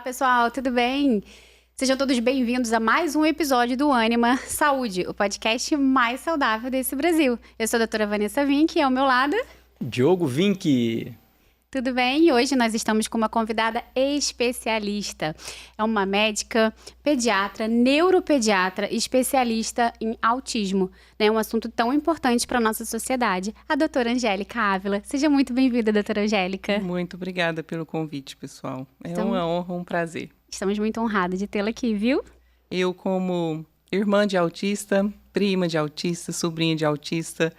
pessoal, tudo bem? Sejam todos bem-vindos a mais um episódio do Ânima Saúde, o podcast mais saudável desse Brasil. Eu sou a doutora Vanessa Vinck e ao meu lado... Diogo Vinck. Tudo bem? E hoje nós estamos com uma convidada especialista. É uma médica, pediatra, neuropediatra, especialista em autismo. É um assunto tão importante para a nossa sociedade, a doutora Angélica Ávila. Seja muito bem-vinda, doutora Angélica. Muito obrigada pelo convite, pessoal. É uma honra, um prazer. Estamos muito honrados de tê-la aqui, viu? Eu, como irmã de autista, prima de autista, sobrinha de autista,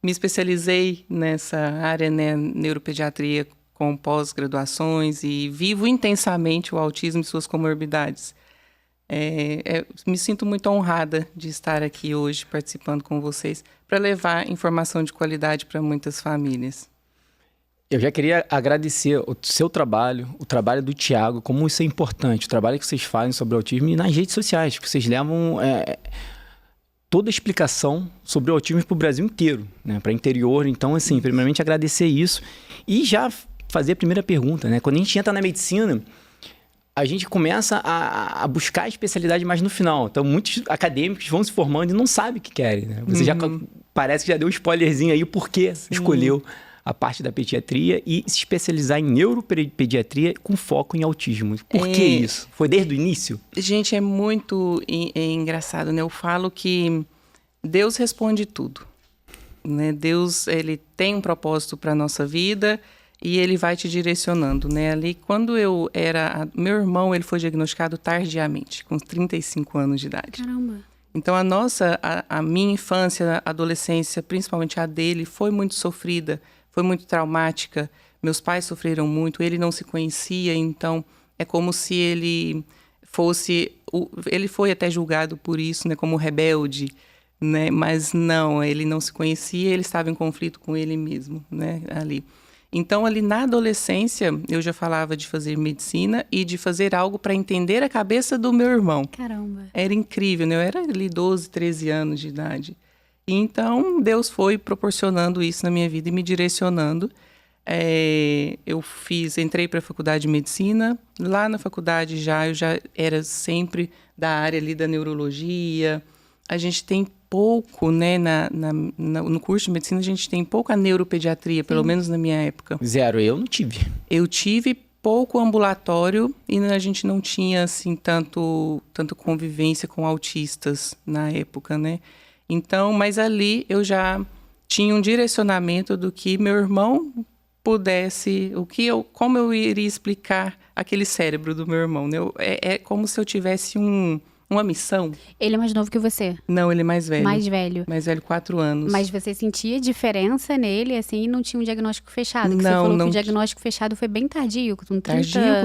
me especializei nessa área, né, neuropediatria, com pós-graduações e vivo intensamente o autismo e suas comorbidades. Me sinto muito honrada de estar aqui hoje participando com vocês para levar informação de qualidade para muitas famílias. Eu já queria agradecer o seu trabalho, o trabalho do Tiago, como isso é importante, o trabalho que vocês fazem sobre o autismo e nas redes sociais, que vocês levam toda a explicação sobre o autismo para o Brasil inteiro, né, para o interior. Então, assim, primeiramente agradecer isso e já fazer a primeira pergunta, né? Quando a gente entra na medicina, a gente começa a buscar a especialidade mais no final. Então, muitos acadêmicos vão se formando e não sabem o que querem, né? Você já parece que já deu um spoilerzinho aí por que escolheu a parte da pediatria e se especializar em neuropediatria com foco em autismo. Por que isso? Foi desde o início? Gente, é muito engraçado, né? Eu falo que Deus responde tudo, né? Deus, ele tem um propósito para a nossa vida e ele vai te direcionando, né? Ali, quando eu era... Meu irmão, ele foi diagnosticado tardiamente, com 35 anos de idade. Caramba! Então, a minha infância, a adolescência, principalmente a dele, foi muito sofrida, foi muito traumática. Meus pais sofreram muito, ele não se conhecia, então é como se ele fosse... Ele foi até julgado por isso, né, como rebelde, né? Mas não, ele não se conhecia, ele estava em conflito com ele mesmo, né, ali. Então, ali na adolescência, eu já falava de fazer medicina e de fazer algo para entender a cabeça do meu irmão. Caramba! Era incrível, né? Eu era ali 12, 13 anos de idade. Então, Deus foi proporcionando isso na minha vida e me direcionando. Entrei para a faculdade de medicina. Lá na faculdade eu já era sempre da área ali da neurologia. A gente tem pouco, né, no curso de medicina a gente tem pouco a neuropediatria, pelo menos na minha época. Zero, eu não tive. Eu tive pouco ambulatório e a gente não tinha, assim, tanto convivência com autistas na época, né? Então, mas ali eu já tinha um direcionamento do que meu irmão pudesse, como eu iria explicar aquele cérebro do meu irmão, né? É como se eu tivesse uma missão. Ele é mais novo que você? Não, ele é mais velho. Mais velho? Mais velho, 4 anos. Mas você sentia diferença nele, assim, e não tinha um diagnóstico fechado? Que não, você falou não. Que o diagnóstico fechado foi bem tardio, com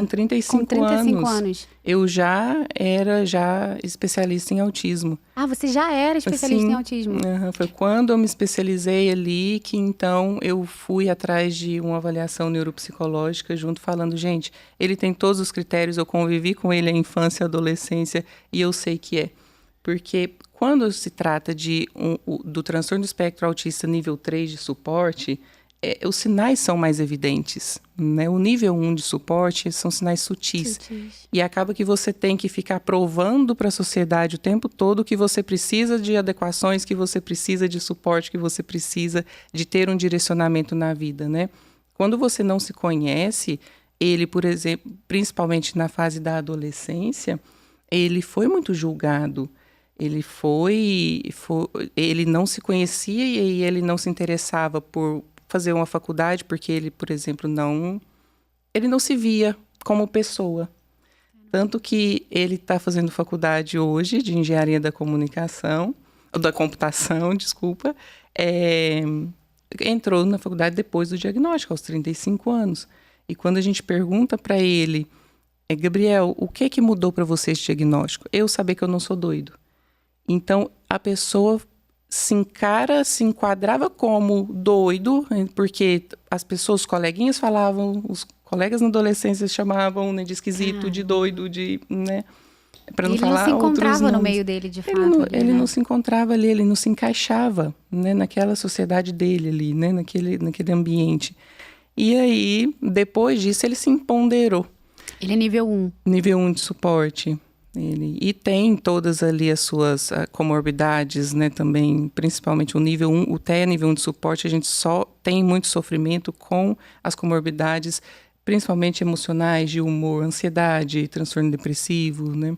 35 anos. Eu já era especialista em autismo. Ah, você já era especialista em autismo? Foi quando eu me especializei ali que, então, eu fui atrás de uma avaliação neuropsicológica junto, falando, gente, ele tem todos os critérios, eu convivi com ele a infância e a adolescência e eu sei que é. Porque quando se trata do transtorno do espectro autista nível 3 de suporte, os sinais são mais evidentes, né? O nível 1 de suporte são sinais sutis. E acaba que você tem que ficar provando para a sociedade o tempo todo que você precisa de adequações, que você precisa de suporte, que você precisa de ter um direcionamento na vida, né? Quando você não se conhece, ele, por exemplo, principalmente na fase da adolescência, ele foi muito julgado. Ele não se conhecia e ele não se interessava por fazer uma faculdade, porque ele, por exemplo, ele não se via como pessoa. Tanto que ele está fazendo faculdade hoje de engenharia da computação, desculpa, entrou na faculdade depois do diagnóstico, aos 35 anos. E quando a gente pergunta para ele, Gabriel, o que mudou para você esse diagnóstico? Eu saber que eu não sou doido. Então, a pessoa se enquadrava como doido, porque as pessoas, os coleguinhas falavam, os colegas na adolescência chamavam, né, de esquisito, de doido, né? Para não falar outros nomes. Ele não se encontrava no meio dele, de fato. Ele não se encontrava ali, ele não se encaixava, né, naquela sociedade dele ali, né, naquele ambiente. E aí, depois disso, ele se empoderou. Ele é nível 1. Nível 1 de suporte. E tem todas ali as suas comorbidades, né, também, principalmente o nível 1, o TEA nível 1 de suporte, a gente só tem muito sofrimento com as comorbidades, principalmente emocionais, de humor, ansiedade, transtorno depressivo, né?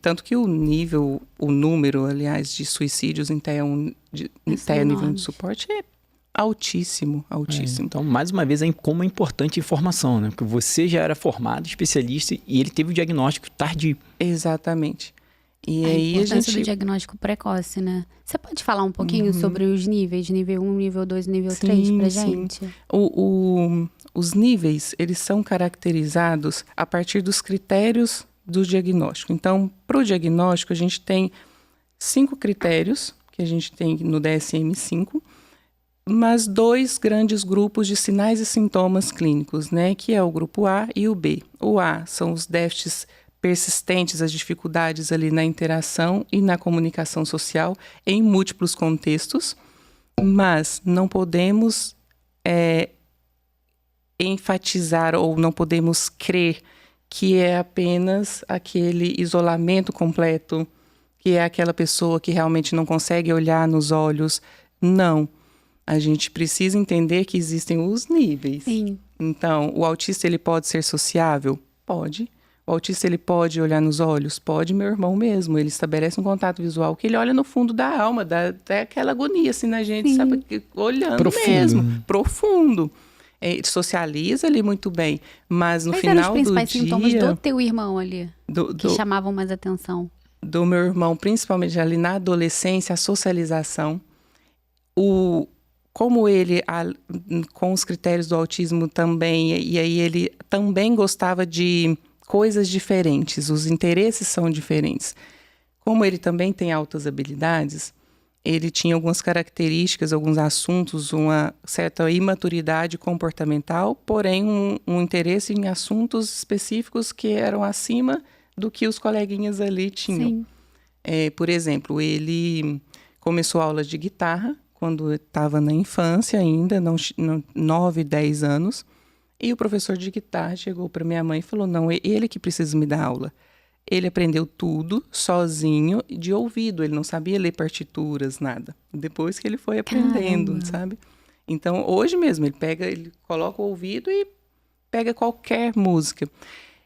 Tanto que o número, aliás, de suicídios em TEA, TEA nível 1 de suporte é altíssimo. Então, mais uma vez, como é importante a informação, né? Porque você já era formado, especialista, e ele teve o diagnóstico tardio. Exatamente. E a aí importância do diagnóstico precoce, né? Você pode falar um pouquinho sobre os níveis, nível 1, nível 2 e nível 3 pra gente? Sim. Os níveis, eles são caracterizados a partir dos critérios do diagnóstico. Então, para o diagnóstico, a gente tem 5 critérios, que a gente tem no DSM-5, mas 2 grandes grupos de sinais e sintomas clínicos, né? Que é o grupo A e o B. O A são os déficits persistentes, as dificuldades ali na interação e na comunicação social em múltiplos contextos, mas não podemos enfatizar ou não podemos crer que é apenas aquele isolamento completo, que é aquela pessoa que realmente não consegue olhar nos olhos. Não. A gente precisa entender que existem os níveis. Sim. Então, o autista, ele pode ser sociável? Pode. O autista, ele pode olhar nos olhos? Pode, meu irmão mesmo. Ele estabelece um contato visual que ele olha no fundo da alma, dá até aquela agonia assim na gente, Sim. sabe? Olhando Profundo. mesmo. Profundo. Ele socializa ali muito bem, mas no Quais final eram os principais do sintomas dia... do teu irmão ali, que chamavam mais atenção? Do meu irmão, principalmente ali na adolescência, a socialização. Como ele, com os critérios do autismo também, e aí ele também gostava de coisas diferentes, os interesses são diferentes. Como ele também tem altas habilidades, ele tinha algumas características, alguns assuntos, uma certa imaturidade comportamental, porém um interesse em assuntos específicos que eram acima do que os coleguinhas ali tinham. Sim. Por exemplo, ele começou aulas de guitarra quando estava na infância ainda, 9, 10 anos. E o professor de guitarra chegou para minha mãe e falou, não, é ele que precisa me dar aula. Ele aprendeu tudo sozinho, de ouvido. Ele não sabia ler partituras, nada. Depois que ele foi aprendendo, Caramba. sabe? Então, hoje mesmo, ele coloca o ouvido e pega qualquer música.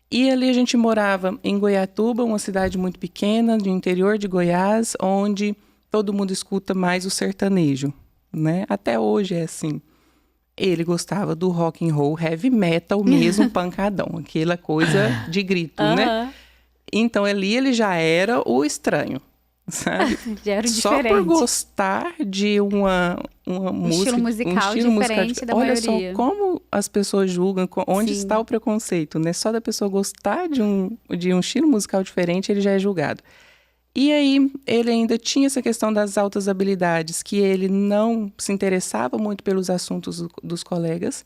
E ali a gente morava em Goiatuba, uma cidade muito pequena, do interior de Goiás, onde todo mundo escuta mais o sertanejo, né? Até hoje é assim. Ele gostava do rock and roll, heavy metal mesmo, pancadão. Aquela coisa de grito, né? Então, ali ele já era o estranho, sabe? Já era Só diferente. por gostar de uma música... Estilo musical diferente da Olha maioria. só como as pessoas julgam, onde Sim. está o preconceito, né? Só da pessoa gostar de um estilo musical diferente, ele já é julgado. E aí, ele ainda tinha essa questão das altas habilidades, que ele não se interessava muito pelos assuntos dos colegas.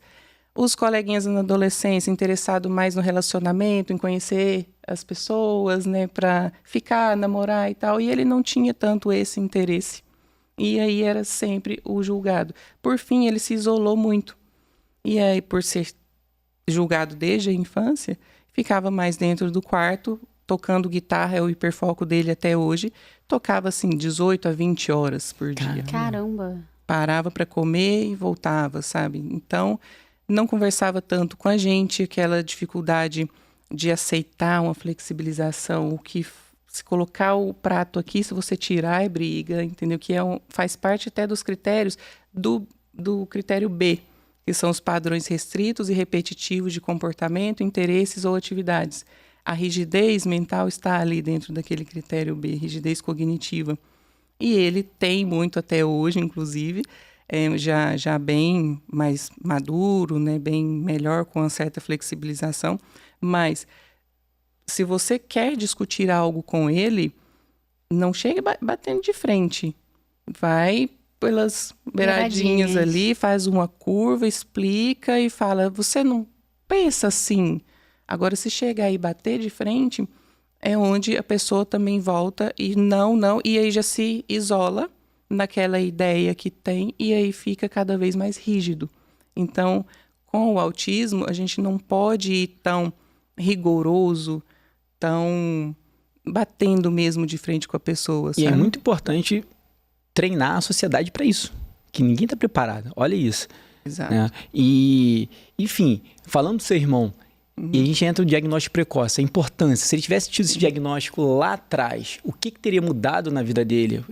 Os coleguinhas na adolescência, interessados mais no relacionamento, em conhecer as pessoas, né, para ficar, namorar e tal. E ele não tinha tanto esse interesse. E aí era sempre o julgado. Por fim, ele se isolou muito. E aí, por ser julgado desde a infância, ficava mais dentro do quarto, tocando guitarra, é o hiperfoco dele até hoje. Tocava, assim, 18 a 20 horas por dia. Caramba. Parava para comer e voltava, sabe? Então, não conversava tanto com a gente, aquela dificuldade de aceitar uma flexibilização, o que se colocar o prato aqui, se você tirar é briga, entendeu? Que faz parte até dos critérios do critério B, que são os padrões restritos e repetitivos de comportamento, interesses ou atividades. A rigidez mental está ali dentro daquele critério B, rigidez cognitiva. E ele tem muito até hoje, inclusive, já bem mais maduro, né, bem melhor, com uma certa flexibilização. Mas, se você quer discutir algo com ele, não chega batendo de frente. Vai pelas beiradinhas ali, faz uma curva, explica e fala, você não pensa assim. Agora, se chegar e bater de frente, é onde a pessoa também volta e não, e aí já se isola naquela ideia que tem e aí fica cada vez mais rígido. Então, com o autismo, a gente não pode ir tão rigoroso, tão batendo mesmo de frente com a pessoa, sabe? E é muito importante treinar a sociedade para isso, que ninguém está preparado. Olha isso. Exato. Né? E, enfim, falando do seu irmão, e a gente entra no diagnóstico precoce, a importância. Se ele tivesse tido esse diagnóstico lá atrás, o que teria mudado na vida dele?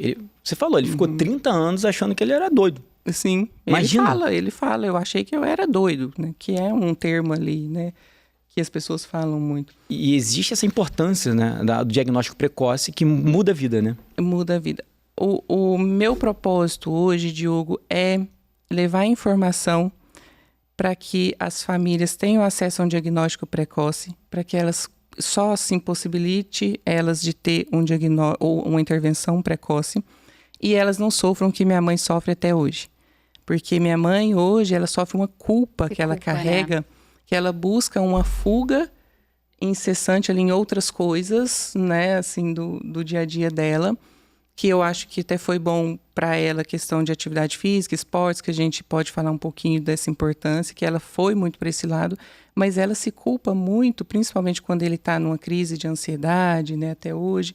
Você falou, ele ficou 30 anos achando que ele era doido. Sim, Imagina. ele fala, eu achei que eu era doido, né? Que é um termo ali, né? Que as pessoas falam muito. E existe essa importância, né, do diagnóstico precoce que muda a vida, né? Muda a vida. O meu propósito hoje, Diogo, é levar informação para que as famílias tenham acesso a um diagnóstico precoce, para que elas só assim possibilite elas de ter um diagnóstico ou uma intervenção precoce e elas não sofram o que minha mãe sofre até hoje. Porque minha mãe hoje, ela sofre uma culpa que ela carrega, que ela busca uma fuga incessante ali em outras coisas, né, assim, do dia a dia dela, que eu acho que até foi bom para ela a questão de atividade física, esportes, que a gente pode falar um pouquinho dessa importância, que ela foi muito para esse lado, mas ela se culpa muito, principalmente quando ele está numa crise de ansiedade, né, até hoje.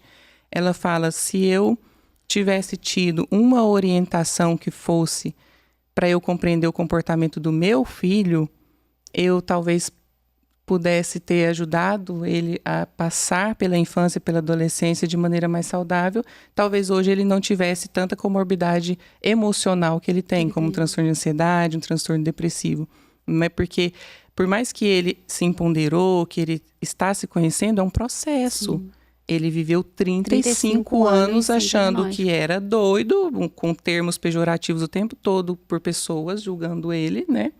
Ela fala, se eu tivesse tido uma orientação que fosse para eu compreender o comportamento do meu filho, eu talvez pudesse ter ajudado ele a passar pela infância e pela adolescência de maneira mais saudável. Talvez hoje ele não tivesse tanta comorbidade emocional que ele tem, como um transtorno de ansiedade, um transtorno depressivo. Mas porque, por mais que ele se empoderou, que ele está se conhecendo, é um processo. Sim. Ele viveu 35 anos achando que era doido, com termos pejorativos o tempo todo por pessoas julgando ele, né?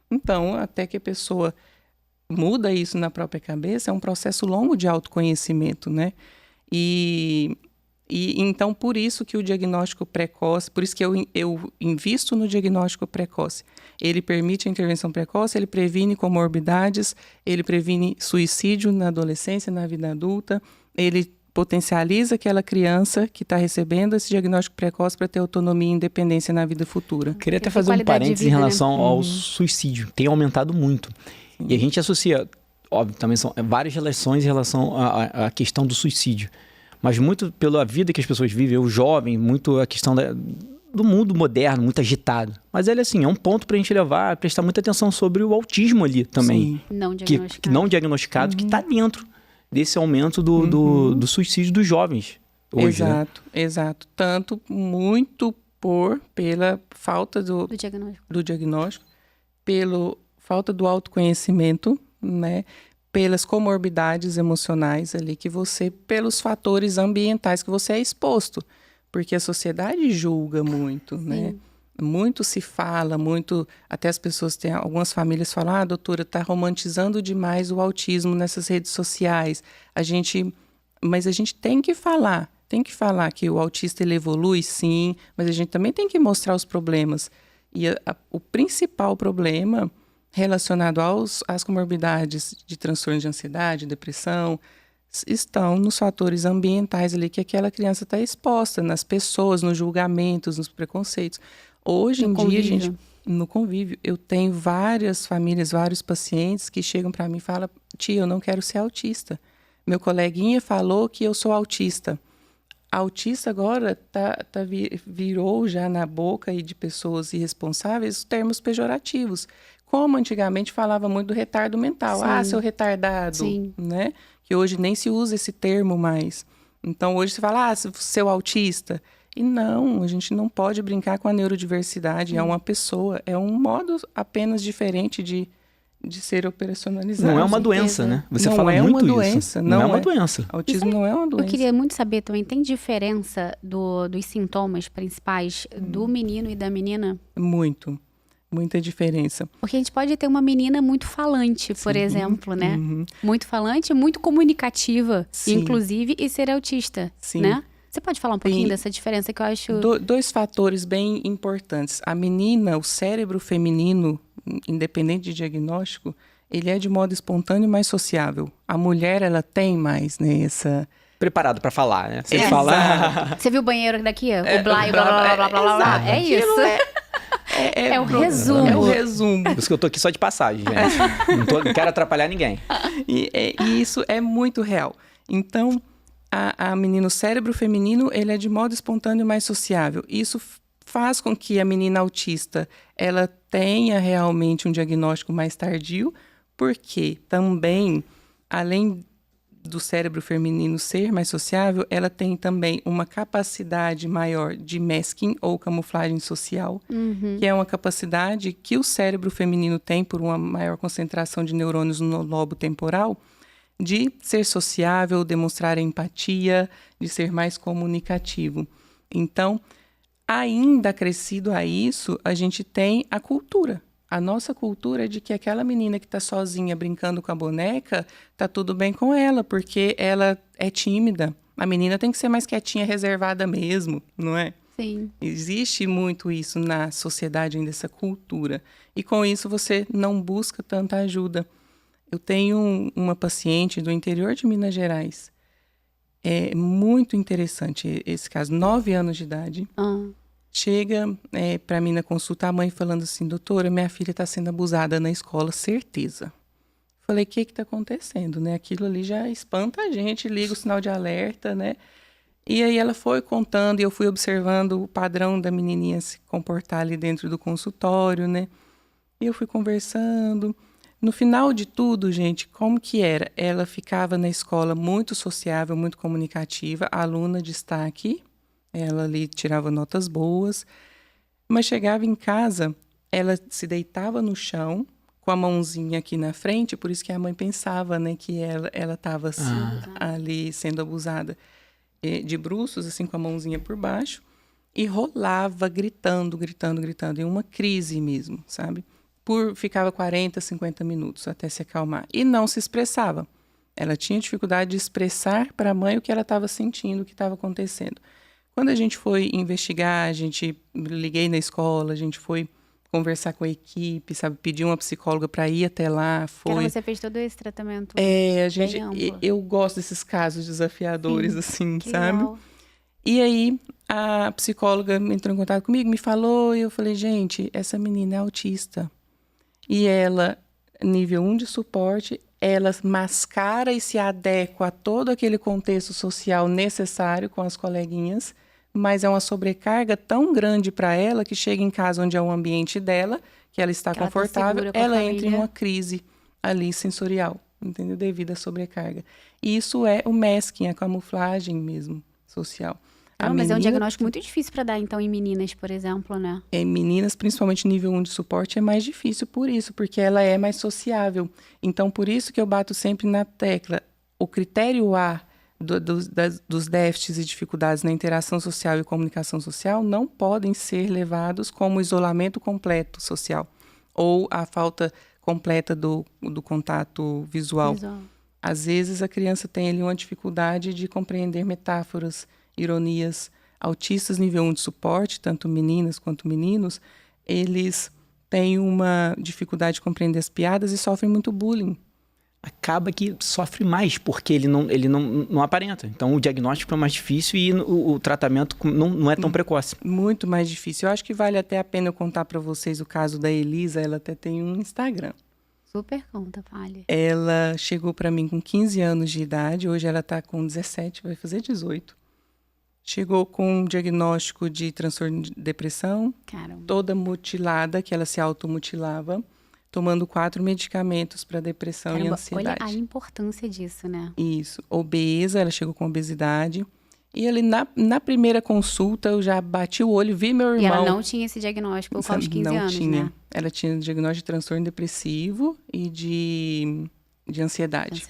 Então, até que a pessoa muda isso na própria cabeça, é um processo longo de autoconhecimento, né? E então, por isso que o diagnóstico precoce, por isso que eu invisto no diagnóstico precoce. Ele permite a intervenção precoce, ele previne comorbidades, ele previne suicídio na adolescência, na vida adulta, ele potencializa aquela criança que está recebendo esse diagnóstico precoce para ter autonomia e independência na vida futura. Queria até fazer um parênteses em relação ao suicídio. Tem aumentado muito. E a gente associa, óbvio, também são várias relações em relação à questão do suicídio. Mas muito pela vida que as pessoas vivem, o jovem, muito a questão do mundo moderno, muito agitado. Mas ele, assim, é um ponto para a gente levar, prestar muita atenção sobre o autismo ali também. Sim. Não diagnosticado. Que não diagnosticado, que está dentro desse aumento do suicídio dos jovens hoje. Exato, né? Exato. Tanto muito pela falta do diagnóstico, pela falta do autoconhecimento, né? Pelas comorbidades emocionais ali que você, pelos fatores ambientais que você é exposto, porque a sociedade julga muito, né? Muito se fala, muito, até as pessoas têm, algumas famílias falam, doutora, tá romantizando demais o autismo nessas redes sociais. Mas a gente tem que falar que o autista ele evolui, sim, mas a gente também tem que mostrar os problemas. E o principal problema relacionado às comorbidades de transtorno de ansiedade, depressão, estão nos fatores ambientais ali que aquela criança está exposta, nas pessoas, nos julgamentos, nos preconceitos. Hoje em dia, gente, no convívio, eu tenho várias famílias, vários pacientes que chegam para mim e falam, tia, eu não quero ser autista. Meu coleguinha falou que eu sou autista. Autista agora virou já na boca aí de pessoas irresponsáveis os termos pejorativos. Como antigamente falava muito do retardo mental. Sim. Seu retardado, sim, né? Que hoje nem se usa esse termo mais. Então, hoje se fala, seu autista. E não, a gente não pode brincar com a neurodiversidade. É uma pessoa, é um modo apenas diferente de ser operacionalizado. Não é uma doença, né? Você não fala é muito uma doença, isso. Não é uma doença. Autismo não é uma doença. Eu queria muito saber também, tem diferença dos sintomas principais do menino e da menina? Muita diferença. Porque a gente pode ter uma menina muito falante, por exemplo, né? Muito falante, muito comunicativa, inclusive, e ser autista, né? Você pode falar um pouquinho dessa diferença que eu acho... Dois fatores bem importantes. A menina, o cérebro feminino, independente de diagnóstico, ele é de modo espontâneo mais sociável. A mulher, ela tem mais, né, essa... Preparado para falar, né? Você fala... Você viu o banheiro daqui? O blá, blá, blá, blá, blá, blá, blá. É isso. É o resumo. É o resumo. Por isso que eu tô aqui só de passagem, gente. Não quero atrapalhar ninguém. E isso é muito real. Então, a menina, o cérebro feminino, ele é de modo espontâneo mais sociável. Isso faz com que a menina autista, ela tenha realmente um diagnóstico mais tardio, porque também, além do cérebro feminino ser mais sociável, ela tem também uma capacidade maior de masking ou camuflagem social, que é uma capacidade que o cérebro feminino tem por uma maior concentração de neurônios no lobo temporal, de ser sociável, demonstrar empatia, de ser mais comunicativo. Então, ainda acrescido a isso, a gente tem a cultura. A nossa cultura é de que aquela menina que está sozinha brincando com a boneca, tá tudo bem com ela, porque ela é tímida. A menina tem que ser mais quietinha, reservada mesmo, não é? Sim. Existe muito isso na sociedade ainda, essa cultura. E com isso você não busca tanta ajuda. Eu tenho uma paciente do interior de Minas Gerais. É muito interessante esse caso, 9 anos de idade. Chega para mim na consulta a mãe falando assim, doutora, minha filha está sendo abusada na escola, certeza. Falei, o que está acontecendo, né? Aquilo ali já espanta a gente, liga o sinal de alerta, né? E aí ela foi contando e eu fui observando o padrão da menininha se comportar ali dentro do consultório, né? E eu fui conversando. No final de tudo, gente, como que era? Ela ficava na escola muito sociável, muito comunicativa, aluna de destaque. Ela ali tirava notas boas, mas chegava em casa, ela se deitava no chão, com a mãozinha aqui na frente, por isso que a mãe pensava, né, que ela estava assim, ali sendo abusada, de bruços, assim, com a mãozinha por baixo, e rolava gritando, em uma crise mesmo, sabe? Ficava 40, 50 minutos até se acalmar, e não se expressava. Ela tinha dificuldade de expressar para a mãe o que ela estava sentindo, o que estava acontecendo. Quando a gente foi investigar, liguei na escola, a gente foi conversar com a equipe, sabe, pedir uma psicóloga para ir até lá, Você fez todo esse tratamento. Eu gosto desses casos desafiadores, assim, sabe? Legal. E aí a psicóloga entrou em contato comigo, me falou, e eu falei, gente, essa menina é autista. E ela, nível 1 de suporte, ela mascara e se adequa a todo aquele contexto social necessário com as coleguinhas, mas é uma sobrecarga tão grande para ela que chega em casa onde é o ambiente dela, que ela está confortável, ela entra em uma crise ali sensorial, entendeu? Devido à sobrecarga. E isso é o masking, a camuflagem mesmo social. Mas é um diagnóstico muito difícil para dar, então, em meninas, por exemplo, né? Em meninas, principalmente nível 1 de suporte, é mais difícil por isso, porque ela é mais sociável. Então, por isso que eu bato sempre na tecla. O critério A dos déficits e dificuldades na interação social e comunicação social não podem ser levados como isolamento completo social ou a falta completa do contato visual. Às vezes, a criança tem ali uma dificuldade de compreender metáforas, ironias. Autistas nível 1 de suporte, tanto meninas quanto meninos, eles têm uma dificuldade de compreender as piadas e sofrem muito bullying. Acaba que sofre mais, porque ele não aparenta. Então, o diagnóstico é mais difícil e o tratamento não é tão precoce. Muito mais difícil. Eu acho que vale até a pena eu contar para vocês o caso da Elisa. Ela até tem um Instagram. Super conta, fale. Ela chegou para mim com 15 anos de idade. Hoje ela está com 17, vai fazer 18. Chegou com um diagnóstico de transtorno de depressão. Caramba. Toda mutilada, que ela se automutilava, tomando 4 medicamentos para depressão e ansiedade. Olha a importância disso, né? Isso. Obesa, ela chegou com obesidade. E ali na primeira consulta eu já bati o olho, vi meu irmão. E ela não tinha esse diagnóstico com os 15 anos, tinha. né? Ela tinha diagnóstico de transtorno depressivo e de ansiedade.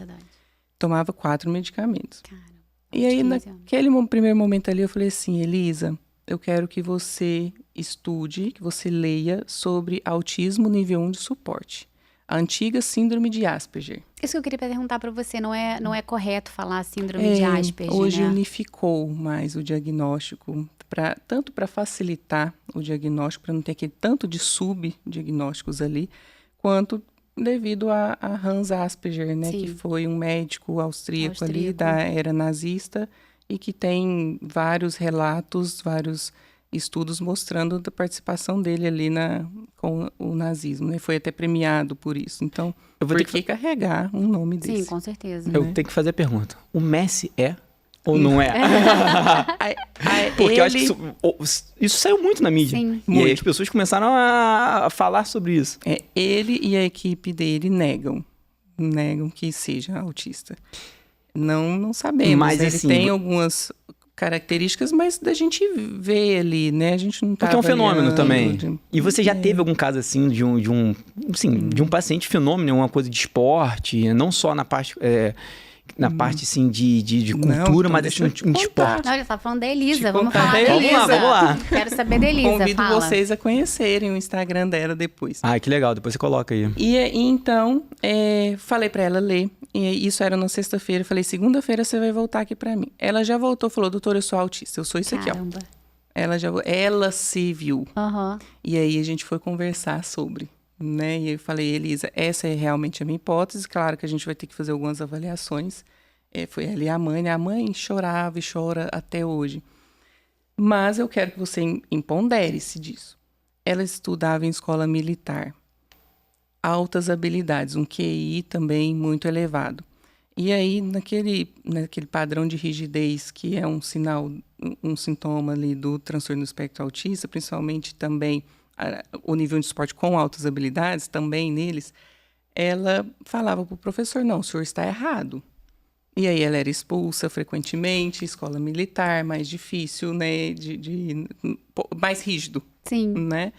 Tomava 4 medicamentos. Cara. E aí, naquele primeiro momento ali, eu falei assim, Elisa, eu quero que você estude, que você leia sobre autismo nível 1 de suporte. A antiga síndrome de Asperger. Isso que eu queria perguntar para você, não é correto falar síndrome de Asperger, hoje né? unificou mais o diagnóstico, tanto para facilitar o diagnóstico, para não ter aquele tanto de subdiagnósticos ali, quanto devido a Hans Asperger, né, que foi um médico austríaco ali da era nazista e que tem vários relatos, vários estudos mostrando a participação dele ali com o nazismo, né? Foi até premiado por isso. Então, por que carregar um nome desse? Sim, com certeza. Eu tenho que fazer a pergunta. O Messi é ou não é? Porque eu acho que isso saiu muito na mídia. Sim. E aí as pessoas começaram a falar sobre isso. Ele e a equipe dele negam que seja autista. Não sabemos. Mas, ele assim, tem algumas características, mas da gente vê ali, né? A gente não tá Porque é um fenômeno também. de- E você já teve algum caso assim de um paciente fenômeno, uma coisa de esporte, não só na parte parte assim de Não, cultura, então mas deixa assim, eu te em contar. esporte. Não, ele tá falando da Elisa. Te Vamos contar falar da da Elisa. Elisa. Vamos lá. Quero saber da Elisa. Convido Fala. vocês a conhecerem o Instagram dela depois. Ah, que legal, depois você coloca aí. E então, falei pra ela ler. E isso era na sexta-feira. Falei, segunda-feira você vai voltar aqui pra mim. Ela já voltou, falou, doutora, eu sou autista. Eu sou isso aqui, ó. Caramba. Ela se viu. Aham. E aí a gente foi conversar sobre, né? E eu falei, Elisa, essa é realmente a minha hipótese. Claro que a gente vai ter que fazer algumas avaliações. Foi ela e a mãe, né? A mãe chorava e chora até hoje. Mas eu quero que você empodere-se disso. Ela estudava em escola militar. Altas habilidades, um QI também muito elevado. E aí, naquele padrão de rigidez, que é um sinal, um sintoma ali do transtorno do espectro autista, principalmente também o nível de suporte com altas habilidades, também neles, ela falava para o professor, não, o senhor está errado. E aí ela era expulsa frequentemente, escola militar, mais difícil, né, mais rígido, Sim. né?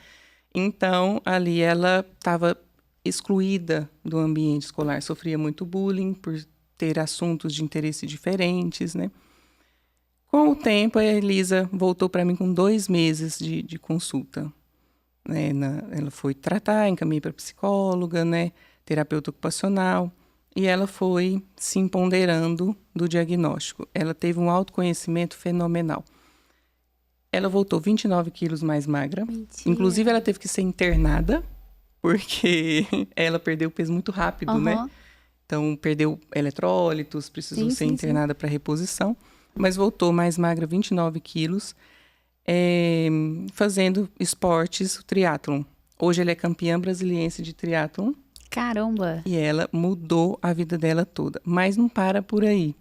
Então, ali ela estava excluída do ambiente escolar, sofria muito bullying por ter assuntos de interesse diferentes, né? Com o tempo, a Elisa voltou para mim com 2 meses de consulta. Né? Ela foi tratar, encaminhei para psicóloga, né? Terapeuta ocupacional, e ela foi se empoderando do diagnóstico. Ela teve um autoconhecimento fenomenal. Ela voltou 29 quilos mais magra. Mentira. Inclusive, ela teve que ser internada, porque ela perdeu peso muito rápido, né? Aham. Então, perdeu eletrólitos, precisou Sim, ser sim, internada para reposição. Mas voltou mais magra, 29 quilos, fazendo esportes, o triatlon. Hoje ela é campeã brasiliense de triatlon Caramba. e ela mudou a vida dela toda. Mas não para por aí.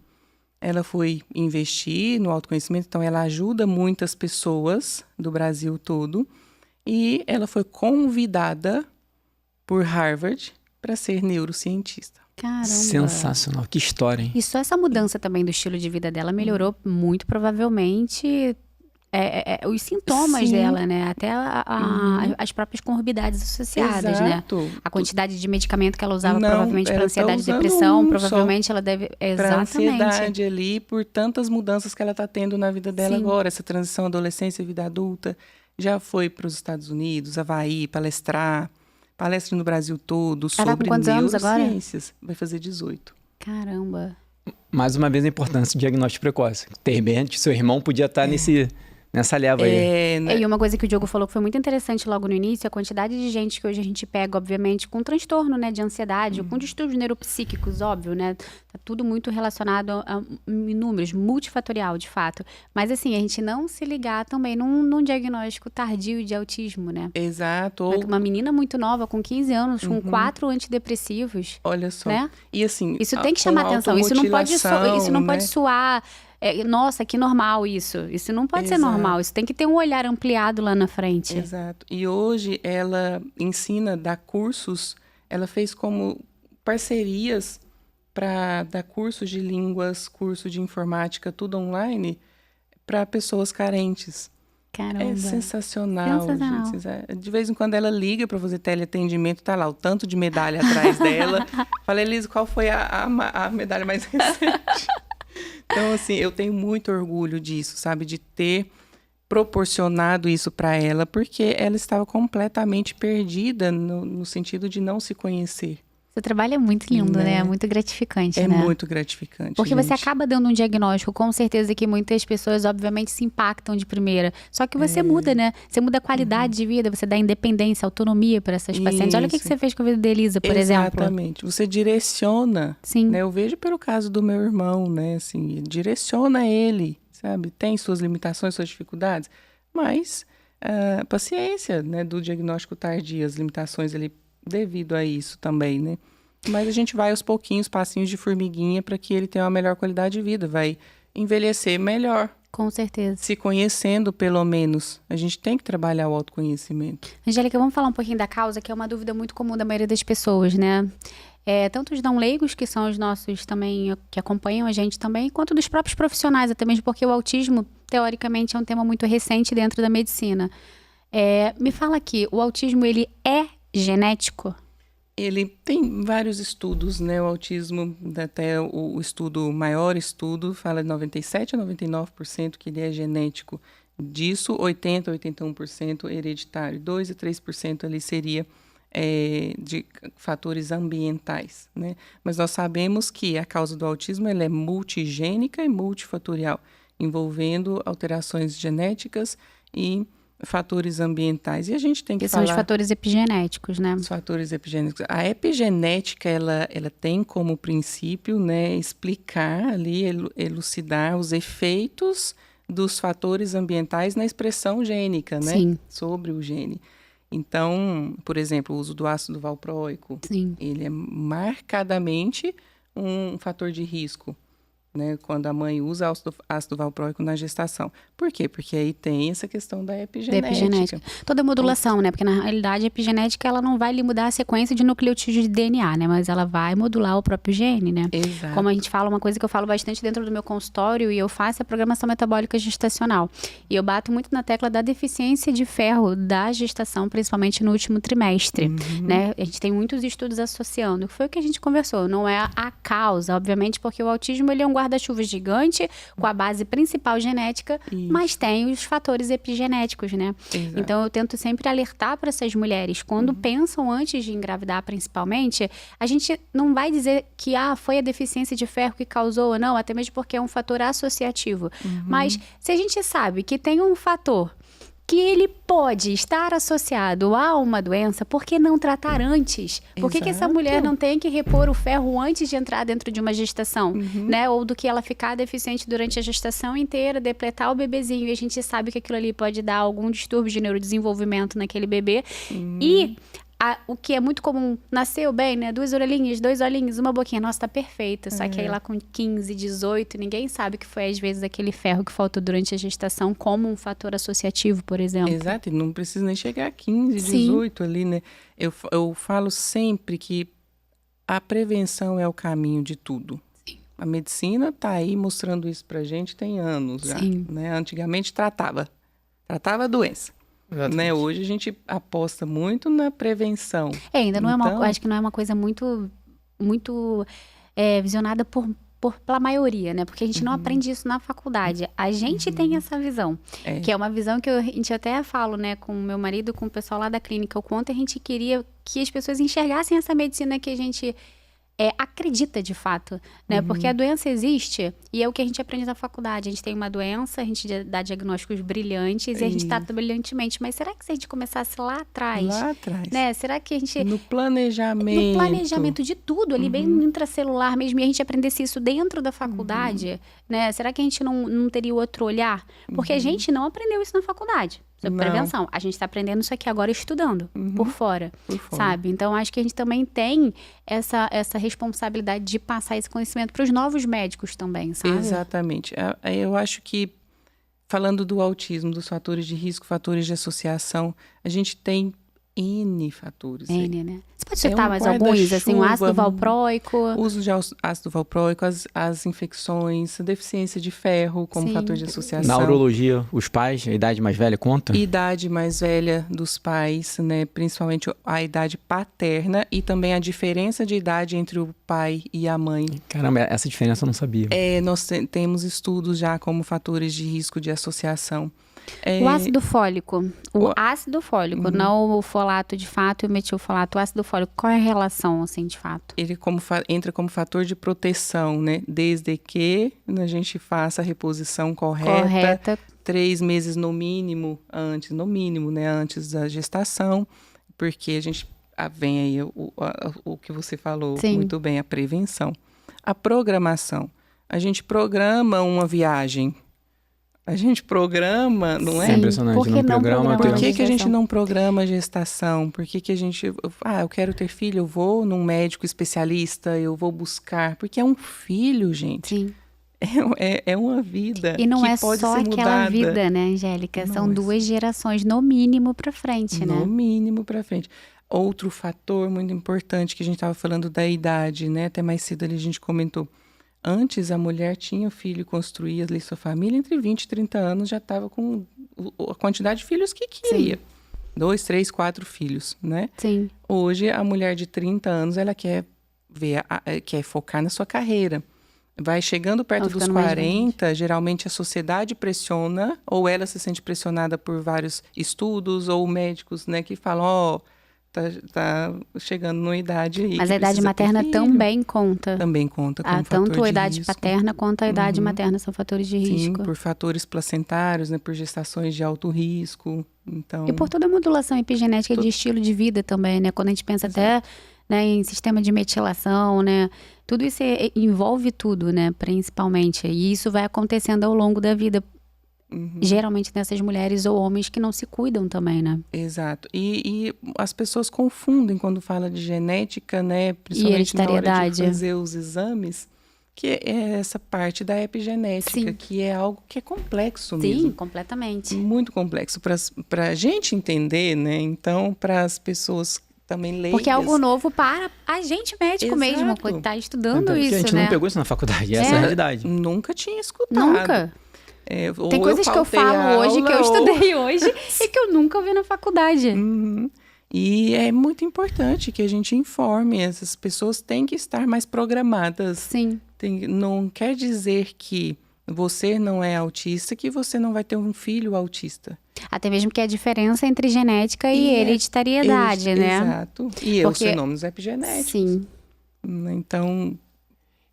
Ela foi investir no autoconhecimento, então ela ajuda muitas pessoas do Brasil todo. E ela foi convidada por Harvard para ser neurocientista. Caramba. Sensacional, que história, hein? E só essa mudança também do estilo de vida dela melhorou muito provavelmente os sintomas Sim. dela, né? Até as próprias comorbidades associadas, né? Exato. A quantidade de medicamento que ela usava Não, provavelmente para ela tá ansiedade e usando depressão, um provavelmente ela deve... Para Exatamente. ansiedade ali, por tantas mudanças que ela está tendo na vida dela Sim. agora, essa transição adolescência e vida adulta. Já foi para os Estados Unidos, Havaí, palestra no Brasil todo Ela tá com sobre quantos anos agora? neurociências. Vai fazer 18. Caramba. Mais uma vez a importância do diagnóstico precoce. De repente, seu irmão podia estar nessa leva aí. Né? E uma coisa que o Diogo falou que foi muito interessante logo no início, a quantidade de gente que hoje a gente pega, obviamente, com transtorno, né, de ansiedade, ou com distúrbios neuropsíquicos, óbvio, né? Tá tudo muito relacionado a números, multifatorial, de fato. Mas, assim, a gente não se ligar também num diagnóstico tardio de autismo, né? Exato. Ou, Uma menina muito nova, com 15 anos, com 4 antidepressivos, olha só. né? E assim, Isso tem que com chamar atenção. Isso não pode automutilação, soar... nossa, que normal isso. Isso não pode ser Exato. normal. Isso tem que ter um olhar ampliado lá na frente. Exato. E hoje ela ensina, dá cursos, ela fez como parcerias para dar cursos de línguas, curso de informática, tudo online, para pessoas carentes. Caramba. É sensacional, Sensacional. gente. De vez em quando ela liga para fazer teleatendimento, tá lá o tanto de medalha atrás dela. Falei, Elisa, qual foi a medalha mais recente? Então, assim, eu tenho muito orgulho disso, sabe? De ter proporcionado isso para ela, porque ela estava completamente perdida no sentido de não se conhecer. Seu trabalho é muito lindo, né? Né? É muito gratificante, É né? muito gratificante, Porque você gente. acaba dando um diagnóstico, com certeza que muitas pessoas, obviamente, se impactam de primeira. Só que você muda, né? Você muda a qualidade de vida, você dá independência, autonomia para essas pacientes. Olha o que Isso. você fez com a vida da Elisa, por exemplo. Exatamente. Você direciona, Sim. né? Eu vejo pelo caso do meu irmão, né? Assim, direciona ele, sabe? Tem suas limitações, suas dificuldades. mas paciência, né, do diagnóstico tardio, as limitações ali devido a isso também, né? Mas a gente vai aos pouquinhos, passinhos de formiguinha, para que ele tenha uma melhor qualidade de vida, vai envelhecer melhor. Com certeza. Se conhecendo, pelo menos. A gente tem que trabalhar o autoconhecimento. Angélica, vamos falar um pouquinho da causa, que é uma dúvida muito comum da maioria das pessoas, né? Tanto os não leigos, que são os nossos também, que acompanham a gente também, quanto dos próprios profissionais, até mesmo porque o autismo, teoricamente, é um tema muito recente dentro da medicina. Me fala aqui, o autismo, ele é genético? Ele tem vários estudos, né? O autismo, até o maior estudo, fala de 97% a 99% que ele é genético. Disso, 80% a 81% hereditário. 2% a 3% ali seria de fatores ambientais, né? Mas nós sabemos que a causa do autismo ela é multigênica e multifatorial, envolvendo alterações genéticas e fatores ambientais. E a gente tem que falar... são os fatores epigenéticos, né? Os fatores epigenéticos. A epigenética, ela tem como princípio, né, explicar ali, elucidar os efeitos dos fatores ambientais na expressão gênica, né? Sim. Sobre o gene. Então, por exemplo, o uso do ácido valproico, Sim. ele é marcadamente um fator de risco, né, quando a mãe usa ácido valproico na gestação. Por quê? Porque aí tem essa questão da epigenética. Toda modulação, né? Porque na realidade a epigenética ela não vai lhe mudar a sequência de nucleotídeos de DNA, né? Mas ela vai modular o próprio gene, né? Exato. Como a gente fala, uma coisa que eu falo bastante dentro do meu consultório e eu faço é a programação metabólica gestacional. E eu bato muito na tecla da deficiência de ferro da gestação, principalmente no último trimestre, né? A gente tem muitos estudos associando. Foi o que a gente conversou. Não é a causa, obviamente, porque o autismo ele é um guarda-chuva gigante com a base principal genética, mas tem os fatores epigenéticos, né? Exato. Então eu tento sempre alertar para essas mulheres, quando pensam antes de engravidar principalmente, a gente não vai dizer que foi a deficiência de ferro que causou ou não, até mesmo porque é um fator associativo. Mas se a gente sabe que tem um fator que ele pode estar associado a uma doença, por que não tratar antes? Por que essa mulher não tem que repor o ferro antes de entrar dentro de uma gestação, né? Ou do que ela ficar deficiente durante a gestação inteira, depletar o bebezinho, e a gente sabe que aquilo ali pode dar algum distúrbio de neurodesenvolvimento naquele bebê. E o que é muito comum, nasceu bem, né? 2 orelhinhas, 2 olhinhos, uma boquinha. Nossa, tá perfeita. Só que aí lá com 15, 18, ninguém sabe que foi, às vezes, aquele ferro que faltou durante a gestação como um fator associativo, por exemplo. Exato, e não precisa nem chegar a 15, 18 ali, né? Eu falo sempre que a prevenção é o caminho de tudo. Sim. A medicina tá aí mostrando isso pra gente tem anos já, né? Antigamente tratava a doença. Né? Hoje a gente aposta muito na prevenção. Ainda não acho que não é uma coisa muito visionada pela maioria, né? Porque a gente não aprende isso na faculdade. A gente tem essa visão, que é uma visão que a gente até falo, né, com o meu marido, com o pessoal lá da clínica, o quanto a gente queria que as pessoas enxergassem essa medicina que a gente acredita de fato, né? Porque a doença existe e é o que a gente aprende na faculdade. A gente tem uma doença, a gente dá diagnósticos brilhantes e a gente trata brilhantemente. Mas será que se a gente começasse lá atrás? Né? Será que a gente... No planejamento de tudo, ali bem intracelular mesmo, e a gente aprendesse isso dentro da faculdade, né? Será que a gente não teria outro olhar? Porque a gente não aprendeu isso na faculdade. Sobre prevenção. A gente está aprendendo isso aqui agora estudando, por fora, sabe? Então, acho que a gente também tem essa responsabilidade de passar esse conhecimento para os novos médicos também, sabe? Exatamente. Eu acho que, falando do autismo, dos fatores de risco, fatores de associação, a gente tem N fatores. N, né? Você pode citar mais alguns, assim, o ácido valproico? O uso de ácido valproico, as infecções, a deficiência de ferro como fator de associação. Na urologia, os pais, a idade mais velha conta? Idade mais velha dos pais, né? Principalmente a idade paterna e também a diferença de idade entre o pai e a mãe. Caramba, essa diferença eu não sabia. Nós temos estudos já como fatores de risco de associação. O ácido fólico. O ácido fólico, não o folato de fato e o metilfolato. O ácido fólico, qual é a relação, assim, de fato? Ele entra como fator de proteção, né? Desde que a gente faça a reposição correta. 3 meses no mínimo, né? Antes da gestação. Porque a gente vem aí o que você falou muito bem, a prevenção. A programação. A gente programa uma viagem. A gente programa, não Sim, é? Impressionante, por que não não programa, programa? Por Deus. que a gente Gestação. não programa a gestação? Por que a gente... eu quero ter filho, eu vou num médico especialista, eu vou buscar. Porque é um filho, gente. Sim. É uma vida E não que é pode só ser aquela mudada. vida, né, Angélica? Não São é 2 gerações, no mínimo, para frente, No né? mínimo para frente. Outro fator muito importante que a gente estava falando da idade, né? Até mais cedo ali a gente comentou. Antes a mulher tinha filho, construía ali sua família, entre 20 e 30 anos já estava com a quantidade de filhos que queria. 2, 3, 4 filhos, né? Sim. Hoje a mulher de 30 anos, ela quer quer focar na sua carreira. Vai chegando perto Vai dos ficando mais 40, geralmente a sociedade pressiona, ou ela se sente pressionada por vários estudos ou médicos, né, que falam, ó, tá chegando numa idade aí Mas que a idade precisa ter materna filho. também conta. Também conta como fator Tanto a de idade risco. paterna quanto a idade materna são fatores de Sim, risco. por fatores placentários, né, por gestações de alto risco. Então, E por toda a modulação epigenética de estilo de vida também, né? Quando a gente pensa até, né, em sistema de metilação, né? Tudo isso envolve tudo, né? Principalmente. E isso vai acontecendo ao longo da vida. Geralmente nessas mulheres ou homens que não se cuidam também, né? exato. E as pessoas confundem quando fala de genética, né, principalmente na hora de hereditariedade. fazer os exames, que é essa parte da epigenética, Sim. que é algo que é complexo Sim, mesmo. completamente. Muito complexo para a gente entender, né? Então, para as pessoas também leigas. Porque é algo novo para a gente médico mesmo, Exato. que está estudando Porque isso, a gente né? não pegou isso na faculdade, essa é a realidade. Nunca tinha escutado. Nunca. Ou Tem coisas que eu faltei falo a hoje, que eu aula, ou- estudei hoje e que eu nunca ouvi na faculdade. E é muito importante que a gente informe. Essas pessoas têm que estar mais programadas. Sim. Não quer dizer que você não é autista, que você não vai ter um filho autista. Até mesmo que a diferença entre genética e hereditariedade, né? Exato. E os Porque- fenômenos epigenéticos. Sim. Então,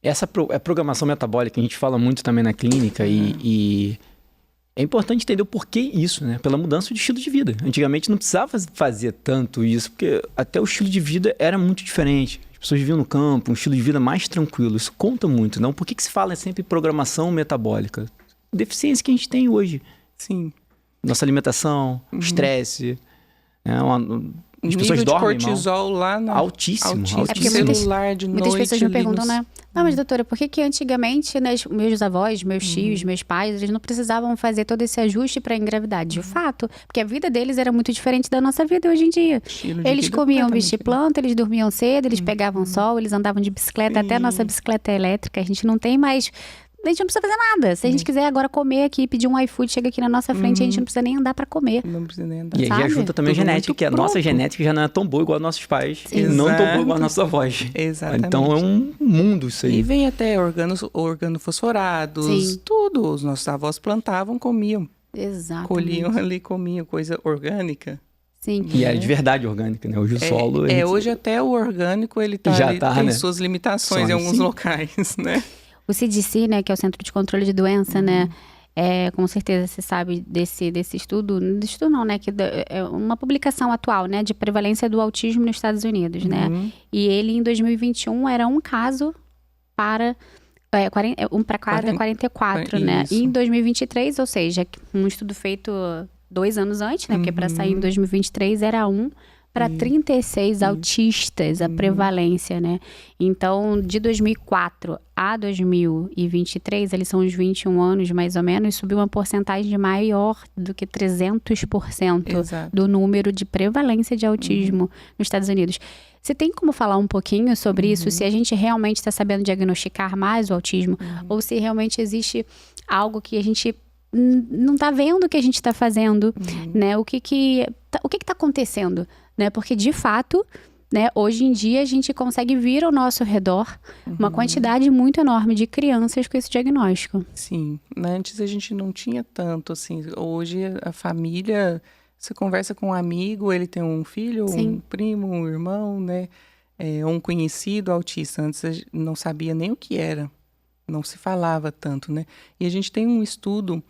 Essa programação metabólica, a gente fala muito também na clínica e é importante entender o porquê isso, né? Pela mudança de estilo de vida. Antigamente não precisava fazer tanto isso, porque até o estilo de vida era muito diferente. As pessoas viviam no campo, um estilo de vida mais tranquilo. Isso conta muito, não? Por que se fala sempre em programação metabólica? Deficiência que a gente tem hoje. sim. Nossa alimentação, estresse, né? As Nível pessoas de dormem cortisol lá na... altíssimo. É porque muitas- celular de Muitas noite pessoas me ali perguntam, nos- né? Não, mas doutora, por que antigamente, né, meus avós, meus tios, meus pais, eles não precisavam fazer todo esse ajuste para engravidar? De fato, porque a vida deles era muito diferente da nossa vida hoje em dia. Estilo de Eles vida comiam completamente bicho de planta, eles dormiam cedo, eles pegavam sol, eles andavam de bicicleta, até a nossa bicicleta é elétrica. A gente não tem mais... A gente não precisa fazer nada. Se a gente quiser agora comer aqui, pedir um iFood, chega aqui na nossa frente, a gente não precisa nem andar para comer. Não precisa nem andar. E aí Sabe? ajuda também a Tudo genética, muito que a nossa pronto. genética já não é tão boa igual a nossos pais. Sim. Não tão boa igual a Exato. nossos avós. Exatamente. Então é um mundo isso E aí. vem até organofosforados, Sim. tudo. Os nossos avós plantavam, comiam. Exato. Colhiam ali, comiam coisa orgânica. Sim. E é de verdade orgânica, né? Hoje o solo... a gente- Hoje até o orgânico, ele Já ali, tá, tem né? suas limitações em Sim. alguns locais, né? O CDC, né, que é o Centro de Controle de Doença, né, com certeza você sabe desse estudo, não, né, que é uma publicação atual, né, de prevalência do autismo nos Estados Unidos, né, e ele em 2021 era um caso para para cada 44, né, Isso. e em 2023, ou seja, um estudo feito 2 anos antes, né, porque para sair em 2023 era para 36 autistas a prevalência, né? Então, de 2004 a 2023, eles são uns 21 anos mais ou menos, subiu uma porcentagem maior do que 300% Exato. do número de prevalência de autismo nos Estados Unidos. Você tem como falar um pouquinho sobre isso? Se a gente realmente está sabendo diagnosticar mais o autismo ou se realmente existe algo que a gente não está vendo o que a gente está fazendo, né? O que está acontecendo, né? Porque, de fato, né, hoje em dia a gente consegue vir ao nosso redor uma quantidade muito enorme de crianças com esse diagnóstico. Sim. Antes a gente não tinha tanto, assim. Hoje a família... Você conversa com um amigo, ele tem um filho, Sim. um primo, um irmão, né? Um conhecido autista. Antes a gente não sabia nem o que era. Não se falava tanto, né? E a gente tem um estudo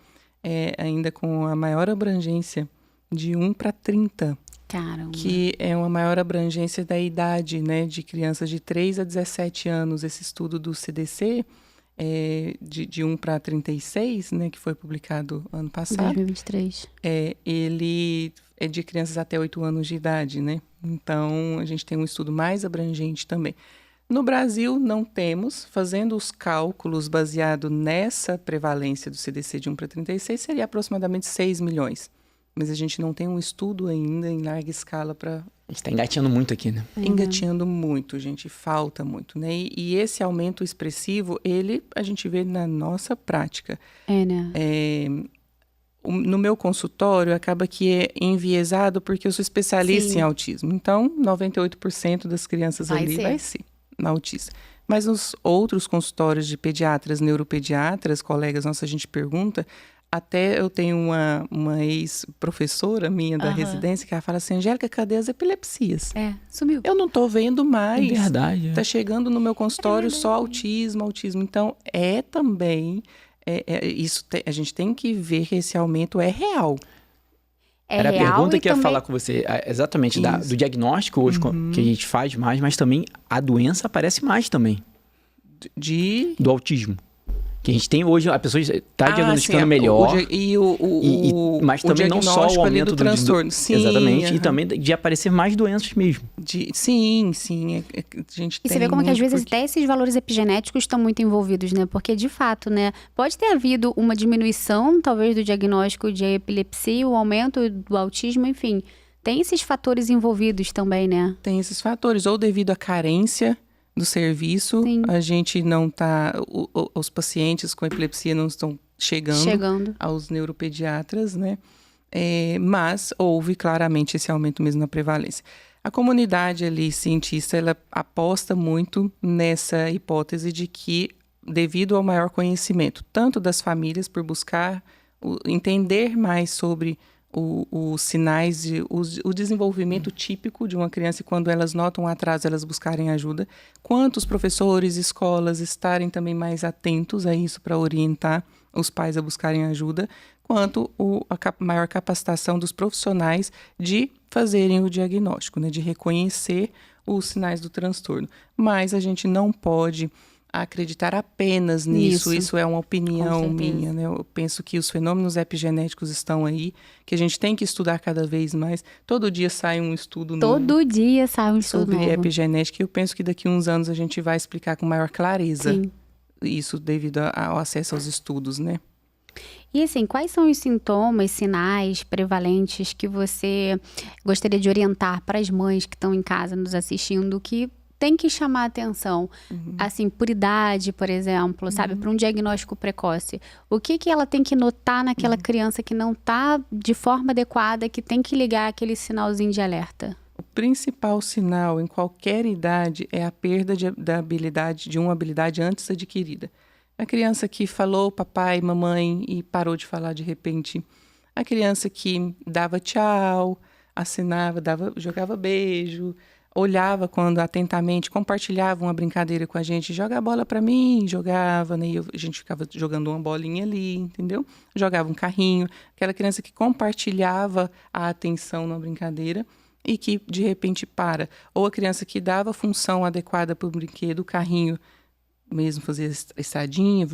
ainda com a maior abrangência de 1 para 30, Caramba. que é uma maior abrangência da idade, né? De crianças de 3 a 17 anos. Esse estudo do CDC, de 1 para 36, né, que foi publicado ano passado. 2023. Ele é de crianças até 8 anos de idade, né? Então, a gente tem um estudo mais abrangente também. No Brasil, não temos. Fazendo os cálculos baseado nessa prevalência do CDC de 1 para 36, seria aproximadamente 6 milhões. Mas a gente não tem um estudo ainda em larga escala para... A gente está engatinhando muito aqui, né? Engatinhando muito, gente. Falta muito, né? E esse aumento expressivo, a gente vê na nossa prática. Né? No meu consultório, acaba que é enviesado porque eu sou especialista em autismo. Então, 98% das crianças ali vai ser autista. Mas nos outros consultórios de pediatras, neuropediatras, colegas nossos, a gente pergunta... Até eu tenho uma ex-professora minha da residência que ela fala assim, Angélica, cadê as epilepsias? Sumiu. Eu não tô vendo mais. É verdade. Tá chegando no meu consultório só autismo. Então, também... a gente tem que ver que esse aumento é real. Era a pergunta que eu ia falar com você, exatamente, do diagnóstico hoje que a gente faz mais, mas também a doença aparece mais também. Do autismo. Que a gente tem hoje, a pessoa está diagnosticando melhor. Mas também não só o aumento do transtorno. Exatamente. E também de aparecer mais doenças mesmo. Sim. A gente você vê como que às vezes até esses valores epigenéticos estão muito envolvidos, né? Porque, de fato, né? Pode ter havido uma diminuição, talvez, do diagnóstico de epilepsia, o aumento do autismo, enfim. Tem esses fatores envolvidos também, né? Tem esses fatores. Ou devido à carência do serviço, a gente não está... Os pacientes com epilepsia não estão chegando aos neuropediatras, né? Mas houve claramente esse aumento mesmo na prevalência. A comunidade ali cientista, ela aposta muito nessa hipótese de que, devido ao maior conhecimento, tanto das famílias, por buscar entender mais sobre os sinais, o desenvolvimento típico de uma criança e quando elas notam um atraso, elas buscarem ajuda, quanto os professores, escolas estarem também mais atentos a isso para orientar os pais a buscarem ajuda, quanto a maior capacitação dos profissionais de fazerem o diagnóstico, né, de reconhecer os sinais do transtorno. Mas a gente não pode acreditar apenas nisso. Isso é uma opinião minha, né? Eu penso que os fenômenos epigenéticos estão aí, que a gente tem que estudar cada vez mais. Todo dia sai um estudo novo. Todo dia sai um estudo sobre novo. Epigenética, e eu penso que daqui a uns anos a gente vai explicar com maior clareza isso devido ao acesso aos estudos, né? E assim, quais são os sintomas, sinais prevalentes que você gostaria de orientar para as mães que estão em casa nos assistindo, que tem que chamar a atenção, assim, por idade, por exemplo, sabe? Para um diagnóstico precoce. O que ela tem que notar naquela criança que não está de forma adequada, que tem que ligar aquele sinalzinho de alerta? O principal sinal em qualquer idade é a perda de uma habilidade antes adquirida. A criança que falou papai, mamãe e parou de falar de repente. A criança que dava tchau, assinava, jogava beijo, olhava quando atentamente, compartilhava uma brincadeira com a gente, joga a bola para mim, jogava, né? E a gente ficava jogando uma bolinha ali, entendeu? Jogava um carrinho, aquela criança que compartilhava a atenção na brincadeira e que de repente para. Ou a criança que dava a função adequada para o brinquedo, o carrinho mesmo fazia estradinha,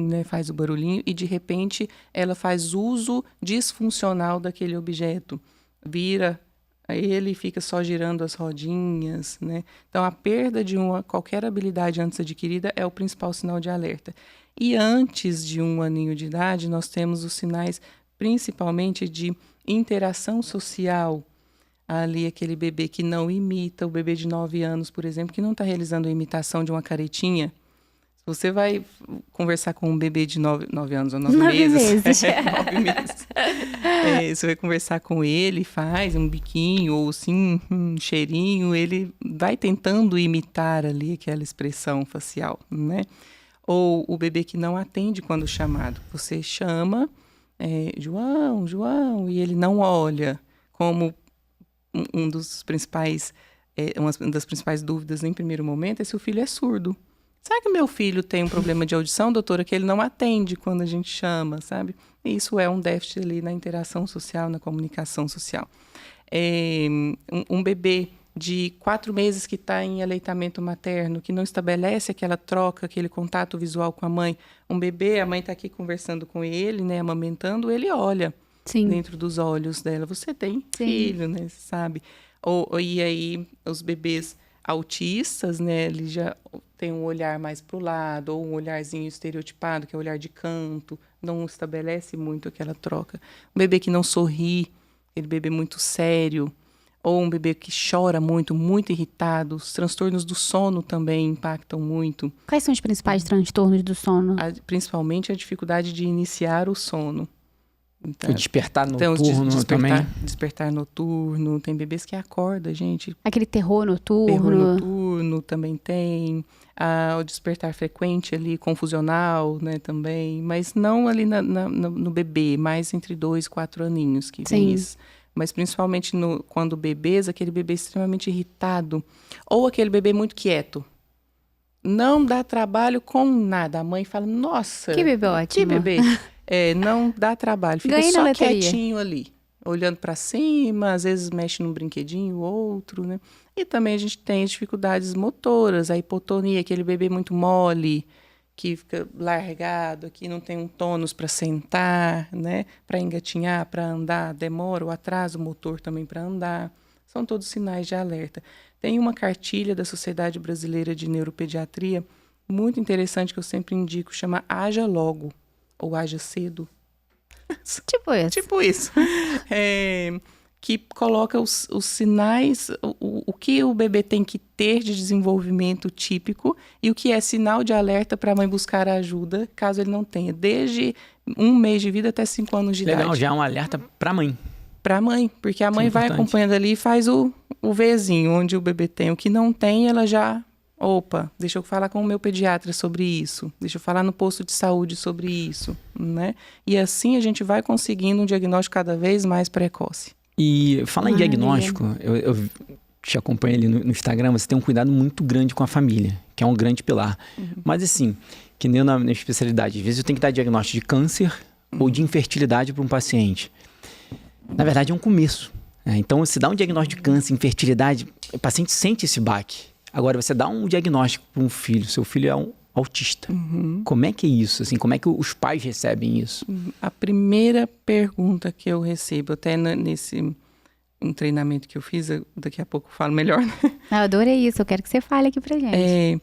né? Faz o barulhinho e de repente ela faz uso disfuncional daquele objeto, vira ele fica só girando as rodinhas, né? Então, a perda de qualquer habilidade antes adquirida é o principal sinal de alerta. E antes de 1 aninho de idade, nós temos os sinais principalmente de interação social. Ali, aquele bebê que não imita, o bebê de 9 anos, por exemplo, que não está realizando a imitação de uma caretinha. Você vai conversar com um bebê de 9 anos ou 9 meses. 9 meses. Você vai conversar com ele, faz um biquinho ou sim, um cheirinho. Ele vai tentando imitar ali aquela expressão facial, né? Ou o bebê que não atende quando chamado. Você chama, João, João, e ele não olha. Como uma das principais dúvidas em primeiro momento é se o filho é surdo. Será que meu filho tem um problema de audição, doutora, que ele não atende quando a gente chama, sabe? E isso é um déficit ali na interação social, na comunicação social. Um bebê de 4 meses que está em aleitamento materno, que não estabelece aquela troca, aquele contato visual com a mãe. Um bebê, a mãe está aqui conversando com ele, né, amamentando, ele olha Sim. dentro dos olhos dela. Você tem Sim. filho, né, você sabe? E aí, os bebês autistas, né, eles já têm um olhar mais para o lado, ou um olharzinho estereotipado, que é o olhar de canto, não estabelece muito aquela troca. Um bebê que não sorri, aquele bebê muito sério, ou um bebê que chora muito, muito irritado. Os transtornos do sono também impactam muito. Quais são os principais transtornos do sono? Principalmente a dificuldade de iniciar o sono. O despertar noturno também. Despertar noturno. Tem bebês que acordam, gente. Aquele terror noturno. Terror noturno também tem. O despertar frequente ali, confusional, né, também. Mas não ali no bebê, mais entre 2 e 4 aninhos que tem isso. Mas principalmente quando bebês, aquele bebê extremamente irritado. Ou aquele bebê muito quieto. Não dá trabalho com nada. A mãe fala, nossa... Que bebê ótimo. Que bebê. Não dá trabalho. Fica Ganhei só quietinho ali. Olhando para cima, às vezes mexe num brinquedinho, outro, né? E também a gente tem as dificuldades motoras. A hipotonia, aquele bebê muito mole, que fica largado, que não tem um tônus para sentar, né? Para engatinhar, para andar, demora, o atraso motor também para andar. São todos sinais de alerta. Tem uma cartilha da Sociedade Brasileira de Neuropediatria, muito interessante, que eu sempre indico, chama Haja Logo, ou Haja Cedo. Tipo isso. Tipo isso. Que coloca os sinais, o que o bebê tem que ter de desenvolvimento típico e o que é sinal de alerta para a mãe buscar ajuda, caso ele não tenha, desde 1 mês de vida até 5 anos de idade. Legal, já é um alerta para a mãe. Para a mãe, porque a mãe vai acompanhando ali e faz o Vzinho, onde o bebê tem. O que não tem, ela já... Opa, deixa eu falar com o meu pediatra sobre isso. Deixa eu falar no posto de saúde sobre isso, né? E assim a gente vai conseguindo um diagnóstico cada vez mais precoce. E falar em diagnóstico, eu te acompanho ali no Instagram, você tem um cuidado muito grande com a família, que é um grande pilar. Mas assim, que nem na especialidade, às vezes eu tenho que dar diagnóstico de câncer ou de infertilidade para um paciente. Na verdade, é um começo. Né? Então, se dá um diagnóstico de câncer, infertilidade, o paciente sente esse baque. Agora, você dá um diagnóstico para um filho, seu filho é um autista. Como é que é isso? Assim, como é que os pais recebem isso? A primeira pergunta que eu recebo, até nesse treinamento que eu fiz, daqui a pouco eu falo melhor. Né? Eu adorei isso, eu quero que você fale aqui pra gente.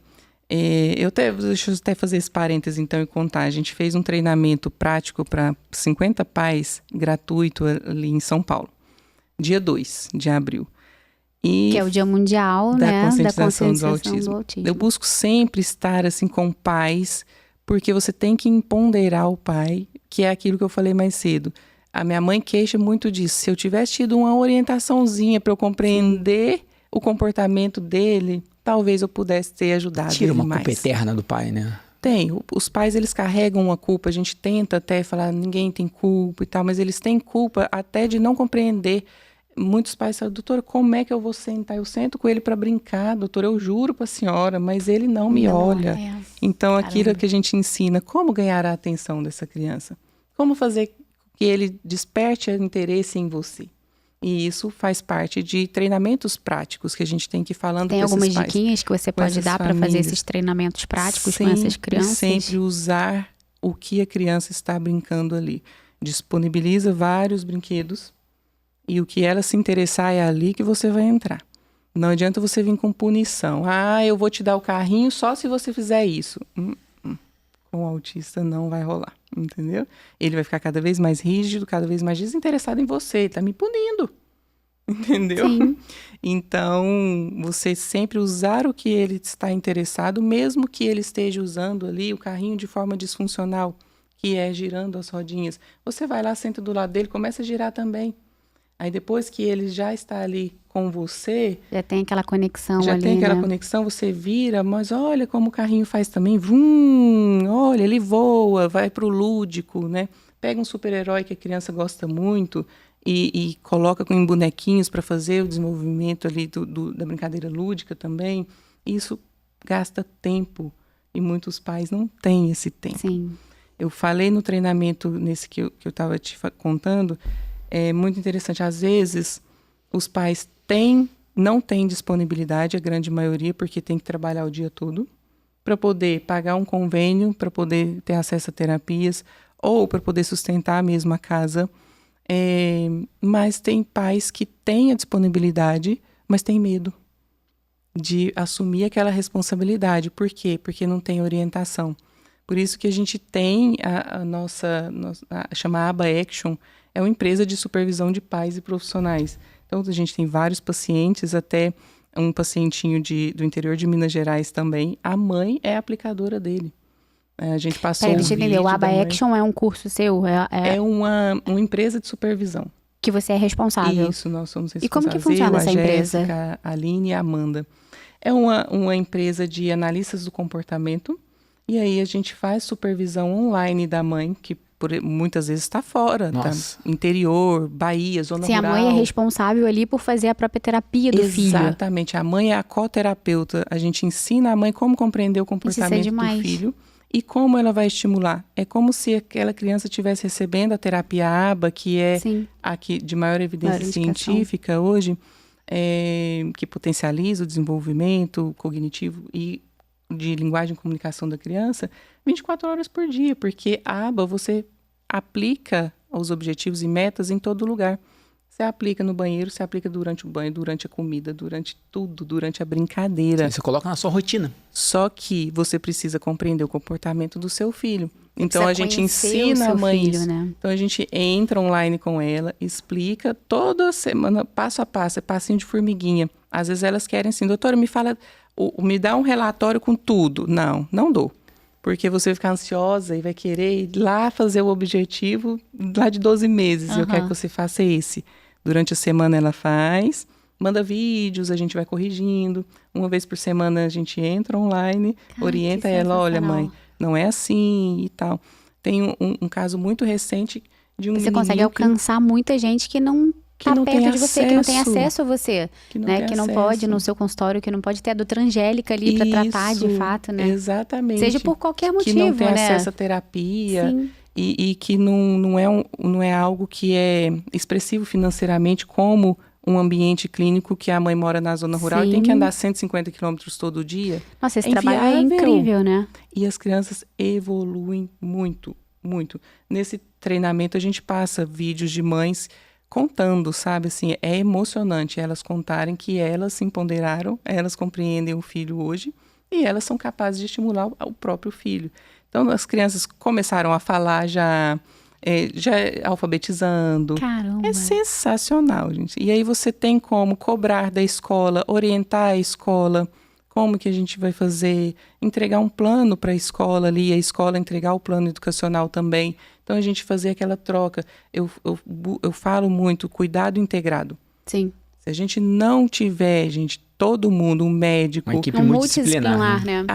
Deixa eu até fazer esse parêntese então e contar. A gente fez um treinamento prático para 50 pais, gratuito, ali em São Paulo, dia 2 de abril. Que é o Dia Mundial, da conscientização do autismo. Eu busco sempre estar assim com pais, porque você tem que empoderar o pai, que é aquilo que eu falei mais cedo. A minha mãe queixa muito disso. Se eu tivesse tido uma orientaçãozinha para eu compreender o comportamento dele, talvez eu pudesse ter ajudado Tira ele uma mais. culpa eterna do pai, né? Tem. Os pais, eles carregam uma culpa. A gente tenta até falar, ninguém tem culpa e tal, mas eles têm culpa até de não compreender. Muitos pais falam, doutora, como é que eu vou sentar? Eu sento com ele para brincar, doutora, eu juro para a senhora, mas ele não me olha. Então, aquilo que a gente ensina, como ganhar a atenção dessa criança? Como fazer que ele desperte interesse em você? E isso faz parte de treinamentos práticos que a gente tem que ir falando com esses pais. Tem algumas diquinhas que você pode dar para fazer esses treinamentos práticos com essas crianças? Sempre usar o que a criança está brincando ali. Disponibiliza vários brinquedos. E o que ela se interessar é ali que você vai entrar. Não adianta você vir com punição. Eu vou te dar o carrinho só se você fizer isso. Com o autista não vai rolar, entendeu? Ele vai ficar cada vez mais rígido, cada vez mais desinteressado em você. Ele tá me punindo, entendeu? Sim. Então, você sempre usar o que ele está interessado, mesmo que ele esteja usando ali o carrinho de forma disfuncional, que é girando as rodinhas. Você vai lá, senta do lado dele, começa a girar também. Aí depois que ele já está ali com você... Já tem aquela conexão ali, Já tem aquela conexão, você vira, mas olha como o carrinho faz também. Vrum, olha, ele voa, vai para o lúdico, né? Pega um super-herói que a criança gosta muito e coloca em bonequinhos para fazer o desenvolvimento ali da brincadeira lúdica também. Isso gasta tempo e muitos pais não têm esse tempo. Sim. Eu falei no treinamento nesse que eu estava te contando... É muito interessante. Às vezes, os pais têm não tem disponibilidade, a grande maioria, porque tem que trabalhar o dia todo, para poder pagar um convênio, para poder ter acesso a terapias, ou para poder sustentar a mesma casa. Mas tem pais que têm a disponibilidade, mas têm medo de assumir aquela responsabilidade. Por quê? Porque não tem orientação. Por isso que a gente tem a nossa chama Aba Action, é uma empresa de supervisão de pais e profissionais. Então, a gente tem vários pacientes, até um pacientinho do interior de Minas Gerais também. A mãe é a aplicadora dele. A gente passou um vídeo entender, o Aba Action é um curso seu? É uma empresa de supervisão. Que você é responsável. Isso, nós somos responsáveis. E como que funciona essa empresa? Jéssica, a Aline e a Amanda. É uma empresa de analistas do comportamento. E aí a gente faz supervisão online da mãe, que muitas vezes está fora, tá? Interior, Bahia, zona rural. Sim, a mãe é responsável ali por fazer a própria terapia do filho. Exatamente, a mãe é a coterapeuta. A gente ensina a mãe como compreender o comportamento do filho e como ela vai estimular. É como se aquela criança estivesse recebendo a terapia ABA, que é aqui de maior evidência científica hoje, que potencializa o desenvolvimento cognitivo e de linguagem e comunicação da criança 24 horas por dia, porque a aba você aplica os objetivos e metas em todo lugar. Você aplica no banheiro, você aplica durante o banho, durante a comida, durante tudo, durante a brincadeira. Você coloca na sua rotina. Só que você precisa compreender o comportamento do seu filho. Então a gente ensina a mãe isso. Né? Então a gente entra online com ela, explica toda semana, passo a passo, é passinho de formiguinha. Às vezes elas querem assim, doutora, me dá um relatório com tudo. Não dou. Porque você vai ficar ansiosa e vai querer ir lá fazer o objetivo lá de 12 meses. Eu quero que você faça esse. Durante a semana ela faz, manda vídeos, a gente vai corrigindo. Uma vez por semana a gente entra online, orienta ela, olha mãe, não é assim e tal. Tem um caso muito recente de um Você consegue alcançar muita gente que não está perto de você, que não tem acesso a você, que não pode ir no seu consultório, que não pode ter a doutora Angélica ali para tratar de fato, né? Exatamente. Seja por qualquer motivo, que não tem né? acesso à terapia e que não é algo que é expressivo financeiramente, como um ambiente clínico que a mãe mora na zona rural e tem que andar 150 quilômetros todo dia. Nossa, esse trabalho é incrível, né? E as crianças evoluem muito, muito. Nesse treinamento a gente passa vídeos de mães contando, sabe, assim, é emocionante elas contarem que elas se empoderaram, elas compreendem o filho hoje e elas são capazes de estimular o próprio filho. Então, as crianças começaram a falar já alfabetizando. Caramba! É sensacional, gente. E aí você tem como cobrar da escola, orientar a escola, como que a gente vai fazer, entregar um plano para a escola ali, a escola entregar o plano educacional também. Então, a gente fazer aquela troca. Eu falo muito, cuidado integrado. Sim. Se a gente não tiver, todo mundo, um médico... Uma equipe multidisciplinar, né?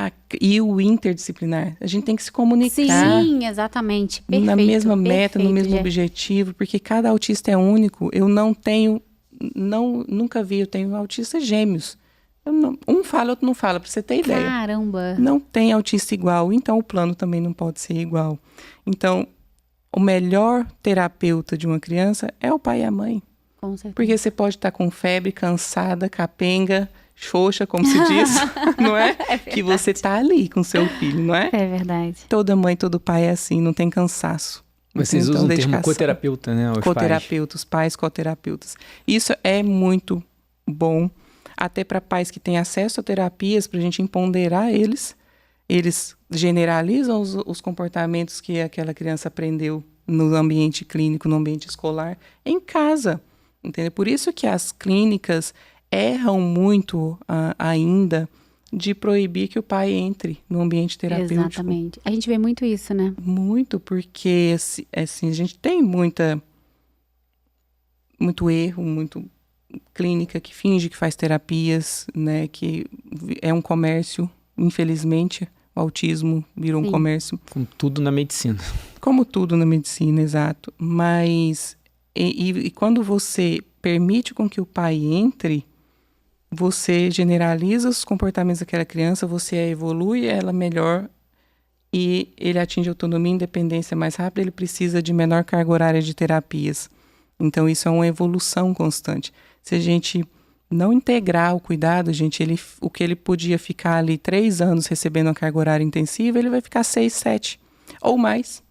E o interdisciplinar. A gente tem que se comunicar. Sim, exatamente. Perfeito. Na mesma meta, no mesmo objetivo, porque cada autista é único. Eu nunca vi, eu tenho autistas gêmeos. Um fala, outro não fala, para você ter ideia. Caramba! Não tem autista igual, então o plano também não pode ser igual. Então, o melhor terapeuta de uma criança é o pai e a mãe. Com certeza. Porque você pode estar com febre, cansada, capenga, xoxa, como se diz, não é? Que você está ali com seu filho, não é? É verdade. Toda mãe, todo pai é assim, não tem cansaço. Vocês usam o termo coterapeuta, né? Coterapeutas, pais coterapeutas. Isso é muito bom, até para pais que têm acesso a terapias, para a gente empoderar eles. Eles generalizam os comportamentos que aquela criança aprendeu no ambiente clínico, no ambiente escolar, em casa. Entendeu? Por isso que as clínicas erram muito ainda de proibir que o pai entre no ambiente terapêutico. Exatamente. A gente vê muito isso, né? Muito, porque assim, a gente tem muito erro, muito clínica que finge que faz terapias, né? Que é um comércio, infelizmente. O autismo virou um comércio. Como tudo na medicina. Como tudo na medicina, exato. Mas, e quando você permite com que o pai entre, você generaliza os comportamentos daquela criança, você a evolui, ela melhor, e ele atinge autonomia e independência mais rápido, ele precisa de menor carga horária de terapias. Então, isso é uma evolução constante. Se a gente não integrar o cuidado, gente, o que ele podia ficar ali 3 anos recebendo uma carga horária intensiva, ele vai ficar 6, 7 ou mais.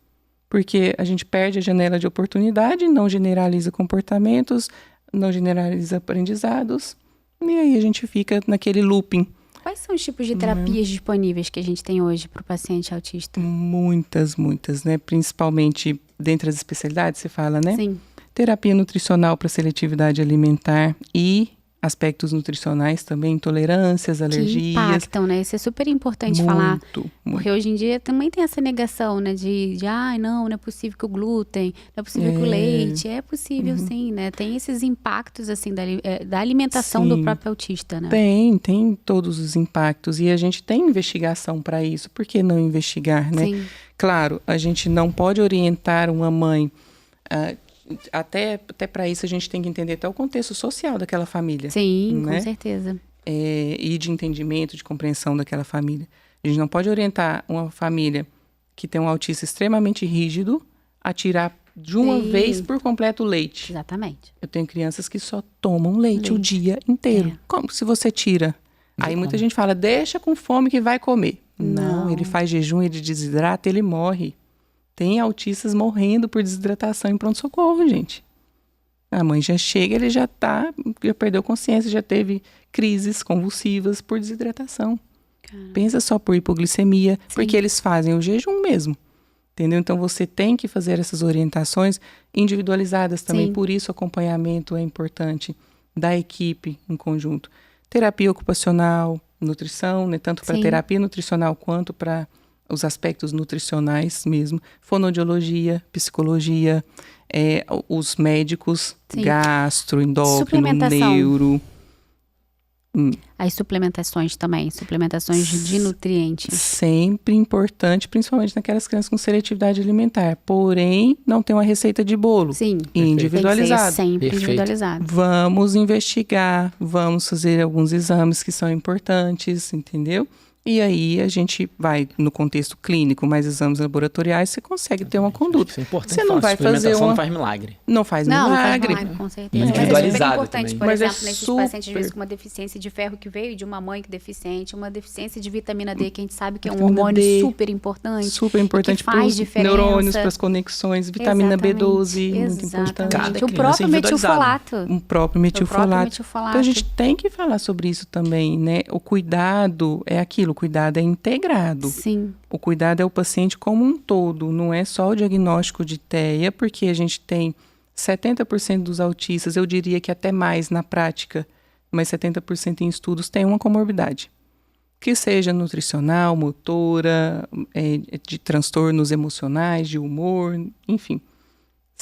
Porque a gente perde a janela de oportunidade, não generaliza comportamentos, não generaliza aprendizados, e aí a gente fica naquele looping. Quais são os tipos de terapias disponíveis que a gente tem hoje para o paciente autista? Muitas, né? Principalmente dentre as especialidades, você fala, né? Sim. Terapia nutricional para seletividade alimentar e aspectos nutricionais também, intolerâncias, alergias. Que impactam, né? Isso é super importante falar. Porque hoje em dia também tem essa negação, né? De não é possível que o glúten, não é possível que o leite. É possível sim, né? Tem esses impactos, assim, da alimentação do próprio autista, né? Tem todos os impactos. E a gente tem investigação para isso. Por que não investigar, né? Sim. Claro, a gente não pode orientar uma mãe... Até para isso a gente tem que entender até o contexto social daquela família. Sim, né? Com certeza. E de entendimento, de compreensão daquela família. A gente não pode orientar uma família que tem um autista extremamente rígido a tirar de uma vez por completo o leite. Exatamente. Eu tenho crianças que só tomam leite o dia inteiro. Como se você tira? Aí muita gente fala, deixa com fome que vai comer. Não, ele faz jejum, ele desidrata, ele morre. Tem autistas morrendo por desidratação em pronto-socorro, gente. A mãe já chega, ele já perdeu consciência, já teve crises convulsivas por desidratação. Caramba. Pensa só por hipoglicemia, porque eles fazem o jejum mesmo. Entendeu? Então, você tem que fazer essas orientações individualizadas também. Por isso, o acompanhamento é importante da equipe em conjunto. Terapia ocupacional, nutrição, né? Tanto para terapia nutricional quanto para... os aspectos nutricionais mesmo, fonoaudiologia, psicologia, os médicos, gastro, endócrino, neuro. As suplementações também, suplementações de nutrientes. Sempre importante, principalmente naquelas crianças com seletividade alimentar. Porém, não tem uma receita de bolo. Sim. Individualizado. Tem que ser sempre individualizado. Vamos investigar, vamos fazer alguns exames que são importantes, entendeu? E aí a gente vai no contexto clínico, mais exames laboratoriais, você consegue ter uma conduta. Isso é importante. Você não vai fazer não faz milagre. Não faz milagre. Não faz milagre, com certeza. Individualizado Mas é super importante, também. por Mas exemplo, nesses pacientes às vezes com uma deficiência de ferro que veio de uma mãe que é deficiente, uma deficiência de vitamina D, que a gente sabe que é um hormônio super importante. Super importante para os neurônios, para as conexões, vitamina B12, muito importante. O próprio metilfolato. O próprio metilfolato. Então a gente tem que falar sobre isso também, né? O cuidado é aquilo, o cuidado é integrado. Sim. O cuidado é o paciente como um todo, não é só o diagnóstico de TEA, porque a gente tem 70% dos autistas, eu diria que até mais na prática, mas 70% em estudos tem uma comorbidade. Que seja nutricional, motora, de transtornos emocionais, de humor, enfim.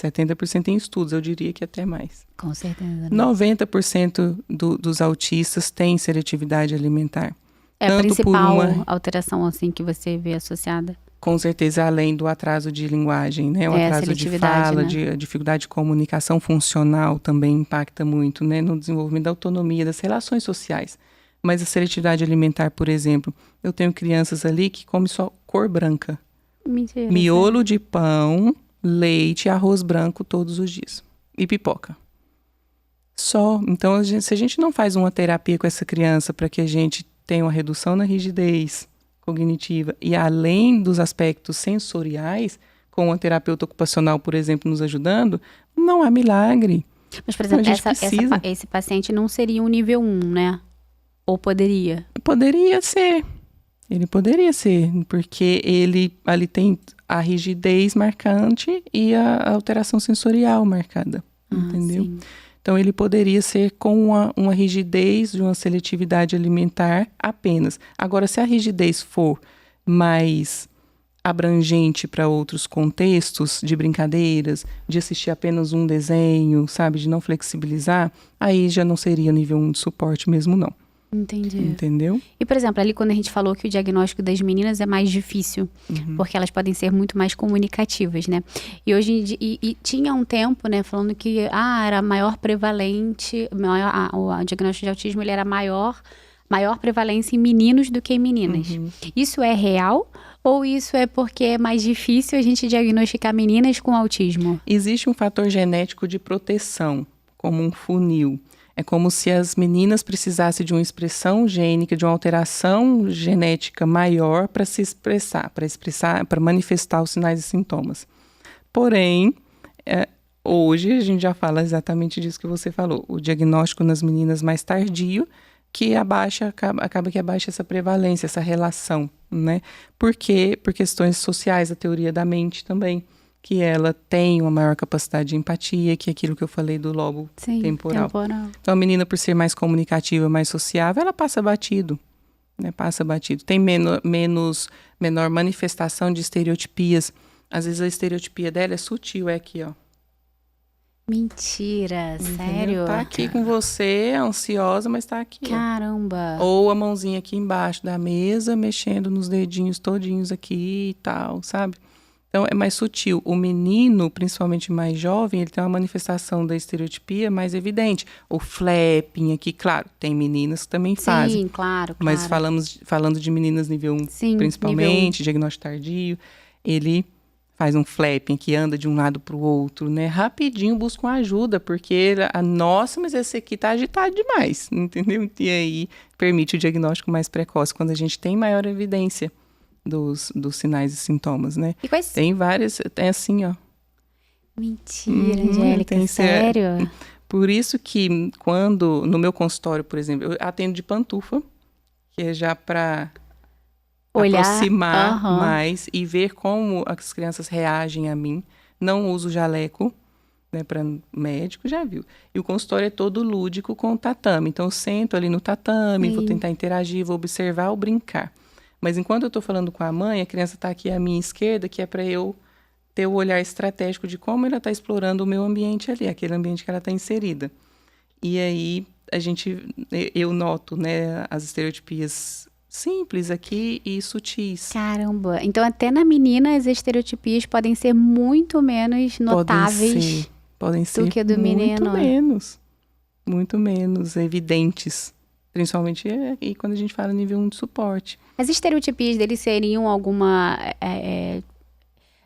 70% em estudos, eu diria que até mais. Com certeza. Né? 90% dos autistas têm seletividade alimentar. É a principal alteração assim que você vê associada? Com certeza, além do atraso de linguagem, né? O atraso de fala, né? A dificuldade de comunicação funcional também impacta muito, né? No desenvolvimento da autonomia, das relações sociais. Mas a seletividade alimentar, por exemplo, eu tenho crianças ali que comem só cor branca. Mentira. Miolo de pão, leite e arroz branco todos os dias. E pipoca. Só. Então, se a gente não faz uma terapia com essa criança para que a gente tem uma redução na rigidez cognitiva e além dos aspectos sensoriais, com a terapeuta ocupacional, por exemplo, nos ajudando, não há milagre. Mas, por exemplo, esse paciente não seria um nível 1, né? Ou poderia? Poderia ser. Ele poderia ser, porque ele ali tem a rigidez marcante e a alteração sensorial marcada, entendeu? Sim. Então, ele poderia ser com uma rigidez de uma seletividade alimentar apenas. Agora, se a rigidez for mais abrangente para outros contextos de brincadeiras, de assistir apenas um desenho, sabe, de não flexibilizar, aí já não seria nível 1 de suporte mesmo, não. Entendi. Entendeu? E, por exemplo, ali quando a gente falou que o diagnóstico das meninas é mais difícil, porque elas podem ser muito mais comunicativas, né? E hoje em dia, e tinha um tempo, né, falando que era maior prevalente, o diagnóstico de autismo ele era maior prevalência em meninos do que em meninas. Isso é real? Ou isso é porque é mais difícil a gente diagnosticar meninas com autismo? Existe um fator genético de proteção, como um funil. É como se as meninas precisassem de uma expressão gênica, de uma alteração genética maior para se expressar, para manifestar os sinais e sintomas. Porém, hoje a gente já fala exatamente disso que você falou. O diagnóstico nas meninas mais tardio, que acaba que abaixa essa prevalência, essa relação, né? Por quê? Por questões sociais, a teoria da mente também, que ela tem uma maior capacidade de empatia, que é aquilo que eu falei do lobo temporal. Então, a menina, por ser mais comunicativa, mais sociável, ela passa batido, né? Passa batido. Tem menor manifestação de estereotipias. Às vezes, a estereotipia dela é sutil, é aqui, ó. Mentira, sério? Tá aqui com você, ansiosa, mas tá aqui. Caramba! Ou a mãozinha aqui embaixo da mesa, mexendo nos dedinhos todinhos aqui e tal, sabe? Então, é mais sutil. O menino, principalmente mais jovem, ele tem uma manifestação da estereotipia mais evidente. O flapping aqui, claro, tem meninas que também fazem. Sim, claro. Mas falando de meninas nível 1, sim, principalmente, nível 1. diagnóstico tardio, ele faz um flapping que anda de um lado para o outro, né? Rapidinho busca uma ajuda, porque nossa, mas esse aqui tá agitado demais, entendeu? E aí permite o diagnóstico mais precoce, quando a gente tem maior evidência dos sinais e sintomas, né? E quais... Tem várias, tem assim, ó. Mentira, Angélica, sério? Por isso que quando, no meu consultório, por exemplo, eu atendo de pantufa, que é já para aproximar mais e ver como as crianças reagem a mim. Não uso jaleco, né, para médico, já viu. E o consultório é todo lúdico com o tatame. Então, eu sento ali no tatame, vou tentar interagir, vou observar ou brincar. Mas enquanto eu estou falando com a mãe, a criança está aqui à minha esquerda, que é para eu ter o olhar estratégico de como ela está explorando o meu ambiente ali, aquele ambiente que ela está inserida. E aí, eu noto, né, as estereotipias simples aqui e sutis. Caramba! Então, até na menina, as estereotipias podem ser muito menos notáveis do que do menino. Muito menos evidentes. Principalmente quando a gente fala nível 1 de suporte. As estereotipias deles seriam alguma...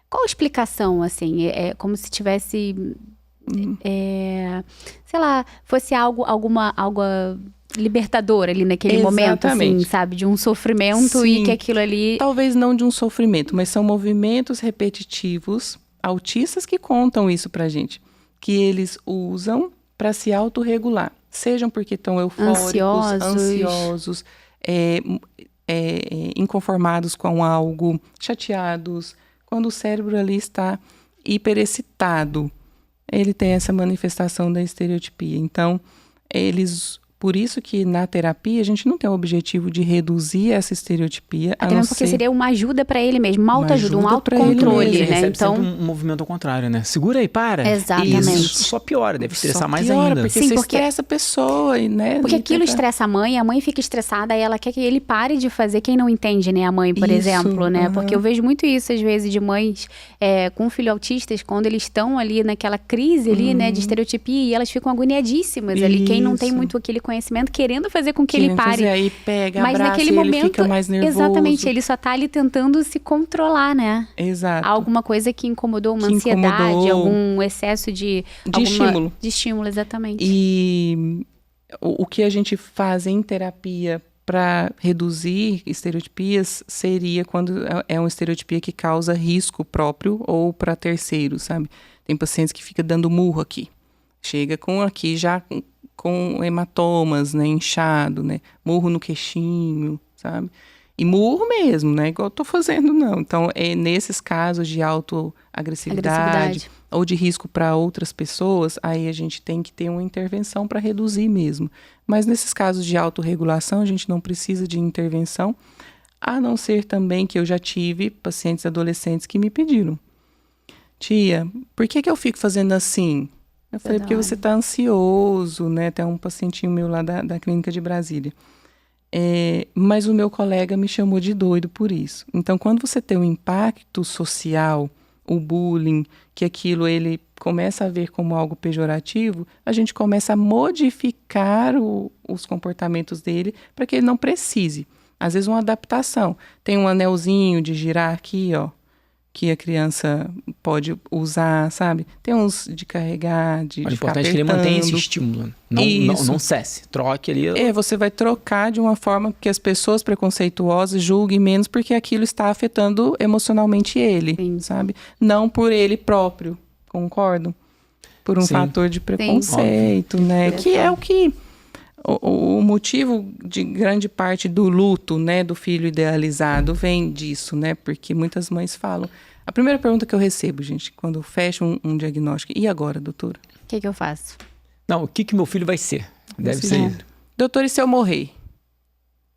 qual a explicação, assim? É como se tivesse... sei lá, fosse algo libertador ali naquele momento, assim, sabe? De um sofrimento. Sim. E que aquilo ali... Talvez não de um sofrimento, mas são movimentos repetitivos, autistas que contam isso pra gente. Que eles usam para se autorregular. Sejam porque estão eufóricos, ansiosos, inconformados com algo, chateados. Quando o cérebro ali está hiperexcitado, ele tem essa manifestação da estereotipia. Então, por isso que na terapia a gente não tem o objetivo de reduzir essa estereotipia. Até mesmo porque seria uma ajuda para ele mesmo, uma autoajuda, um autocontrole, né? Então um movimento ao contrário, né? Segura aí, para. Exatamente. Isso só piora, deve estressar mais ainda. Porque você estressa a pessoa, né? Porque aquilo estressa a mãe fica estressada e ela quer que ele pare de fazer. Quem não entende, né? A mãe, por exemplo, né? Porque eu vejo muito isso às vezes de mães com filhos autistas, quando eles estão ali naquela crise ali, né? De estereotipia e elas ficam agoniadíssimas ali. Quem não tem muito aquele conhecimento, querendo fazer com que ele pare. Aí pega, mas abraça, naquele momento, ele fica mais nervoso. Exatamente, ele só tá ali tentando se controlar, né? Exato. Alguma coisa que incomodou, uma ansiedade, algum excesso de estímulo. De estímulo, exatamente. E o que a gente faz em terapia para reduzir estereotipias seria quando é uma estereotipia que causa risco próprio ou para terceiros, sabe? Tem pacientes que ficam dando murro aqui. Chega aqui já com hematomas, né, inchado, né, murro no queixinho, sabe? E murro mesmo, né, igual eu tô fazendo, não. Então, nesses casos de autoagressividade ou de risco para outras pessoas, aí a gente tem que ter uma intervenção para reduzir mesmo. Mas nesses casos de autorregulação, a gente não precisa de intervenção, a não ser também que eu já tive pacientes adolescentes que me pediram: tia, por que eu fico fazendo assim? Eu falei, porque você está ansioso, né? Tem um pacientinho meu lá da clínica de Brasília. Mas o meu colega me chamou de doido por isso. Então, quando você tem um impacto social, o bullying, que aquilo ele começa a ver como algo pejorativo, a gente começa a modificar os comportamentos dele para que ele não precise. Às vezes uma adaptação. Tem um anelzinho de girar aqui, ó. que a criança pode usar, sabe? Tem uns de carregar, de O ficar importante é que ele mantenha esse apertando. estímulo. Isso. Não cesse. Troque ali. Você vai trocar de uma forma que as pessoas preconceituosas julguem menos porque aquilo está afetando emocionalmente ele, Sim. sabe? Não por ele próprio, concordo? Por um Sim. fator de preconceito, né? Que é o que... O motivo de grande parte do luto, né, do filho idealizado vem disso, né? Porque muitas mães falam... A primeira pergunta que eu recebo, gente, quando fecho um diagnóstico, e agora, doutora? O que eu faço? Não, o que meu filho vai ser? Deve ser isso. Doutora, e se eu morrer?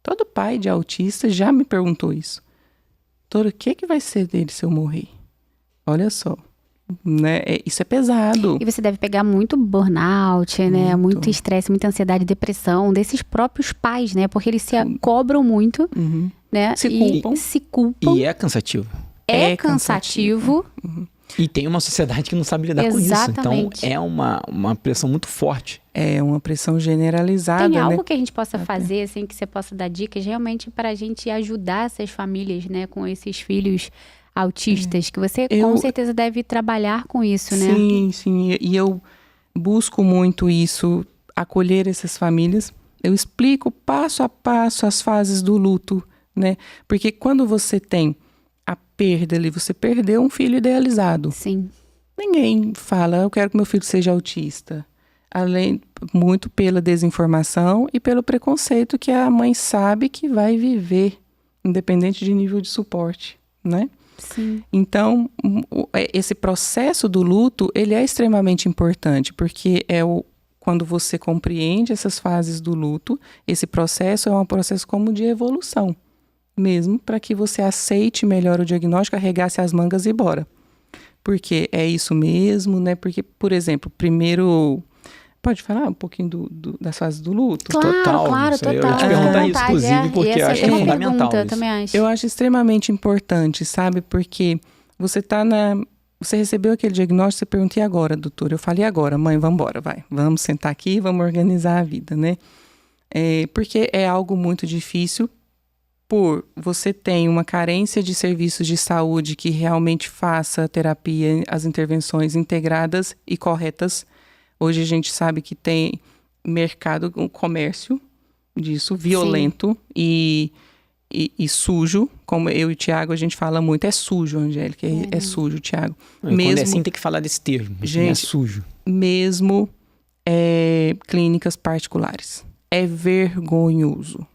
Todo pai de autista já me perguntou isso. Doutora, o que vai ser dele se eu morrer? Olha só, né? Isso é pesado. E você deve pegar muito burnout, né? Muito estresse, muita ansiedade, depressão desses próprios pais, né? Porque eles se cobram muito, né? Se culpam. E é cansativo. É cansativo. E tem uma sociedade que não sabe lidar com isso. Então, Exatamente. é uma pressão muito forte. É uma pressão generalizada, Tem algo né? que a gente possa fazer, assim, que você possa dar dicas, realmente para a gente ajudar essas famílias, né? Com esses filhos autistas, que você com certeza deve trabalhar com isso, né? Sim. E eu busco muito isso, acolher essas famílias. Eu explico passo a passo as fases do luto, né? Porque quando você tem a perda ali, você perdeu um filho idealizado. Sim. Ninguém fala, eu quero que meu filho seja autista. Muito pela desinformação e pelo preconceito que a mãe sabe que vai viver, independente de nível de suporte, né? Sim. Então, esse processo do luto, ele é extremamente importante, porque quando você compreende essas fases do luto, esse processo é um processo como de evolução, mesmo para que você aceite melhor o diagnóstico, arregace as mangas e ir embora. Porque é isso mesmo, né? Porque, por exemplo, primeiro... Pode falar um pouquinho das fases do luto? Claro. Eu ia te perguntar isso, inclusive, porque eu acho que é fundamental isso. Também acho. Eu acho extremamente importante, sabe? Porque você você recebeu aquele diagnóstico, você pergunta, e agora, doutora? Eu falei, agora, mãe, vamos embora, vai. Vamos sentar aqui, vamos organizar a vida, né? Porque é algo muito difícil, você tem uma carência de serviços de saúde que realmente faça a terapia, as intervenções integradas e corretas. Hoje a gente sabe que tem mercado, um comércio disso, violento e sujo. Como eu e o Tiago, a gente fala muito, é sujo, Angélica, é sujo, Tiago. Quando é assim, tem que falar desse termo, gente, é sujo. Mesmo clínicas particulares. É vergonhoso,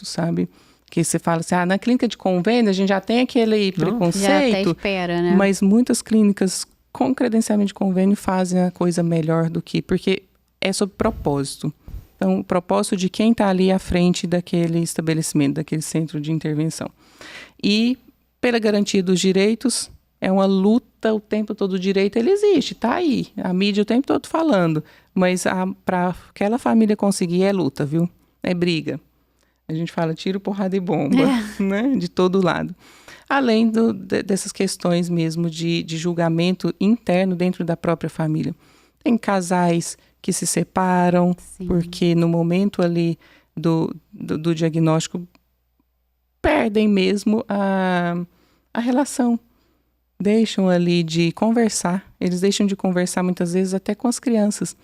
sabe? Que você fala assim, na clínica de convênio a gente já tem aquele preconceito. Já até espera, né? Mas muitas clínicas com credenciamento de convênio fazem a coisa melhor porque é sobre propósito. Então, o propósito de quem está ali à frente daquele estabelecimento, daquele centro de intervenção. E, pela garantia dos direitos, é uma luta o tempo todo. O direito, ele existe, está aí. A mídia o tempo todo falando. Mas para aquela família conseguir é luta, viu? É briga. A gente fala tiro, porrada e bomba, né? De todo lado. Além dessas questões mesmo de julgamento interno dentro da própria família. Tem casais que se separam, sim, porque no momento ali do diagnóstico perdem mesmo a relação. Deixam ali de conversar. Eles deixam de conversar muitas vezes até com as crianças.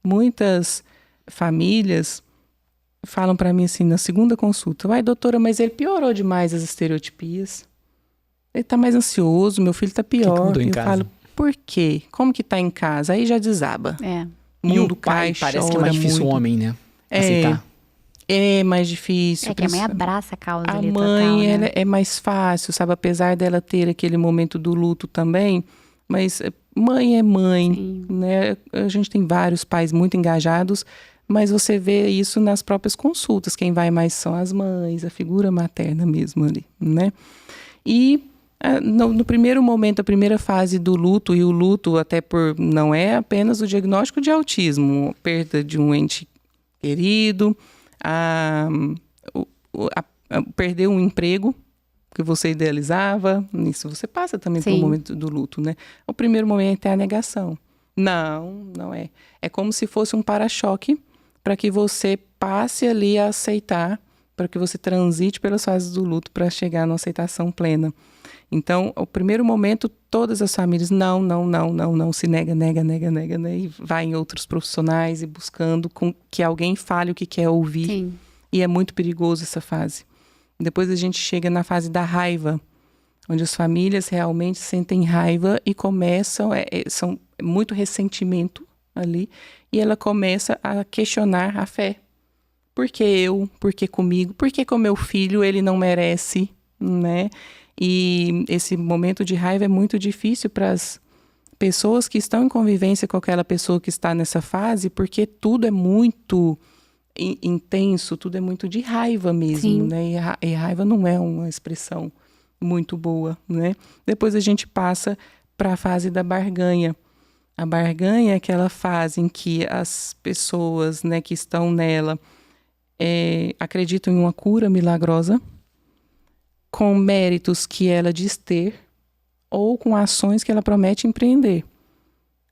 Muitas famílias falam para mim assim, na segunda consulta, doutora, mas ele piorou demais as estereotipias. Ele tá mais ansioso, meu filho tá pior. Que eu falo, por quê? Como que tá em casa? Aí já desaba. O mundo cai, parece que é mais difícil o homem, né? Aceitar. É mais difícil. Que a mãe abraça a causa a ali mãe, total, né? ela é mais fácil, sabe? Apesar dela ter aquele momento do luto também, mas mãe é mãe, sim, né? A gente tem vários pais muito engajados, mas você vê isso nas próprias consultas. Quem vai mais são as mães, a figura materna mesmo ali, né? E no primeiro momento, a primeira fase do luto, e o luto até não é apenas o diagnóstico de autismo, perda de um ente querido, perder um emprego que você idealizava, isso você passa também pelo momento do luto, né? O primeiro momento é a negação. Não é. É como se fosse um para-choque para que você passe ali a aceitar, para que você transite pelas fases do luto para chegar numa aceitação plena. Então, o primeiro momento, todas as famílias não, se nega, né? E vai em outros profissionais e buscando que alguém fale o que quer ouvir. Sim. E é muito perigoso essa fase. Depois a gente chega na fase da raiva, onde as famílias realmente sentem raiva e começam, são muito ressentimento ali, e ela começa a questionar a fé. Por que eu? Por que comigo? Por que com o meu filho ele não merece, né? E esse momento de raiva é muito difícil para as pessoas que estão em convivência com aquela pessoa que está nessa fase, porque tudo é muito intenso, tudo é muito de raiva mesmo, Sim. né? E raiva não é uma expressão muito boa, né? Depois a gente passa para a fase da barganha. A barganha é aquela fase em que as pessoas, né, que estão nela acreditam em uma cura milagrosa, com méritos que ela diz ter ou com ações que ela promete empreender.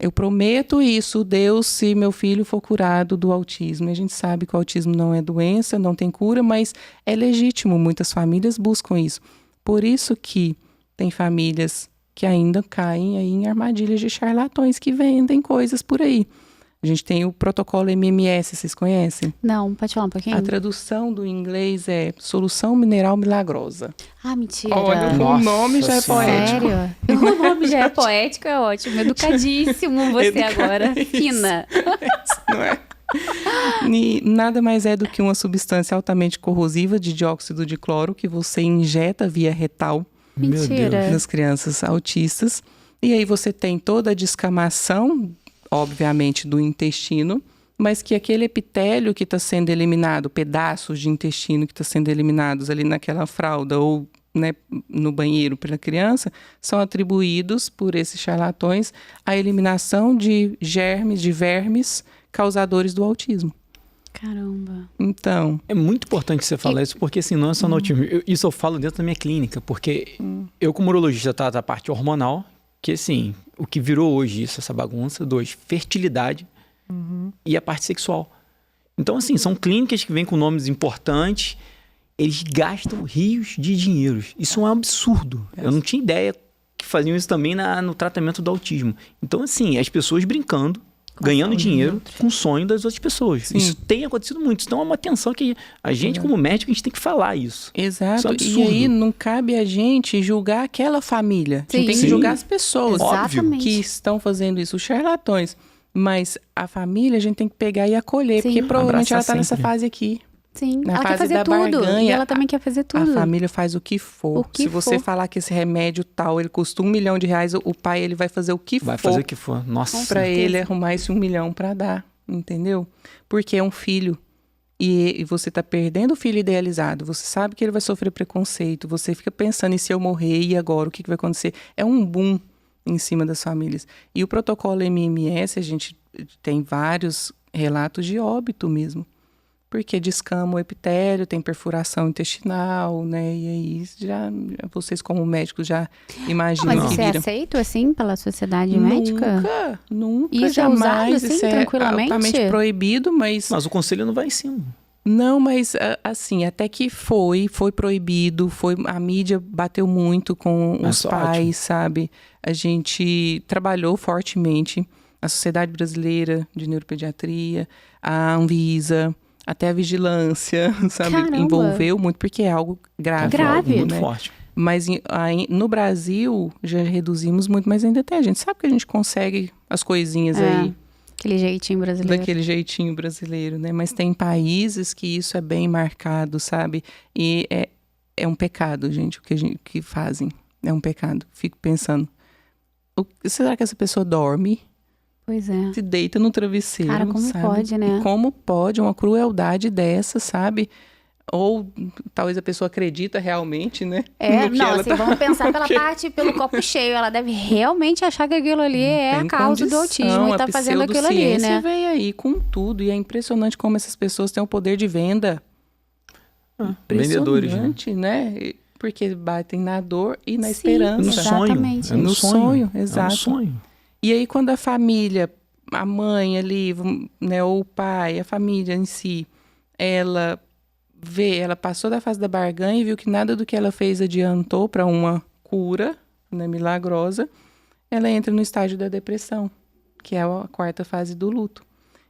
Eu prometo isso, Deus, se meu filho for curado do autismo. E a gente sabe que o autismo não é doença, não tem cura, mas é legítimo. Muitas famílias buscam isso. Por isso que tem famílias que ainda caem aí em armadilhas de charlatões que vendem coisas por aí. A gente tem o protocolo MMS, vocês conhecem? Não, pode falar um pouquinho? A tradução do inglês é Solução Mineral Milagrosa. Ah, mentira. Olha, o nome já é poético. Sério? O nome já é poético, é ótimo. Educadíssimo você agora. Fina. Não é? E nada mais é do que uma substância altamente corrosiva de dióxido de cloro que você injeta via retal Mentira. nas crianças autistas. E aí você tem toda a descamação, obviamente, do intestino, mas que aquele epitélio que está sendo eliminado, pedaços de intestino que está sendo eliminados ali naquela fralda ou, né, no banheiro pela criança, são atribuídos por esses charlatões à eliminação de germes, de vermes causadores do autismo. Caramba. Então... É muito importante você falar isso, porque assim, não é só no autismo. Isso eu falo dentro da minha clínica, porque eu como urologista trato da parte hormonal, que assim, o que virou hoje isso, essa bagunça, 2, fertilidade e a parte sexual. Então assim, são clínicas que vêm com nomes importantes, eles gastam rios de dinheiros. Isso é um absurdo. Eu não tinha ideia que faziam isso também no tratamento do autismo. Então assim, as pessoas brincando, ganhando dinheiro com o sonho das outras pessoas. Sim. Isso tem acontecido muito. Então é uma atenção que a gente, como médico, a gente tem que falar isso. Exato. Isso é absurdo. E aí não cabe a gente julgar aquela família. A gente tem que Sim. julgar as pessoas Exatamente. que estão fazendo isso, os charlatões. Mas a família a gente tem que pegar e acolher, Sim. porque provavelmente Abraçar ela está nessa sempre. fase aqui. Sim, Na ela quer fase fazer da tudo. barganha, E ela também quer fazer tudo. A família faz o que for. O que Se você for. falar que esse remédio tal, ele custa R$1 milhão, o pai ele vai fazer o que Vai for fazer o que for. Nossa. para ele arrumar esse 1 milhão para dar, entendeu? Porque é um filho. E você tá perdendo o filho idealizado. Você sabe que ele vai sofrer preconceito. Você fica pensando, e se eu morrer, e agora? O que vai acontecer? É um boom em cima das famílias. E o protocolo MMS, a gente tem vários relatos de óbito mesmo. Porque descama o epitélio, tem perfuração intestinal, né? E aí, vocês como médicos já imaginam Mas que isso é vira. aceito, assim, pela sociedade médica? Nunca, Isso é usado, jamais. assim, Isso é tranquilamente? altamente proibido, mas... Mas o conselho não vai em cima. Não, mas assim, até que foi proibido, a mídia bateu muito com os Mas pais, ótimo. sabe? A gente trabalhou fortemente, a Sociedade Brasileira de Neuropediatria, a Anvisa, até a vigilância, sabe? Caramba. Envolveu muito, porque é algo grave. Grave. Muito né? forte. Mas no Brasil já reduzimos muito, mas ainda tem. A gente sabe que a gente consegue as coisinhas aí. Aquele jeitinho brasileiro. Daquele jeitinho brasileiro, né? Mas tem países que isso é bem marcado, sabe? E é um pecado, gente, que fazem. É um pecado. Fico pensando, será que essa pessoa dorme? Pois é. Se deita no travesseiro, Cara, como sabe? pode, né? E como pode uma crueldade dessa, sabe? Ou talvez a pessoa acredita realmente, né? No que Não, ela assim, vamos pensar pela parte, pelo copo cheio. Ela deve realmente achar que aquilo ali é a Tem causa do condição, autismo e a tá fazendo aquilo ali, pseudociência né? veio aí com tudo. E é impressionante como essas pessoas têm o poder de venda. Vendedores, né? Impressionante, né? Porque batem na dor e na Sim, esperança. No Exatamente. sonho. É No sonho, É exato. um sonho. E aí quando a família, a mãe ali, né, ou o pai, a família em si, ela ela passou da fase da barganha e viu que nada do que ela fez adiantou para uma cura, né, milagrosa, ela entra no estágio da depressão, que é a quarta fase do luto.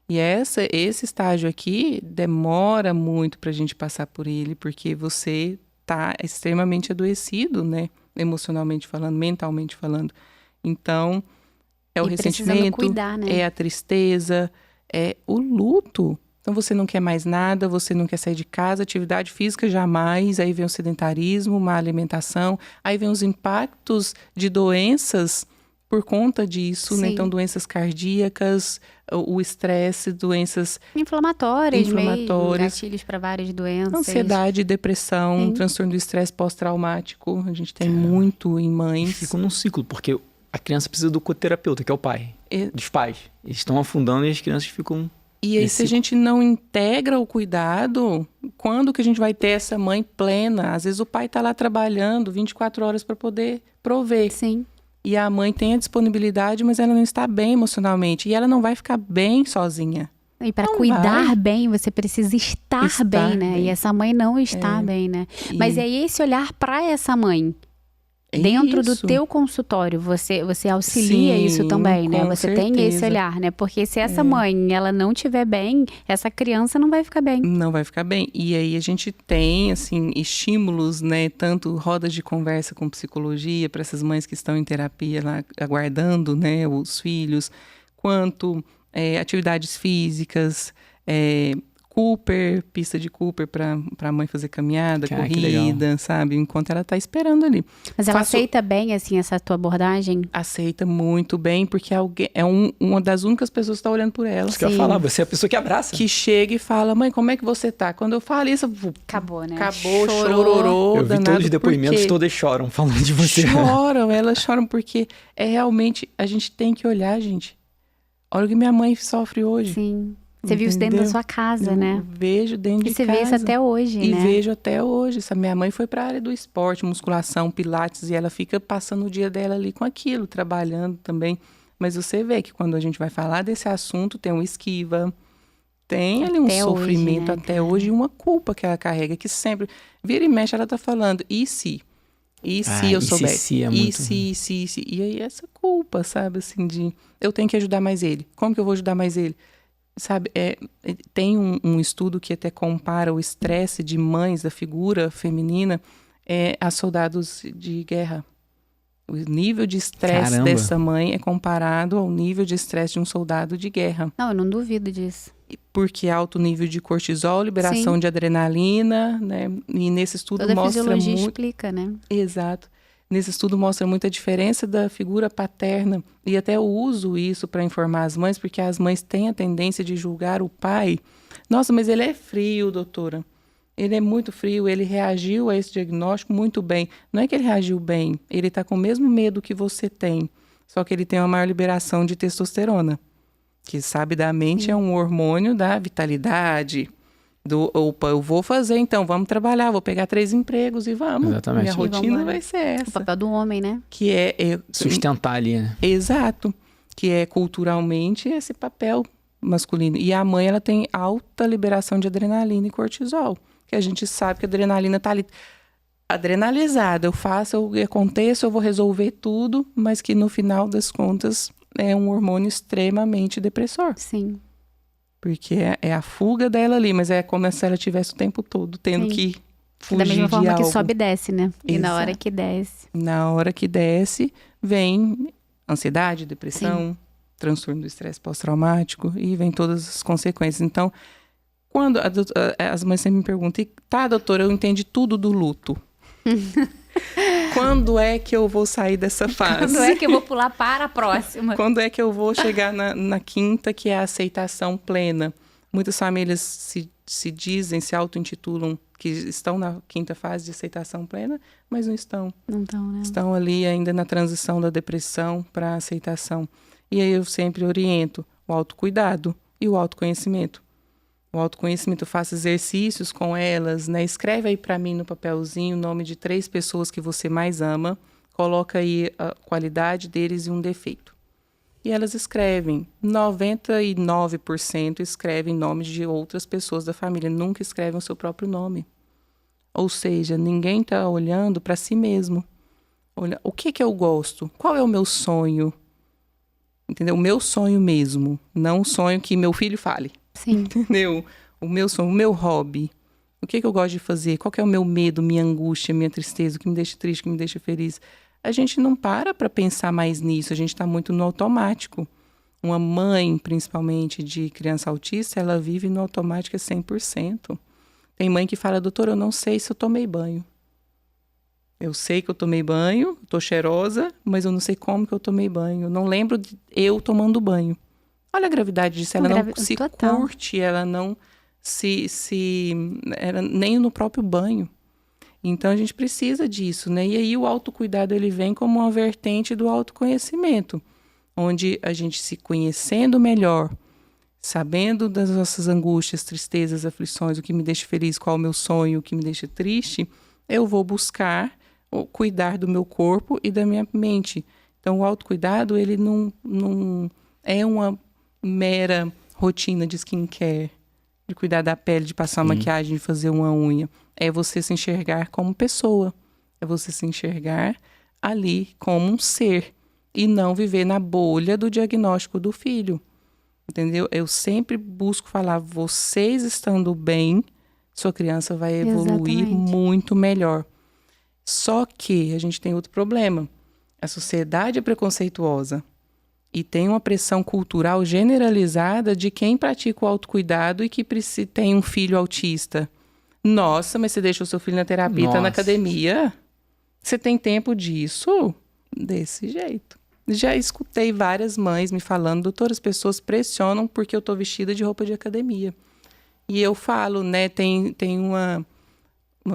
E esse estágio aqui demora muito para a gente passar por ele, porque você está extremamente adoecido, né? Emocionalmente falando, mentalmente falando. Então, é o ressentimento, cuidar, né? é a tristeza, é o luto. Então, você não quer mais nada, você não quer sair de casa, atividade física jamais, aí vem o sedentarismo, má alimentação, aí vem os impactos de doenças por conta disso, né? Então, doenças cardíacas, o estresse, doenças inflamatórias, gatilhos para várias doenças. Ansiedade, depressão, transtorno do estresse pós-traumático. A gente tem muito em mães. Ficam num ciclo, porque a criança precisa do coterapeuta, que é o pai, dos pais. Eles estão afundando e as crianças ficam... E aí, se a gente não integra o cuidado, quando que a gente vai ter essa mãe plena? Às vezes o pai está lá trabalhando 24 horas para poder prover. Sim. E a mãe tem a disponibilidade, mas ela não está bem emocionalmente. E ela não vai ficar bem sozinha. E para cuidar bem, você precisa estar bem, né? Bem. E essa mãe não está bem, né? Mas é esse olhar para essa mãe. Dentro do teu consultório, você auxilia isso também, né? Você tem esse olhar, né? Porque se essa mãe, ela não estiver bem, essa criança não vai ficar bem. Não vai ficar bem. E aí a gente tem, assim, estímulos, né? Tanto rodas de conversa com psicologia para essas mães que estão em terapia lá, aguardando, né? Os filhos, quanto atividades físicas, Cooper, pista de Cooper para a mãe fazer caminhada, corrida, sabe? Enquanto ela está esperando ali. Mas ela aceita bem, assim, essa tua abordagem? Aceita muito bem, porque é uma das únicas pessoas que está olhando por ela. Isso que eu ia falar, você é a pessoa que abraça. Que chega e fala, mãe, como é que você tá? Quando eu falo isso, acabou, né? Acabou, chororô. Eu vi todos os depoimentos, todas choram falando de você. Elas choram porque realmente, a gente tem que olhar, gente. Olha o que minha mãe sofre hoje. Sim. Você viu isso dentro da sua casa, né? Vejo dentro de casa. E você vê isso até hoje, né? E vejo até hoje. Minha mãe foi para a área do esporte, musculação, pilates, e ela fica passando o dia dela ali com aquilo, trabalhando também. Mas você vê que quando a gente vai falar desse assunto, tem uma esquiva, tem ali um sofrimento até hoje e uma culpa que ela carrega, que sempre, vira e mexe, ela tá falando, e se? E se eu soubesse? E se? E aí essa culpa, sabe, assim, de eu tenho que ajudar mais ele. Como que eu vou ajudar mais ele? Sabe, tem um estudo que até compara o estresse de mães, da figura feminina, a soldados de guerra. O nível de estresse dessa mãe é comparado ao nível de estresse de um soldado de guerra. Não, eu não duvido disso. Porque é alto nível de cortisol, liberação de adrenalina, né? E nesse estudo toda mostra a fisiologia explica, né? Exato. Nesse estudo mostra muito a diferença da figura paterna. E até eu uso isso para informar as mães, porque as mães têm a tendência de julgar o pai. Nossa, mas ele é frio, doutora. Ele é muito frio, ele reagiu a esse diagnóstico muito bem. Não é que ele reagiu bem, ele está com o mesmo medo que você tem. Só que ele tem uma maior liberação de testosterona, que sabidamente é um hormônio da vitalidade. Opa, eu vou fazer então, vamos trabalhar, vou pegar 3 empregos e vamos. Exatamente. Minha rotina vai ser essa. O papel do homem, né? Que sustentar ali, né? Exato. Que é culturalmente esse papel masculino. E a mãe, ela tem alta liberação de adrenalina e cortisol. Que a gente sabe que a adrenalina tá ali adrenalizada. Eu faço, eu aconteço, eu vou resolver tudo, mas que no final das contas é um hormônio extremamente depressor. Sim. Porque é a fuga dela ali, mas é como se ela estivesse o tempo todo tendo que fugir de algo. Da mesma forma que sobe e desce, né? E na hora que desce. Na hora que desce, vem ansiedade, depressão, transtorno do estresse pós-traumático e vem todas as consequências. Então, quando as mães sempre me perguntam, tá, doutora, eu entendi tudo do luto. Quando é que eu vou sair dessa fase? Quando é que eu vou pular para a próxima? Quando é que eu vou chegar na quinta, que é a aceitação plena? Muitas famílias se dizem, se auto-intitulam que estão na quinta fase de aceitação plena, mas não estão. Não estão, né? Estão ali ainda na transição da depressão para a aceitação. E aí eu sempre oriento o autocuidado e o autoconhecimento. O autoconhecimento, eu faço exercícios com elas, né? Escreve aí para mim no papelzinho o nome de 3 pessoas que você mais ama. Coloca aí a qualidade deles e um defeito. e elas escrevem. 99% escrevem nomes de outras pessoas da família, nunca escrevem o seu próprio nome. Ou seja, ninguém está olhando para si mesmo. Olha, o que eu gosto? Qual é o meu sonho? Entendeu? O meu sonho mesmo, não o sonho que meu filho fale. Sim. Entendeu? O meu sonho, o meu hobby. O que eu gosto de fazer? Qual que é o meu medo, minha angústia, minha tristeza, o que me deixa triste, o que me deixa feliz? A gente não para pensar mais nisso, a gente está muito no automático. Uma mãe, principalmente de criança autista, ela vive no automático 100%. Tem mãe que fala, doutora, eu não sei se eu tomei banho. Eu sei que eu tomei banho, tô cheirosa, mas eu não sei como que eu tomei banho. Eu não lembro de eu tomando banho. Olha a gravidade disso, ela não se curte, ela não ela nem no próprio banho. Então a gente precisa disso, né? E aí o autocuidado ele vem como uma vertente do autoconhecimento, onde a gente se conhecendo melhor, sabendo das nossas angústias, tristezas, aflições, o que me deixa feliz, qual é o meu sonho, o que me deixa triste, eu vou buscar cuidar do meu corpo e da minha mente. Então o autocuidado ele não é uma mera rotina de skincare, de cuidar da pele, de passar maquiagem, de fazer uma unha. É você se enxergar como pessoa. É você se enxergar ali como um ser. E não viver na bolha do diagnóstico do filho. Entendeu? Eu sempre busco falar, vocês estando bem, sua criança vai evoluir muito melhor. Só que a gente tem outro problema. A sociedade é preconceituosa. E tem uma pressão cultural generalizada de quem pratica o autocuidado e que tem um filho autista. Nossa, mas você deixa o seu filho na terapia, tá na academia? Você tem tempo disso? Desse jeito. Já escutei várias mães me falando, doutora, as pessoas pressionam porque eu tô vestida de roupa de academia. E eu falo, né, tem uma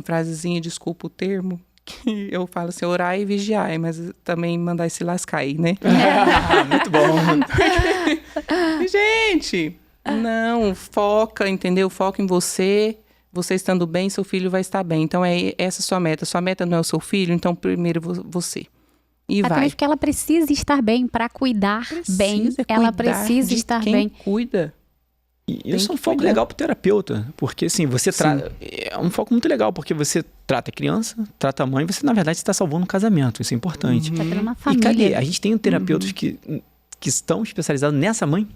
frasezinha, desculpa o termo, que eu falo assim, orar e vigiar, mas também mandar se lascar aí, né? Muito bom. Gente, não, foca, entendeu? Foca em você. Você estando bem, seu filho vai estar bem. Então, é essa a sua meta. Sua meta não é o seu filho, então primeiro você. E até vai. mesmo porque ela precisa estar bem para cuidar bem. Ela precisa estar bem. Cuida. E isso é um foco legal pro terapeuta, porque assim, você trata... É um foco muito legal, porque você trata a criança, trata a mãe, você na verdade está salvando um casamento, isso é importante. Tá tendo uma família. E cadê? A gente tem terapeutas que estão especializados nessa mãe.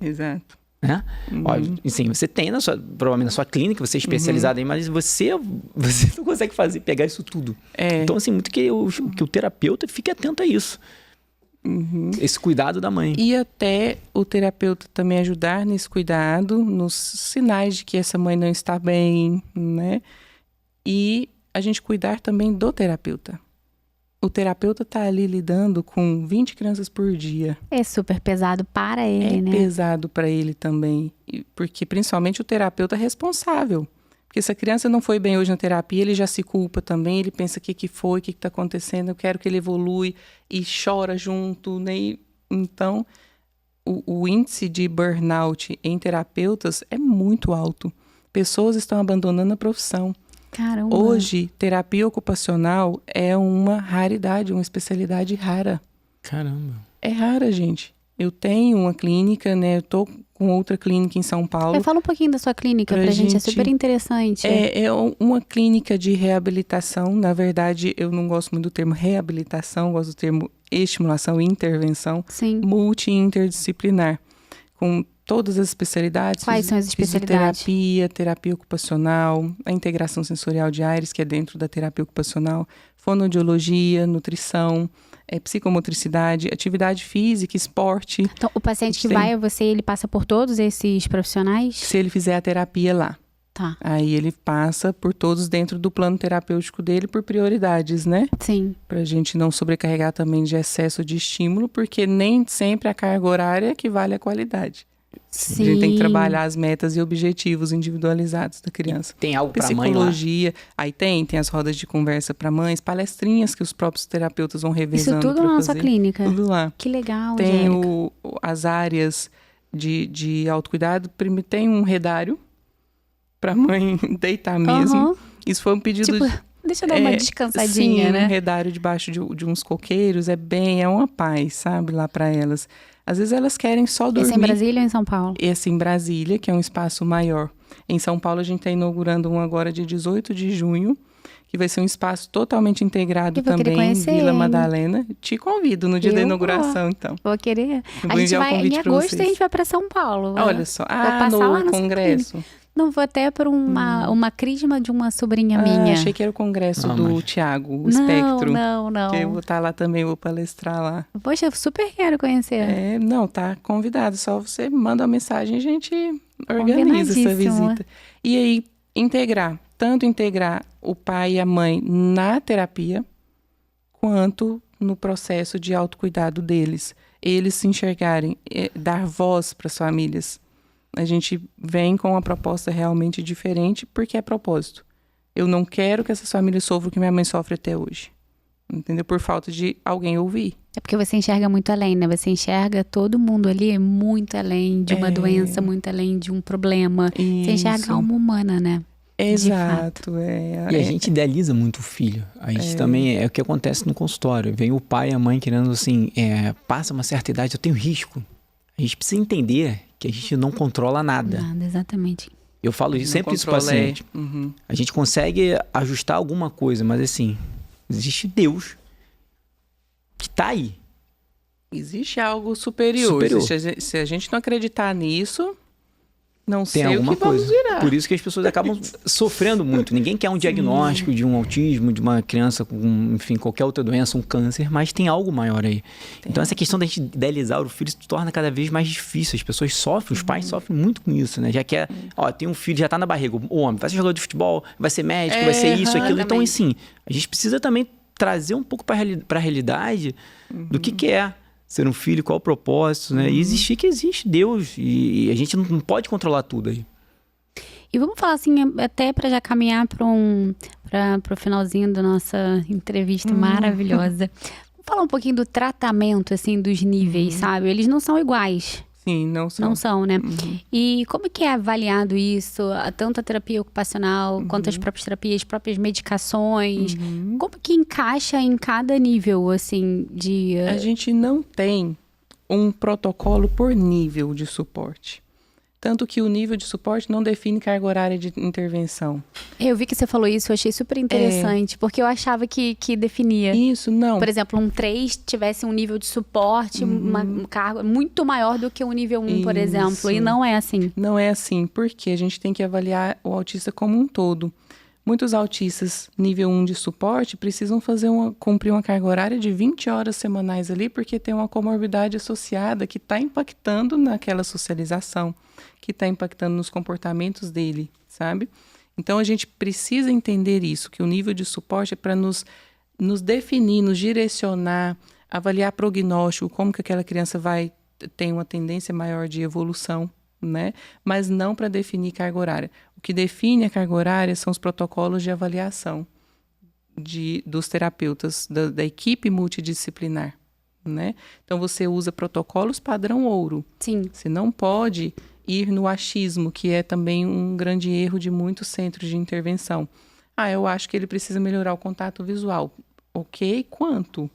Exato. Né? Olha, assim, você tem provavelmente na sua clínica, você é especializado aí, mas você não consegue pegar isso tudo. Então, assim, muito que o terapeuta fique atento a isso. Esse cuidado da mãe. E até o terapeuta também ajudar nesse cuidado, nos sinais de que essa mãe não está bem, né? E a gente cuidar também do terapeuta. O terapeuta está ali lidando com 20 crianças por dia. É super pesado para ele, né? É pesado para ele também. Porque principalmente o terapeuta é responsável. Porque se a criança não foi bem hoje na terapia, ele já se culpa também, ele pensa o que foi, o que está acontecendo, eu quero que ele evolui e chora junto, né? Então, o índice de burnout em terapeutas é muito alto. Pessoas estão abandonando a profissão. Caramba. Hoje, terapia ocupacional é uma raridade, uma especialidade rara. Caramba. É rara, gente. Eu tenho uma clínica, né? Eu tô com outra clínica em São Paulo. Fala um pouquinho da sua clínica pra gente, é super interessante. É uma clínica de reabilitação. Na verdade, eu não gosto muito do termo reabilitação, gosto do termo estimulação e intervenção. Sim. Multi-interdisciplinar. Com todas as especialidades. Quais são as especialidades? Terapia ocupacional, a integração sensorial de Aires, que é dentro da terapia ocupacional, fonoaudiologia, nutrição, psicomotricidade, atividade física, esporte. Então, o paciente que vai a você, ele passa por todos esses profissionais? Se ele fizer a terapia lá. Tá. Aí ele passa por todos dentro do plano terapêutico dele por prioridades, né? Sim. Pra gente não sobrecarregar também de excesso de estímulo, porque nem sempre a carga horária equivale à qualidade. Sim. A gente tem que trabalhar as metas e objetivos individualizados da criança. Tem algo para mãe lá? Psicologia. Aí tem as rodas de conversa para mães, palestrinhas que os próprios terapeutas vão revezando. Isso tudo na nossa clínica? Tudo lá. Que legal, tem Angélica. As áreas de autocuidado. Tem um redário para mãe deitar mesmo. Isso foi um pedido... Deixa eu dar uma descansadinha, sim, né? um redário debaixo de uns coqueiros é uma paz, sabe, lá para elas. Às vezes elas querem só dormir. Esse é em Brasília ou em São Paulo? Esse em Brasília, que é um espaço maior. Em São Paulo, a gente está inaugurando um agora dia 18 de junho, que vai ser um espaço totalmente integrado também em Vila Madalena. Te convido no dia da inauguração, então. Vou querer. A gente vai, em agosto, a gente vai para São Paulo. Olha só. No congresso. Não, vou até para uma crisma de uma sobrinha minha. Achei que era o congresso do Tiago, o Espectro. Não. Que eu vou estar lá também, vou palestrar lá. Poxa, eu super quero conhecer. Tá convidado. Só você manda uma mensagem e a gente organiza essa visita. E aí, tanto integrar o pai e a mãe na terapia, quanto no processo de autocuidado deles. Eles se enxergarem, dar voz para as famílias. A gente vem com uma proposta realmente diferente, porque é propósito. Eu não quero que essas famílias sofram o que minha mãe sofre até hoje. Entendeu? Por falta de alguém ouvir. É porque você enxerga muito além, né? Você enxerga todo mundo ali muito além de uma doença, muito além de um problema. Isso. Você enxerga a alma humana, né? Exato. E a gente idealiza muito o filho. A gente também, é o que acontece no consultório. Vem o pai e a mãe querendo assim, passa uma certa idade, eu tenho risco. A gente precisa entender que a gente não controla nada. Nada, exatamente. Eu falo isso sempre isso para o paciente. A gente consegue ajustar alguma coisa, mas assim, existe Deus que está aí. Existe algo superior. Se a gente não acreditar nisso, não tem sei alguma o que vamos virar. Por isso que as pessoas acabam sofrendo muito. Ninguém quer um diagnóstico de um autismo, de uma criança com, enfim, qualquer outra doença, um câncer, mas tem algo maior aí. Então essa questão da gente idealizar o filho se torna cada vez mais difícil. As pessoas sofrem, os pais sofrem muito com isso, né? Já que tem um filho, já tá na barriga, o homem vai ser jogador de futebol, vai ser médico, vai ser isso, aquilo. Então, assim, a gente precisa também trazer um pouco para a realidade do que é ser um filho, qual o propósito, né? E existir que existe Deus. E a gente não pode controlar tudo aí. E vamos falar assim, até para já caminhar para o finalzinho da nossa entrevista maravilhosa. Vamos falar um pouquinho do tratamento, assim, dos níveis, sabe? Eles não são iguais. Sim, não são. Não são, né? E como que é avaliado isso? Tanto a terapia ocupacional, quanto as próprias terapias, as próprias medicações. Como que encaixa em cada nível, assim, de... A gente não tem um protocolo por nível de suporte. Tanto que o nível de suporte não define carga horária de intervenção. Eu vi que você falou isso, eu achei super interessante, porque eu achava que definia. Isso, não. Por exemplo, um 3 tivesse um nível de suporte, uma carga muito maior do que um nível 1, por exemplo, e não é assim. Não é assim, porque a gente tem que avaliar o autista como um todo. Muitos autistas nível 1 de suporte precisam cumprir uma carga horária de 20 horas semanais ali, porque tem uma comorbidade associada que está impactando naquela socialização, que está impactando nos comportamentos dele, sabe? Então, a gente precisa entender isso, que o nível de suporte é para nos definir, nos direcionar, avaliar prognóstico, como que aquela criança vai ter uma tendência maior de evolução, né? Mas não para definir carga horária. O que define a carga horária são os protocolos de avaliação dos terapeutas, da equipe multidisciplinar, né? Então, você usa protocolos padrão ouro. Sim. Você não pode ir no achismo, que é também um grande erro de muitos centros de intervenção. Eu acho que ele precisa melhorar o contato visual. Ok, quanto?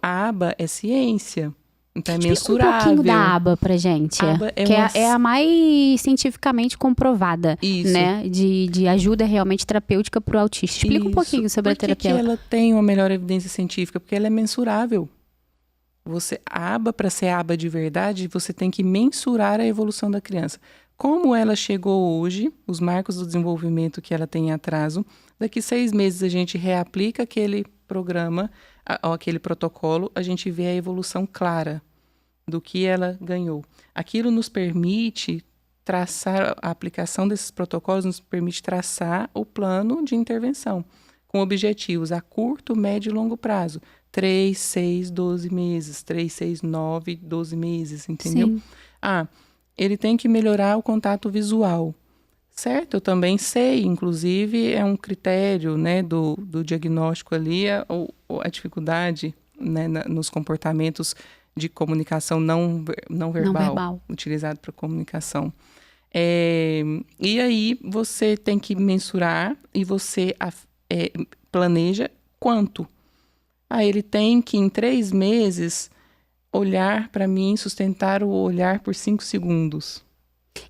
A aba é ciência. Então é mensurável. Um pouquinho da aba pra gente. Aba é a mais cientificamente comprovada, isso, né? De ajuda realmente terapêutica pro autista. Explica um pouquinho sobre a terapia. Por que ela tem uma melhor evidência científica? Porque ela é mensurável. A aba, para ser aba de verdade, você tem que mensurar a evolução da criança. Como ela chegou hoje, os marcos do desenvolvimento que ela tem em atraso, daqui 6 meses a gente reaplica aquele programa, aquele protocolo, a gente vê a evolução clara do que ela ganhou. Aquilo nos permite traçar, a aplicação desses protocolos nos permite traçar o plano de intervenção, com objetivos a curto, médio e longo prazo. 3, 6, 12 meses, 3, 6, 9, 12 meses, entendeu? Sim. Ele tem que melhorar o contato visual, certo? Eu também sei, inclusive, é um critério, né, do diagnóstico ali, a dificuldade, né, nos comportamentos de comunicação não verbal. Utilizado para comunicação. E aí você tem que mensurar e você planeja quanto. Ele tem que, em 3 meses, olhar para mim, sustentar o olhar por 5 segundos.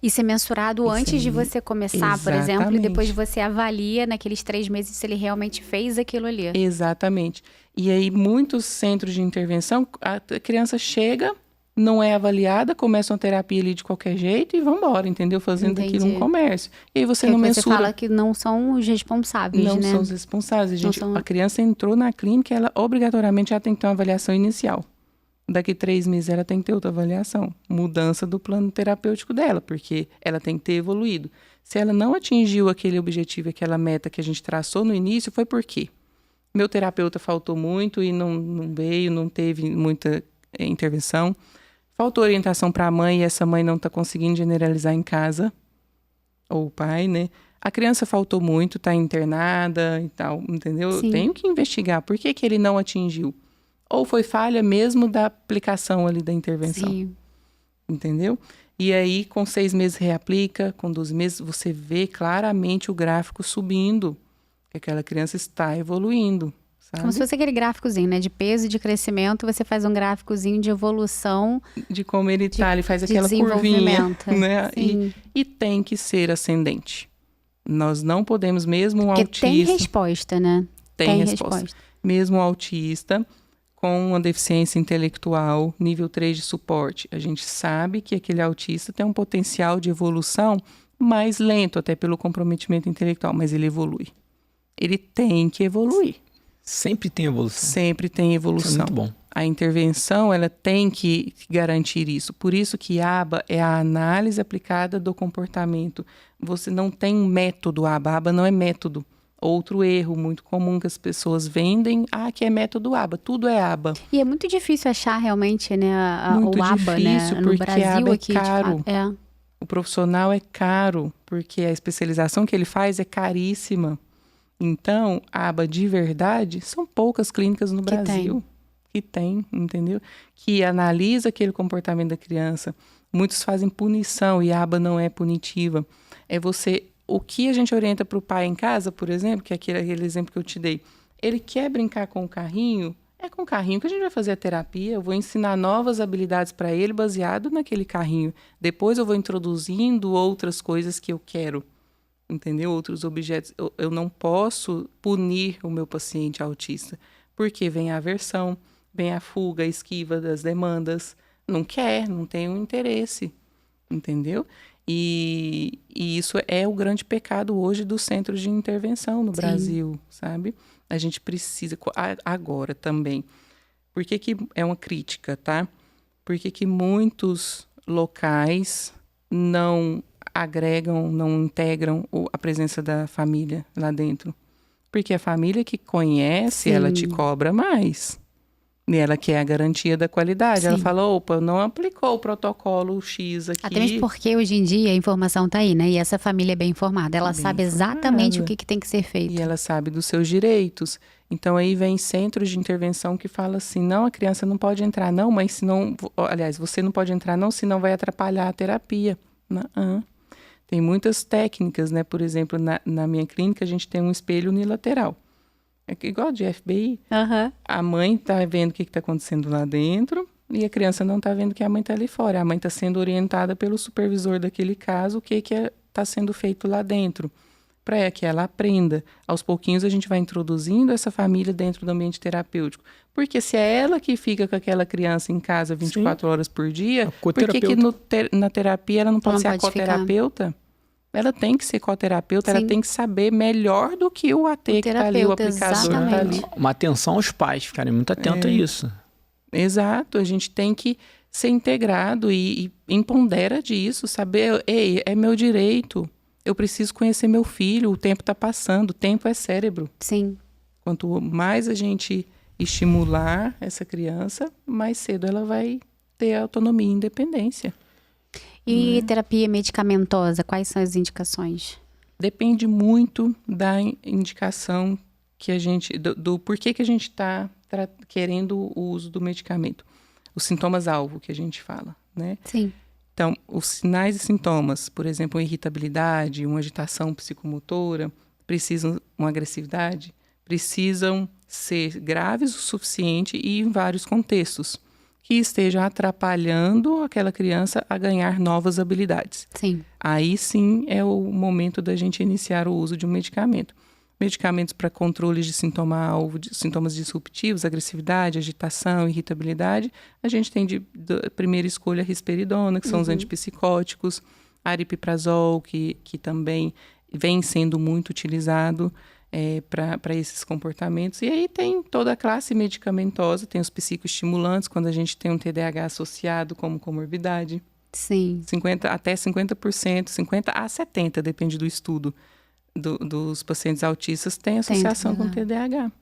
Isso é mensurado antes de você começar, por exemplo, e depois você avalia naqueles 3 meses se ele realmente fez aquilo ali. Exatamente. E aí, muitos centros de intervenção, a criança chega, não é avaliada, começa uma terapia ali de qualquer jeito e vão embora, entendeu? Fazendo daquilo um comércio. E aí você não mensura. Você fala que não são os responsáveis, não né? Não são os responsáveis. A criança entrou na clínica, ela obrigatoriamente já tem que ter uma avaliação inicial. Daqui 3 meses ela tem que ter outra avaliação. Mudança do plano terapêutico dela, porque ela tem que ter evoluído. Se ela não atingiu aquele objetivo, aquela meta que a gente traçou no início, foi por quê? Meu terapeuta faltou muito e não veio, não teve muita intervenção. Faltou orientação para a mãe e essa mãe não está conseguindo generalizar em casa. Ou o pai, né? A criança faltou muito, está internada e tal, entendeu? Sim. Eu tenho que investigar. Por que ele não atingiu? Ou foi falha mesmo da aplicação ali da intervenção. Sim. Entendeu? E aí, com 6 meses reaplica, com 12 meses, você vê claramente o gráfico subindo. Que aquela criança está evoluindo, sabe? Como se fosse aquele gráficozinho, né? De peso e de crescimento, você faz um gráficozinho de evolução. De como ele está, ele faz aquela curvinha. Né? E tem que ser ascendente. Nós não podemos, mesmo um autista... Porque tem resposta, né? Tem resposta. Mesmo um autista... com uma deficiência intelectual, nível 3 de suporte, a gente sabe que aquele autista tem um potencial de evolução mais lento, até pelo comprometimento intelectual, mas ele evolui. Ele tem que evoluir. Sempre tem evolução. Sempre tem evolução. Isso é muito bom. A intervenção, ela tem que garantir isso. Por isso que ABA é a análise aplicada do comportamento. Você não tem um método ABA. ABA não é método. Outro erro muito comum que as pessoas vendem, que é método ABA, tudo é ABA. E é muito difícil achar realmente, né, muito o ABA, difícil, né? No porque Brasil ABA é aqui, caro. De fato, O profissional é caro, porque a especialização que ele faz é caríssima. Então, ABA de verdade, são poucas clínicas no Brasil que tem, entendeu? Que analisa aquele comportamento da criança. Muitos fazem punição e ABA não é punitiva. O que a gente orienta para o pai em casa, por exemplo, que é aquele exemplo que eu te dei, ele quer brincar com o carrinho, é com o carrinho que a gente vai fazer a terapia, eu vou ensinar novas habilidades para ele baseado naquele carrinho. Depois eu vou introduzindo outras coisas que eu quero, entendeu? Outros objetos. Eu não posso punir o meu paciente autista, porque vem a aversão, vem a fuga, a esquiva das demandas, não quer, não tem um interesse, entendeu? E isso é o grande pecado hoje dos centros de intervenção no Brasil, sabe? A gente precisa, agora também, por que é uma crítica, tá? Por que muitos locais não agregam, não integram a presença da família lá dentro? Porque a família que conhece, ela te cobra mais. E ela quer a garantia da qualidade. Sim. Ela fala, opa, não aplicou o protocolo X aqui. Até mesmo porque hoje em dia a informação está aí, né? E essa família é bem informada. Ela sabe exatamente o que tem que ser feito. E ela sabe dos seus direitos. Então, aí vem centros de intervenção que fala assim, não, a criança não pode entrar, não, mas senão... Aliás, você não pode entrar, não, senão vai atrapalhar a terapia. Não. Tem muitas técnicas, né? Por exemplo, na minha clínica, a gente tem um espelho unilateral. É igual de FBI. A mãe está vendo o que está acontecendo lá dentro e a criança não está vendo que a mãe está ali fora. A mãe está sendo orientada pelo supervisor daquele caso o que está sendo feito lá dentro, para que ela aprenda. Aos pouquinhos a gente vai introduzindo essa família dentro do ambiente terapêutico. Porque se é ela que fica com aquela criança em casa 24 horas por dia, por que na terapia ela não pode ser a coterapeuta? Ela tem que ser coterapeuta, ela tem que saber melhor do que o AT que está ali, o aplicador que está ali. Uma atenção aos pais, ficarem muito atentos a isso. Exato, a gente tem que ser integrado e empodera disso, saber, é meu direito, eu preciso conhecer meu filho, o tempo está passando, o tempo é cérebro. Sim. Quanto mais a gente estimular essa criança, mais cedo ela vai ter autonomia e independência. E terapia medicamentosa, quais são as indicações? Depende muito da indicação que a gente... do porquê que a gente está querendo o uso do medicamento. Os sintomas-alvo que a gente fala, né? Sim. Então, os sinais e sintomas, por exemplo, irritabilidade, uma agitação psicomotora, precisam uma agressividade, precisam ser graves o suficiente e em vários contextos, que estejam atrapalhando aquela criança a ganhar novas habilidades. Sim. Aí sim é o momento da gente iniciar o uso de um medicamento. Medicamentos para controle de sintomas disruptivos, agressividade, agitação, irritabilidade. A gente tem de primeira escolha a risperidona, que são os antipsicóticos, aripiprazol, que também vem sendo muito utilizado para esses comportamentos. E aí tem toda a classe medicamentosa, tem os psicoestimulantes, quando a gente tem um TDAH associado como comorbidade. Sim. Até 50%, 50% a 70%, depende do estudo, dos pacientes autistas tem associação com TDAH.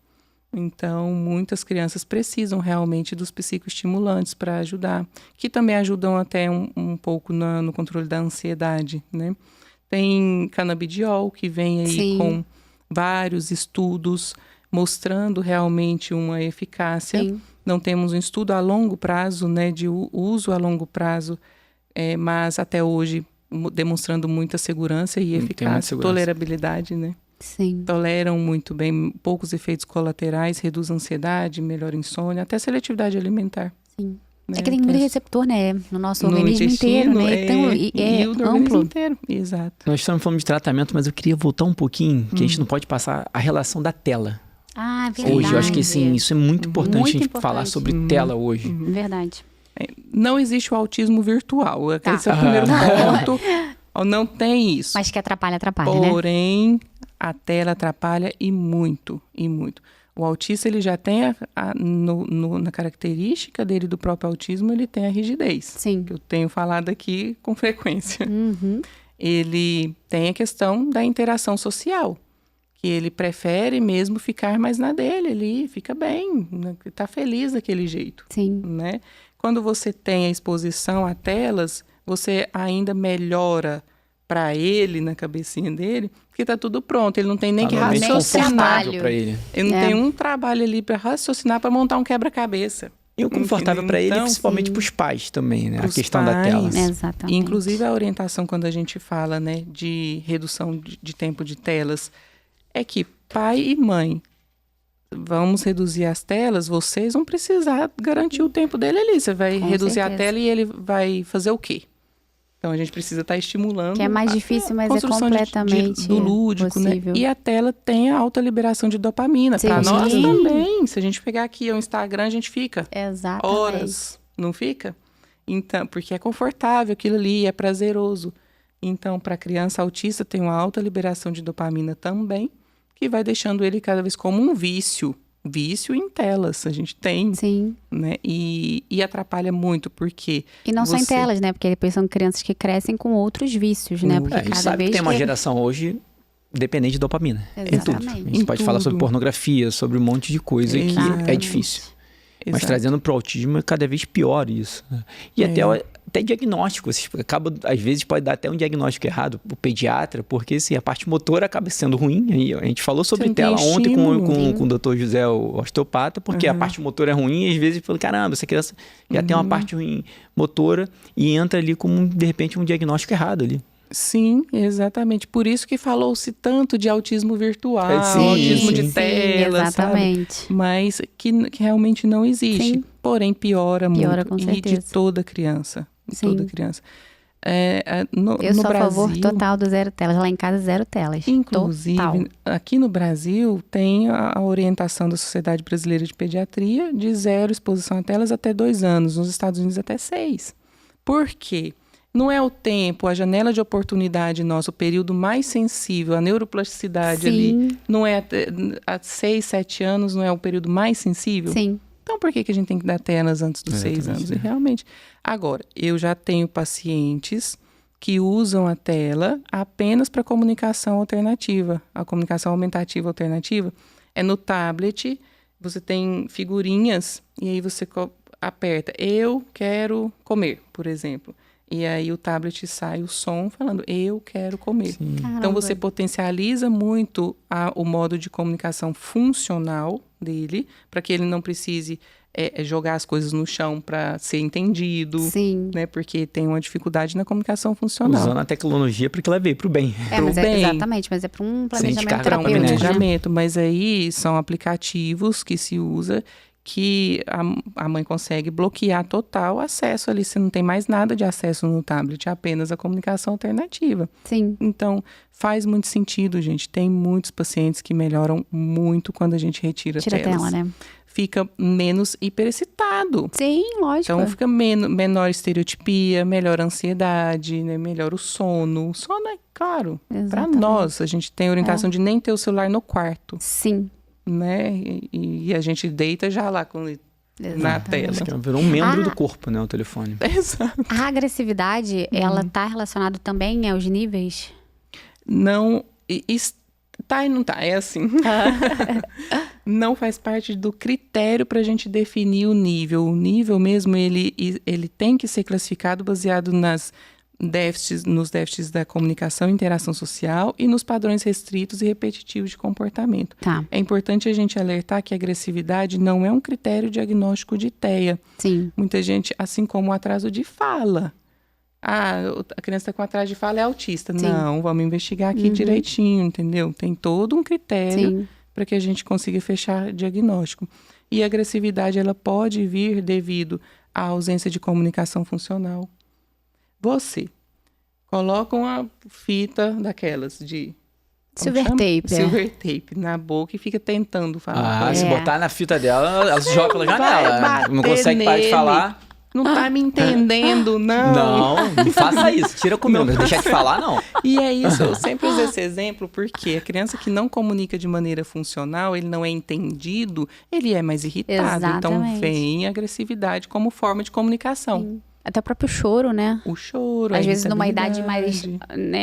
Então, muitas crianças precisam realmente dos psicoestimulantes para ajudar, que também ajudam até um pouco no controle da ansiedade, né? Tem canabidiol, que vem aí com vários estudos mostrando realmente uma eficácia. Sim. Não temos um estudo a longo prazo, né, de uso a longo prazo, mas até hoje demonstrando muita segurança e eficácia, tolerabilidade, né? Sim. Toleram muito bem, poucos efeitos colaterais, reduz a ansiedade, melhora a insônia, até seletividade alimentar. Sim. Né? É que tem muito receptor, né? No nosso No organismo inteiro, né? Então, e o amplo. organismo inteiro, exato. Nós estamos falando de tratamento, mas eu queria voltar um pouquinho, que a gente não pode passar a relação da tela. Ah, verdade. Hoje, eu acho que assim, isso é muito importante Muito a gente importante. falar sobre tela hoje. Verdade. Não existe o autismo virtual. Esse é o primeiro ponto. Não tem isso. Mas que atrapalha, né? Porém, a tela atrapalha e muito, e muito. O autista, ele já tem na característica dele do próprio autismo, ele tem a rigidez. Sim. Que eu tenho falado aqui com frequência. Uhum. Ele tem a questão da interação social, que ele prefere mesmo ficar mais na dele ali, fica bem, tá feliz daquele jeito. Sim. Né? Quando você tem a exposição a telas, você ainda melhora para ele, na cabecinha dele, porque tá tudo pronto. Ele não tem nem que raciocinar. Para ele. Ele não tem um trabalho ali para raciocinar, para montar um quebra-cabeça. E o confortável para ele, principalmente para os pais também, né? A questão da tela. Exatamente. Inclusive, a orientação, quando a gente fala, né, de redução de tempo de telas, é que pai e mãe, vamos reduzir as telas, vocês vão precisar garantir o tempo dele ali. Você vai reduzir a tela e ele vai fazer o quê? Então, a gente precisa estar estimulando... Que é mais difícil, mas é completamente do lúdico, possível. Né? E a tela tem a alta liberação de dopamina. Para nós também. Se a gente pegar aqui o Instagram, a gente fica horas. Não fica? Então, porque é confortável aquilo ali, é prazeroso. Então, para a criança autista, tem uma alta liberação de dopamina também, que vai deixando ele cada vez como um vício. Vício em telas, a gente tem. Sim. Né? E atrapalha muito, porque... E não só em telas, né? Porque são crianças que crescem com outros vícios, né? Porque a gente sabe que tem uma geração hoje dependente de dopamina. Exatamente. Em tudo. A gente pode falar sobre pornografia, sobre um monte de coisa que é difícil. Exato. Mas trazendo para o autismo é cada vez pior isso. E até diagnóstico. Às vezes pode dar até um diagnóstico errado para o pediatra, porque assim, a parte motora acaba sendo ruim. Aí, a gente falou sobre tela ontem com o Dr. José, o osteopata, porque a parte motora é ruim e às vezes fala, caramba, essa criança já tem uma parte ruim motora e entra ali com, de repente, um diagnóstico errado ali. Sim, exatamente. Por isso que falou-se tanto de autismo virtual, autismo de tela, exatamente. Sabe? Mas que realmente não existe. Sim. Porém, piora muito. Com certeza. E de toda criança. Toda criança. Eu sou a favor total do zero telas. Lá em casa, zero telas. Inclusive, total. Aqui no Brasil, tem a orientação da Sociedade Brasileira de Pediatria de zero exposição a telas até 2 anos. Nos Estados Unidos, até 6. Por quê? Não é o tempo, a janela de oportunidade nossa, o período mais sensível, a neuroplasticidade ali, não é há 6, 7 anos, não é o período mais sensível? Sim. Então, por que a gente tem que dar telas antes dos 6 anos? E realmente. Agora, eu já tenho pacientes que usam a tela apenas para comunicação alternativa. A comunicação aumentativa alternativa é no tablet, você tem figurinhas e aí você aperta, eu quero comer, por exemplo. E aí o tablet sai o som falando, eu quero comer. Então, você potencializa muito o modo de comunicação funcional dele, para que ele não precise jogar as coisas no chão para ser entendido. Sim. Né? Porque tem uma dificuldade na comunicação funcional. Usando a tecnologia para que ela veio para o bem. Exatamente, mas é para um planejamento Para um terapêutico, planejamento, mas aí são aplicativos que se usa que a mãe consegue bloquear total o acesso ali. Você não tem mais nada de acesso no tablet, é apenas a comunicação alternativa. Sim. Então, faz muito sentido, gente. Tem muitos pacientes que melhoram muito quando a gente retira Tira a telas. tela, né? Fica menos hiperexcitado. Sim, lógico. Então, fica menor estereotipia, melhor ansiedade, né? Melhor o sono. O sono é claro. Para nós, a gente tem a orientação de nem ter o celular no quarto. Sim. Né? E a gente deita já lá na tela. Virou um membro do corpo, né? O telefone. Exato. A agressividade, ela tá relacionada também aos níveis? Não... Tá e não tá, é assim. Não faz parte do critério para a gente definir o nível. O nível mesmo, ele tem que ser classificado baseado nos déficits da comunicação e interação social e nos padrões restritos e repetitivos de comportamento. Tá. É importante a gente alertar que a agressividade não é um critério diagnóstico de TEA. Sim. Muita gente, assim como o atraso de fala. A criança está com atraso de fala, é autista. Sim. Não, vamos investigar aqui direitinho, entendeu? Tem todo um critério para que a gente consiga fechar diagnóstico. E a agressividade, ela pode vir devido à ausência de comunicação funcional. Você coloca uma fita daquelas de... Silver tape. Silver tape na boca e fica tentando falar. Se botar na fita dela, ela se joga pela janela. Não consegue parar de falar. Não tá me entendendo, não. Não faça isso. Tira comigo. Não deixar de falar, não. E é isso. Eu sempre uso esse exemplo porque a criança que não comunica de maneira funcional, ele não é entendido, ele é mais irritado. Exatamente. Então vem a agressividade como forma de comunicação. Sim. Até o próprio choro, né? O choro, às vezes numa idade mais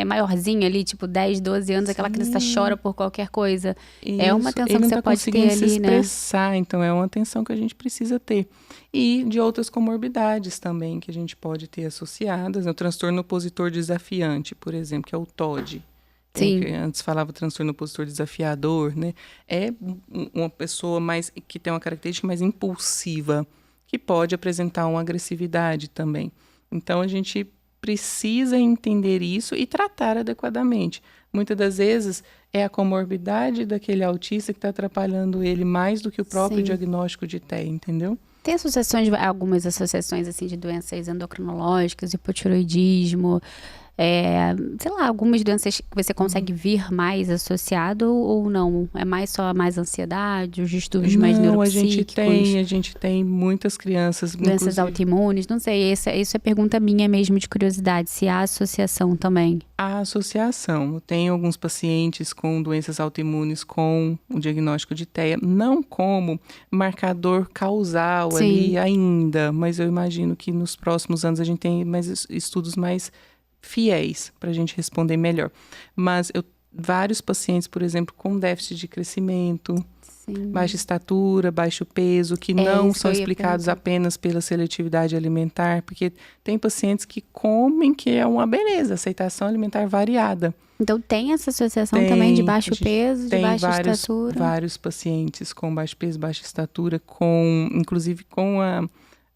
maiorzinha ali, tipo 10, 12 anos, aquela criança chora por qualquer coisa. Isso. É uma atenção que você pode ter ali, se expressar, então é uma atenção que a gente precisa ter. E de outras comorbidades também que a gente pode ter associadas. O transtorno opositor desafiante, por exemplo, que é o TOD. Sim. Antes falava transtorno opositor desafiador, né? É uma pessoa que tem uma característica mais impulsiva, que pode apresentar uma agressividade também. Então, a gente precisa entender isso e tratar adequadamente. Muitas das vezes, é a comorbidade daquele autista que está atrapalhando ele mais do que o próprio diagnóstico de TEA, entendeu? Tem algumas associações assim, de doenças endocrinológicas, hipotiroidismo, sei lá, algumas doenças que você consegue vir mais associado ou não? É mais ansiedade, os distúrbios mais neuropsíquicos? A gente tem muitas crianças. Doenças autoimunes, não sei, isso é pergunta minha mesmo de curiosidade, se há associação também. Há associação. Eu tenho alguns pacientes com doenças autoimunes com o diagnóstico de TEA, não como marcador causal ali ainda, mas eu imagino que nos próximos anos a gente tem mais estudos mais fiéis para a gente responder melhor. Mas vários pacientes, por exemplo, com déficit de crescimento, baixa estatura, baixo peso, que não são explicados apenas pela seletividade alimentar, porque tem pacientes que comem que é uma beleza, aceitação alimentar variada. Então tem essa associação também de baixo peso, de baixa estatura? Tem vários pacientes com baixo peso, baixa estatura, inclusive com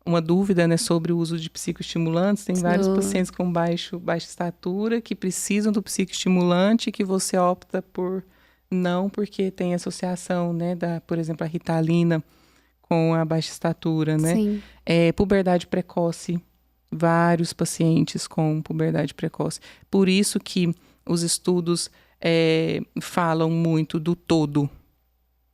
uma dúvida, né, sobre o uso de psicoestimulantes. Tem vários pacientes com baixa estatura que precisam do psicoestimulante, que você opta por não, porque tem associação, né, por exemplo, a Ritalina com a baixa estatura, né? Sim. Puberdade precoce, vários pacientes com puberdade precoce. Por isso que os estudos falam muito do todo.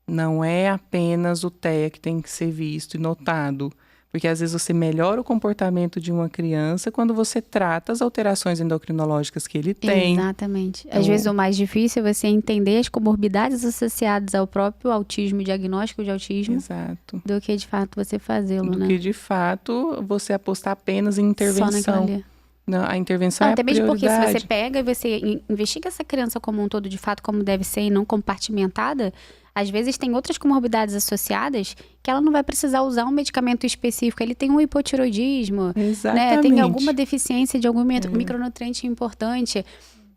Não é apenas o TEA que tem que ser visto e notado. Porque às vezes você melhora o comportamento de uma criança quando você trata as alterações endocrinológicas que ele tem. Exatamente. Então, às vezes o mais difícil é você entender as comorbidades associadas ao próprio autismo, diagnóstico de autismo. Exato. Do que de fato você fazê-lo, né? Do que de fato você apostar apenas em intervenção. Só naquilo ali. Não, a intervenção é a prioridade. Até mesmo porque se você pega e você investiga essa criança como um todo, de fato, como deve ser e não compartimentada, às vezes tem outras comorbidades associadas que ela não vai precisar usar um medicamento específico. Ele tem um hipotiroidismo, né? Tem alguma deficiência de algum micronutriente importante.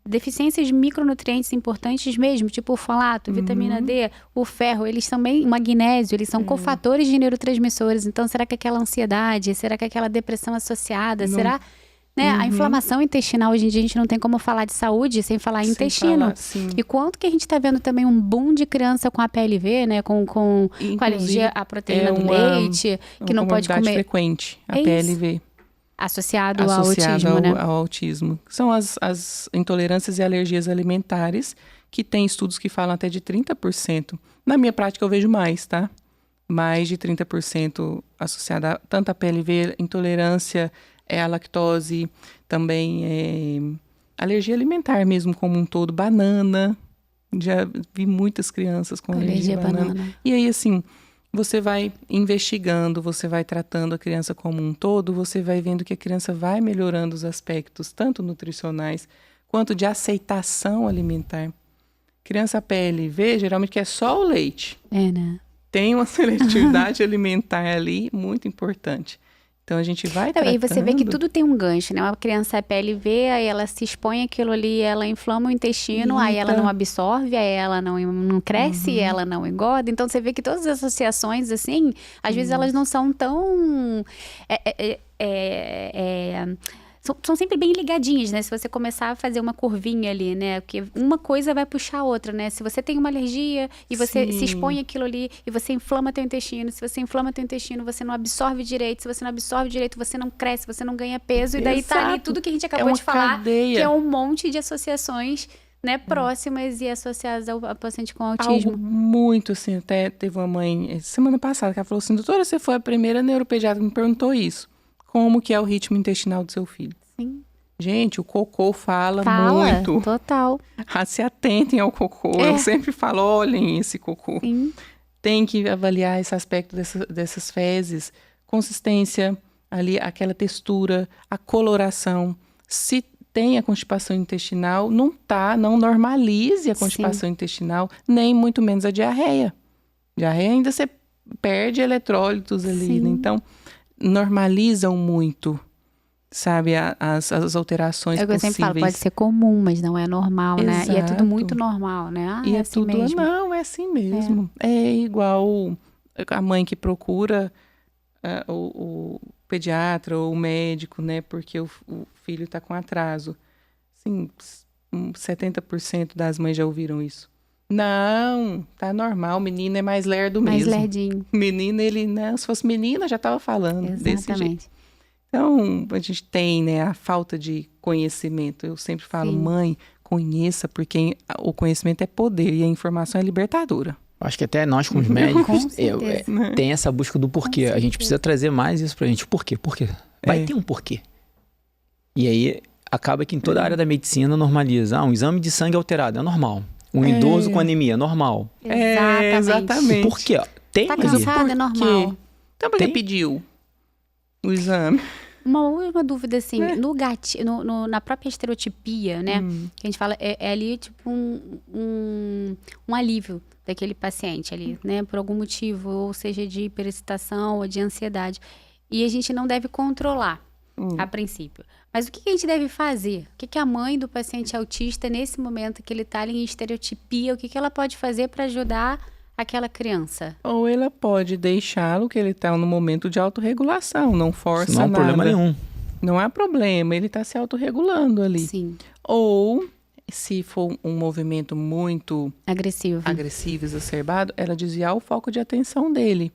deficiências de micronutrientes importantes mesmo, tipo o folato, vitamina D, o ferro, eles também, o magnésio, eles são cofatores de neurotransmissores. Então, será que aquela ansiedade, será que aquela depressão associada, será... Né? A inflamação intestinal, hoje em dia, a gente não tem como falar de saúde sem falar em intestino. E quanto que a gente está vendo também um boom de criança com APLV, né? Com alergia à proteína do leite, que não pode comer. Frequente, a APLV. Associado ao autismo, né? Ao autismo. São as intolerâncias e alergias alimentares, que tem estudos que falam até de 30%. Na minha prática, eu vejo mais, tá? Mais de 30% associada a tanto a PLV, intolerância à lactose, também alergia alimentar mesmo como um todo, banana. Já vi muitas crianças com alergia à banana. E aí, assim, você vai investigando, você vai tratando a criança como um todo, você vai vendo que a criança vai melhorando os aspectos, tanto nutricionais, quanto de aceitação alimentar. Criança PLV, geralmente quer só o leite. Né? Tem uma seletividade alimentar ali muito importante. Então, a gente vai tratando... E você vê que tudo tem um gancho, né? Uma criança é PLV, aí ela se expõe àquilo ali, ela inflama o intestino, aí ela não absorve, aí ela não cresce, ela não engorda. Então, você vê que todas as associações, assim, às vezes elas não são tão... São sempre bem ligadinhas, né? Se você começar a fazer uma curvinha ali, né? Porque uma coisa vai puxar a outra, né? Se você tem uma alergia e você se expõe àquilo ali e você inflama teu intestino, se você inflama teu intestino, você não absorve direito, se você não absorve direito, você não cresce, você não ganha peso. E daí tá ali tudo que a gente acabou de falar, que é um monte de associações, né? Próximas e associadas ao paciente com autismo. Algo muito, assim, até teve uma mãe, semana passada, que ela falou assim, doutora, você foi a primeira neuropediatra que me perguntou isso. Como que é o ritmo intestinal do seu filho? Sim. Gente, o cocô fala muito. Total. Se atentem ao cocô. Eu sempre falo, olhem esse cocô. Sim. Tem que avaliar esse aspecto dessas fezes. Consistência, ali, aquela textura, a coloração. Se tem a constipação intestinal, não normalize a constipação intestinal, nem muito menos a diarreia. Diarreia ainda você perde eletrólitos ali, né? Então, normalizam muito, sabe, as alterações possíveis. Eu sempre falo, pode ser comum, mas não é normal, né? E é tudo muito normal, né? E é assim tudo, mesmo. Não, é assim mesmo. É igual a mãe que procura o pediatra ou o médico, né? Porque o filho está com atraso. Assim, 70% das mães já ouviram isso. Não, tá normal, o menino é mais lerdo mesmo. Mais lerdinho. Menino, não, se fosse menina, já estava falando. Exatamente. Desse jeito. Então, a gente tem, né, a falta de conhecimento. Eu sempre falo, mãe, conheça, porque o conhecimento é poder e a informação é libertadora. Acho que até nós, como os médicos, tem essa busca do porquê. A gente precisa trazer mais isso pra gente. Por quê? Por quê? Vai ter um porquê. E aí, acaba que em toda a área da medicina normaliza. Um exame de sangue alterado é normal. Um idoso com anemia é normal. Exatamente. Por quê? Tem tá cansado, é normal. Então, por que pediu o exame? Uma última dúvida, assim, na própria estereotipia, né? Que a gente fala, é ali tipo um alívio daquele paciente ali, né? Por algum motivo, ou seja, de hiperexcitação ou de ansiedade. E a gente não deve controlar, a princípio. Mas o que a gente deve fazer? O que a mãe do paciente autista, nesse momento que ele está ali em estereotipia, o que ela pode fazer para ajudar aquela criança? Ou ela pode deixá-lo, que ele está no momento de autorregulação, não força nada. Não há problema nenhum. Não há problema, ele está se autorregulando ali. Sim. Ou, se for um movimento muito agressivo, exacerbado, ela desviar o foco de atenção dele.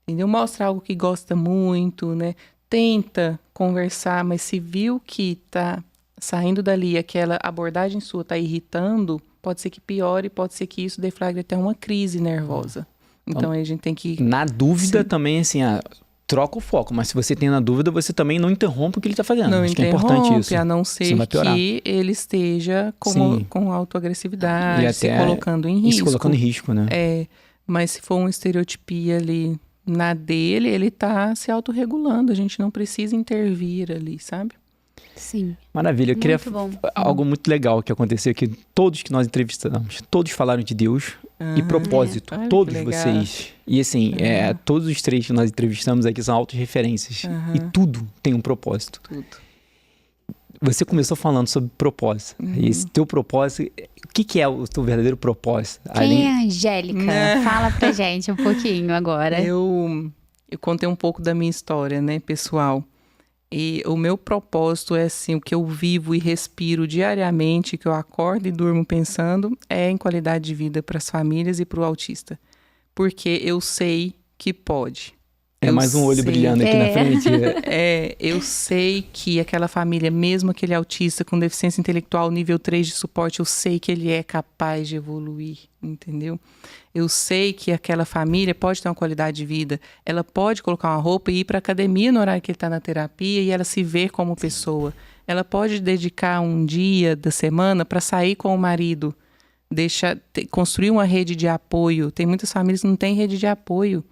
Entendeu? Mostra algo que gosta muito, né? Tenta conversar, mas se viu que está saindo dali, aquela abordagem sua está irritando, pode ser que piore, pode ser que isso deflagre até uma crise nervosa. Então, a gente tem que... Na dúvida também, assim, troca o foco. Mas se você tem na dúvida, você também não interrompe o que ele está fazendo. Não acho que é importante isso. A não ser que ele esteja com autoagressividade, se colocando em risco. Se colocando em risco, né? Mas se for uma estereotipia ali na dele, ele está se autorregulando. A gente não precisa intervir ali, sabe? Sim. Maravilha. Eu queria algo muito legal que aconteceu aqui. Todos que nós entrevistamos, todos falaram de Deus e propósito. Todos vocês. E assim, todos os três que nós entrevistamos aqui são autorreferências. E tudo tem um propósito. Tudo. Você começou falando sobre propósito. E esse teu propósito, o que é o teu verdadeiro propósito? Quem é a Angélica? Fala pra gente um pouquinho agora. Eu contei um pouco da minha história, né, pessoal. E o meu propósito é assim, o que eu vivo e respiro diariamente, que eu acordo e durmo pensando, é em qualidade de vida para as famílias e para o autista. Porque eu sei que pode. É mais um olho brilhando aqui na frente. Eu sei que aquela família, mesmo aquele autista com deficiência intelectual nível 3 de suporte, eu sei que ele é capaz de evoluir, entendeu? Eu sei que aquela família pode ter uma qualidade de vida, ela pode colocar uma roupa e ir para a academia no horário que ele está na terapia e ela se ver como pessoa. Ela pode dedicar um dia da semana para sair com o marido, construir uma rede de apoio. Tem muitas famílias que não têm rede de apoio,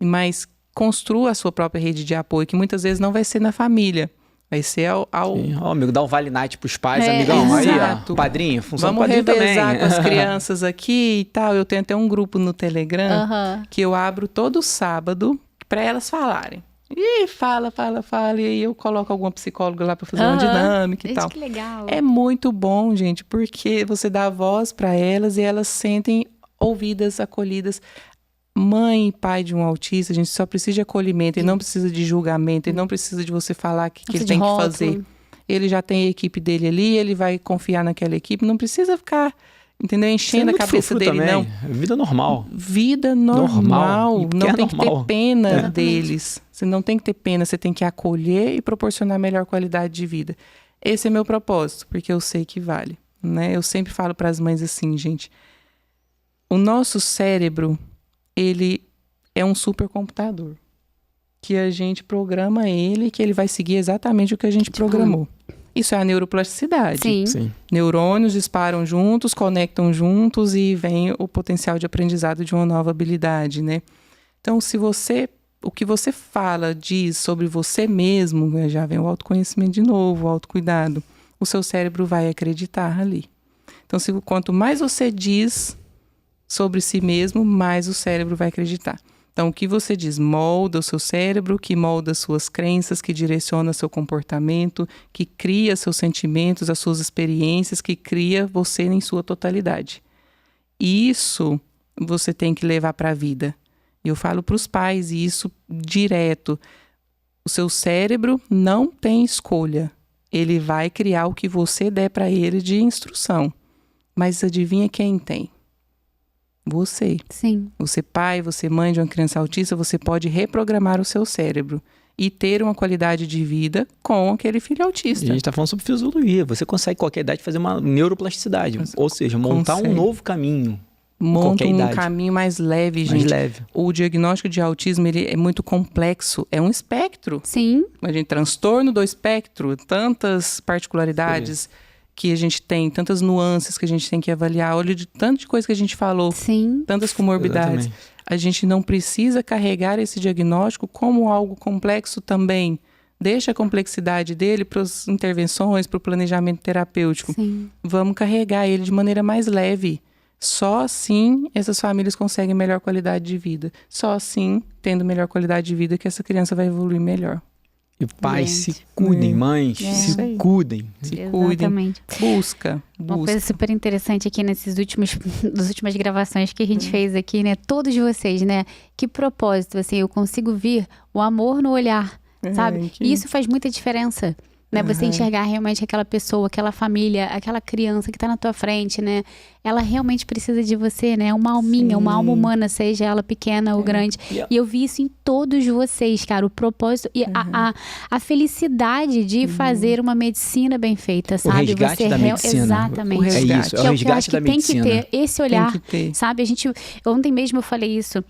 mas construa a sua própria rede de apoio, que muitas vezes não vai ser na família. Vai ser amigo, dá um Vale Night pros pais, amigão. Exato. Aí, ó, padrinho, funciona Vamos padrinho revezar também. com as crianças aqui e tal. Eu tenho até um grupo no Telegram que eu abro todo sábado para elas falarem. E fala. E aí eu coloco alguma psicóloga lá para fazer uma dinâmica e tal. Que legal. É muito bom, gente, porque você dá voz para elas e elas sentem ouvidas, acolhidas. Mãe e pai de um autista, a gente só precisa de acolhimento, ele não precisa de julgamento, ele não precisa de você falar o que ele tem que fazer. Ele já tem a equipe dele ali, ele vai confiar naquela equipe, não precisa ficar, entendeu? Enchendo a cabeça dele, também. não. Vida normal. Vida normal. Não tem que ter pena deles. Você não tem que ter pena, você tem que acolher e proporcionar melhor qualidade de vida. Esse é meu propósito, porque eu sei que vale, né? Eu sempre falo para as mães assim, gente, o nosso cérebro, ele é um supercomputador, que a gente programa ele, que ele vai seguir exatamente o que a gente programou. Isso é a neuroplasticidade. Sim. Neurônios disparam juntos, conectam juntos e vem o potencial de aprendizado de uma nova habilidade, né? Então, o que você fala, diz sobre você mesmo, já vem o autoconhecimento de novo, o autocuidado, o seu cérebro vai acreditar ali. Então, quanto mais você diz sobre si mesmo, mais o cérebro vai acreditar. Então, o que você diz molda o seu cérebro, que molda as suas crenças, que direciona seu comportamento, que cria seus sentimentos, as suas experiências, que cria você em sua totalidade. Isso você tem que levar para a vida. Eu falo para os pais isso direto. O seu cérebro não tem escolha. Ele vai criar o que você der para ele de instrução. Mas adivinha quem tem? Você. Sim. Você pai, você mãe de uma criança autista, você pode reprogramar o seu cérebro e ter uma qualidade de vida com aquele filho autista. E a gente está falando sobre fisiologia. Você consegue, qualquer idade, fazer uma neuroplasticidade. Ou seja, montar um novo caminho. Monta um caminho mais leve, gente. Mais leve. O diagnóstico de autismo, ele é muito complexo. É um espectro. Sim. A gente transtorno do espectro, tantas particularidades que a gente tem, tantas nuances que a gente tem que avaliar, olha de tanto de coisa que a gente falou, tantas comorbidades. Exatamente. A gente não precisa carregar esse diagnóstico como algo complexo também. Deixa a complexidade dele para as intervenções, para o planejamento terapêutico. Sim. Vamos carregar ele de maneira mais leve. Só assim essas famílias conseguem melhor qualidade de vida. Só assim, tendo melhor qualidade de vida, que essa criança vai evoluir melhor. E pais, se cuidem, mães, se cuidem. Se cuidem. Busca. Uma coisa super interessante aqui nas últimas gravações que a gente fez aqui, né? Todos vocês, né? Que propósito, assim, eu consigo ver o amor no olhar, sabe? E isso faz muita diferença. Né? Você enxergar realmente aquela pessoa, aquela família, aquela criança que está na tua frente, né? Ela realmente precisa de você, né? Uma alminha, uma alma humana, seja ela pequena ou grande. E eu vi isso em todos vocês, cara. O propósito e a felicidade de fazer uma medicina bem feita, sabe? O resgate da medicina. Exatamente. É isso, é o resgate da medicina. Tem que ter esse olhar, tem que ter. sabe? Ontem mesmo eu falei isso.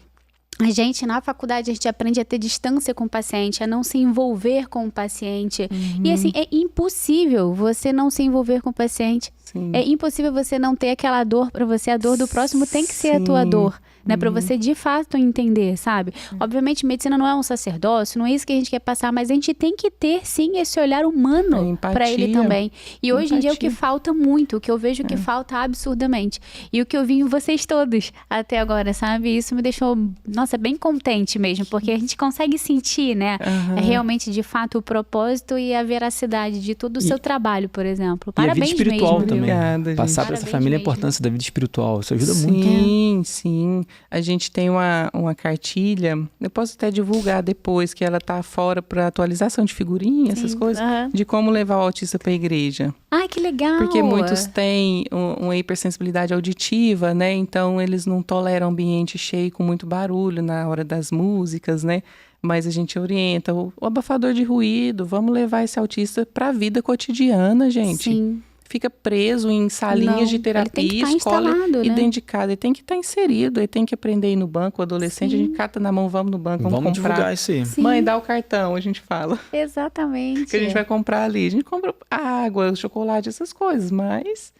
A gente, na faculdade, a gente aprende a ter distância com o paciente, a não se envolver com o paciente. E assim, é impossível você não se envolver com o paciente Sim. É impossível você não ter aquela dor pra você. A dor do próximo tem que ser a tua dor. Né, para você de fato entender, sabe? Obviamente, medicina não é um sacerdócio, não é isso que a gente quer passar, mas a gente tem que ter, sim, esse olhar humano para ele também. E hoje em dia é o que falta muito, o que eu vejo que falta absurdamente. E o que eu vi em vocês todos até agora, sabe? Isso me deixou, nossa, bem contente mesmo, porque a gente consegue sentir, né? É realmente, de fato, o propósito e a veracidade de todo o seu trabalho, por exemplo. Parabéns e a vida espiritual mesmo, também. Obrigada, Passar para essa família a importância da vida espiritual. Isso ajuda muito. Sim. A gente tem uma cartilha, eu posso até divulgar depois, que ela tá fora para atualização de figurinha, essas coisas, de como levar o autista para a igreja. Ai, que legal! Porque muitos têm uma hipersensibilidade auditiva, né? Então, eles não toleram ambiente cheio com muito barulho na hora das músicas, né? Mas a gente orienta o abafador de ruído, vamos levar esse autista para a vida cotidiana, gente. Sim. Fica preso em salinhas de terapia, escola e dentro de casa. Ele tem que estar inserido, ele tem que aprender a ir no banco. O adolescente, a gente cata na mão, vamos no banco, vamos comprar. Divulgar isso aí. Mãe, dá o cartão, a gente fala. Exatamente. Que a gente vai comprar ali. A gente compra água, chocolate, essas coisas, mas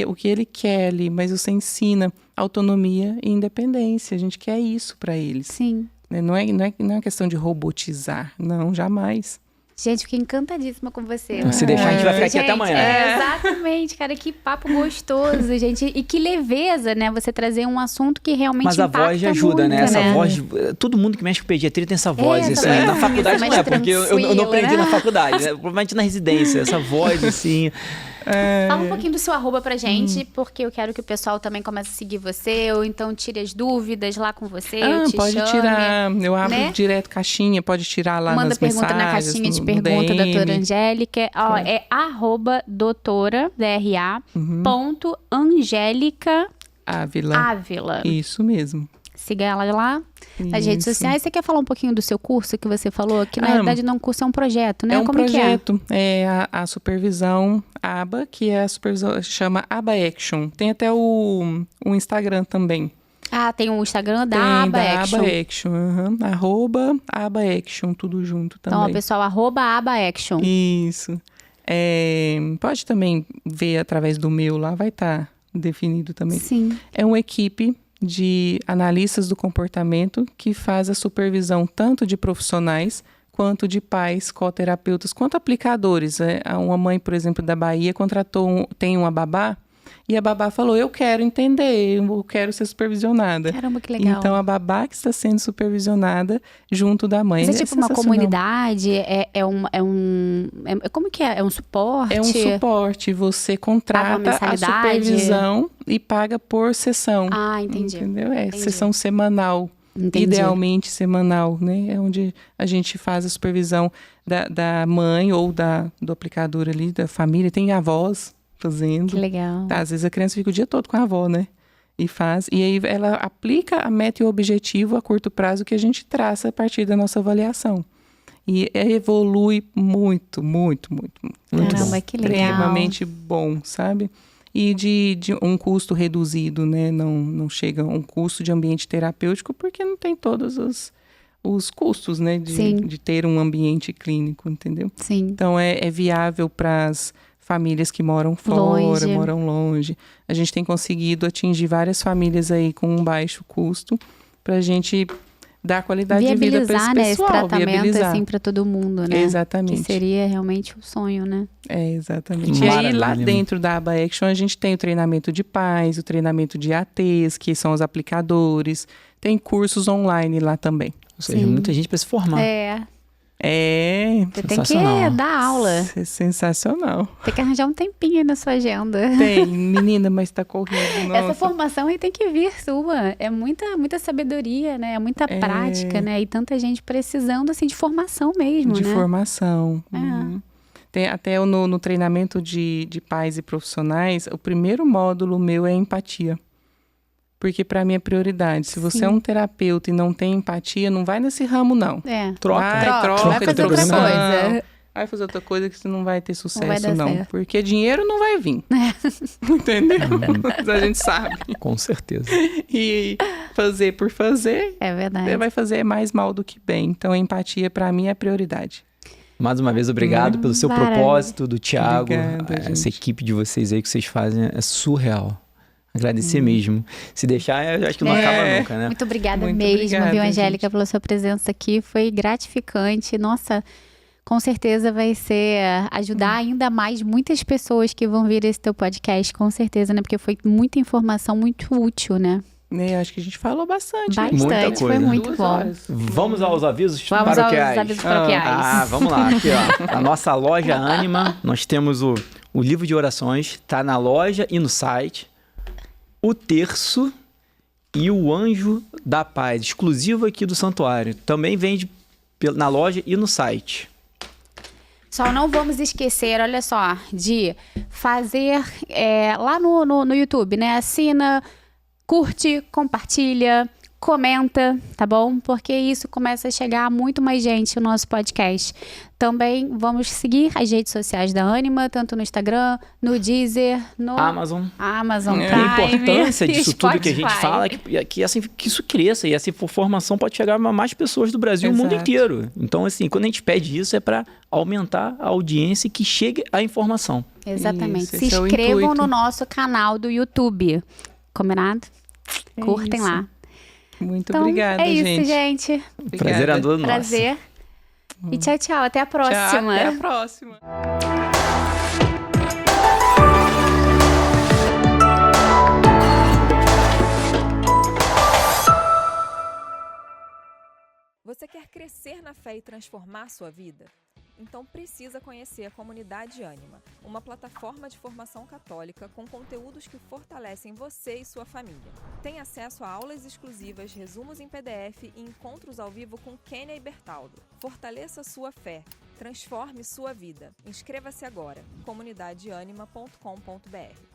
o que ele quer ali, mas você ensina autonomia e independência. A gente quer isso para eles. Sim. Não é questão de robotizar, não, jamais. Gente, fiquei encantadíssima com você. Se deixar, a gente vai ficar aqui até amanhã. Exatamente, cara, que papo gostoso, gente. E que leveza, né? Você trazer um assunto que realmente Mas a voz já ajuda, muito, né? Essa voz, todo mundo que mexe com pediatria tem essa voz. Assim, na faculdade não é, porque eu não aprendi na faculdade, né? Provavelmente na residência. Essa voz, assim... Fala um pouquinho do seu arroba pra gente, porque eu quero que o pessoal também comece a seguir você, ou então tire as dúvidas lá com você, pode tirar, eu abro direto caixinha, pode tirar lá nas mensagens. Manda pergunta na caixinha de pergunta, doutora Angélica, é @ doutora, DRA, ponto Angélica Ávila. Isso mesmo. Siga ela lá nas redes sociais. Você quer falar um pouquinho do seu curso que você falou? Que na verdade não é um curso, é um projeto, né? É um projeto. É a supervisão ABA, que é a supervisão, chama ABA Action. Tem até o Instagram também. Tem o Instagram da ABA Action. ABA Action, @ABA Action, tudo junto também. Então, pessoal, @ABA Action. Isso. Pode também ver através do meu lá, vai estar definido também. Sim. É uma equipe de analistas do comportamento que faz a supervisão tanto de profissionais quanto de pais, coterapeutas, quanto aplicadores. Uma mãe, por exemplo, da Bahia tem uma babá e a babá falou, eu quero entender, eu quero ser supervisionada. Caramba, que legal. Então, a babá que está sendo supervisionada junto da mãe. Mas é tipo uma comunidade? Como que é? É um suporte? É um suporte. Você contrata a supervisão e paga por sessão. Entendi. Entendeu? Sessão semanal. Entendi. Idealmente semanal, né? É onde a gente faz a supervisão da mãe ou do aplicador ali, da família. Tem avós fazendo. Que legal. Às vezes a criança fica o dia todo com a avó, né? E aí ela aplica a meta e o objetivo a curto prazo que a gente traça a partir da nossa avaliação. E evolui muito. Caramba, que legal. Extremamente bom, sabe? E de um custo reduzido, né? Não chega a um custo de ambiente terapêutico porque não tem todos os custos, né? De ter um ambiente clínico, entendeu? Sim. Então, é viável para as famílias que moram fora, moram longe. A gente tem conseguido atingir várias famílias aí com um baixo custo para a gente dar qualidade de vida para esse pessoal. Esse tratamento assim para todo mundo, né? Exatamente. Que seria realmente o sonho, né? Exatamente. Maravilha. E aí, lá dentro da ABA Action, a gente tem o treinamento de pais, o treinamento de ATs, que são os aplicadores. Tem cursos online lá também. Ou seja, muita gente para se formar. Você tem que dar aula. É sensacional. Tem que arranjar um tempinho aí na sua agenda. Tem, menina, mas tá corrido. Nossa. Essa formação aí tem que vir sua. É muita sabedoria, né? É muita prática, né? E tanta gente precisando, assim, de formação mesmo, de né? Formação. Tem até no treinamento de pais e profissionais, o primeiro módulo meu é empatia. Porque para mim é prioridade. Se você é um terapeuta e não tem empatia, não vai nesse ramo, não. Troca vai fazer outra coisa. Vai fazer outra coisa que você não vai ter sucesso, vai dar não. certo. Porque dinheiro não vai vir. Entendeu? Mas a gente sabe. Com certeza. E fazer por fazer, é verdade. vai fazer mais mal do que bem. Então, a empatia, para mim, é prioridade. Mais uma vez, obrigado pelo seu propósito, do Thiago. Obrigada, essa gente. equipe de vocês aí que vocês fazem é surreal. Agradecer mesmo. Se deixar, eu acho que não acaba nunca, né? Muito obrigada Muito mesmo, obrigada, viu, Angélica, gente. pela sua presença aqui. Foi gratificante. Nossa, com certeza vai ajudar ainda mais muitas pessoas que vão vir esse teu podcast, com certeza, né? Porque foi muita informação muito útil, né? Acho que a gente falou bastante. Bastante, Muita foi coisa. muito 2 bom. horas. Vamos aos avisos Vamos paroquiais. aos avisos paroquiais. Vamos lá. Aqui, ó. A nossa loja Ânima, nós temos o livro de orações, tá na loja e no site. O terço e o anjo da paz, exclusivo aqui do santuário. Também vende na loja e no site. Só não vamos esquecer, olha só, de fazer lá no YouTube, né? Assina, curte, compartilha, comenta, tá bom? Porque isso começa a chegar a muito mais gente no nosso podcast. Também vamos seguir as redes sociais da Ânima, tanto no Instagram, no Deezer, no Amazon Prime. A importância disso tudo que a gente Spotify. fala é que isso cresça e essa informação pode chegar a mais pessoas do Brasil e o mundo Exato. inteiro. Então, assim, quando a gente pede isso é para aumentar a audiência e que chegue a informação. Exatamente. Isso, Se esse é o inscrevam intuito. no nosso canal do YouTube. Combinado? Curtem isso. lá. Muito Então, obrigada, é isso, gente. gente. Obrigada. Prazer é todo nosso. Prazer. E tchau, tchau. Até a próxima. Tchau, até a próxima. Você quer crescer na fé e transformar sua vida? Então precisa conhecer a Comunidade Ânima, uma plataforma de formação católica com conteúdos que fortalecem você e sua família. Tem acesso a aulas exclusivas, resumos em PDF e encontros ao vivo com Kênia e Bertaldo. Fortaleça sua fé, transforme sua vida. Inscreva-se agora, comunidadeanima.com.br.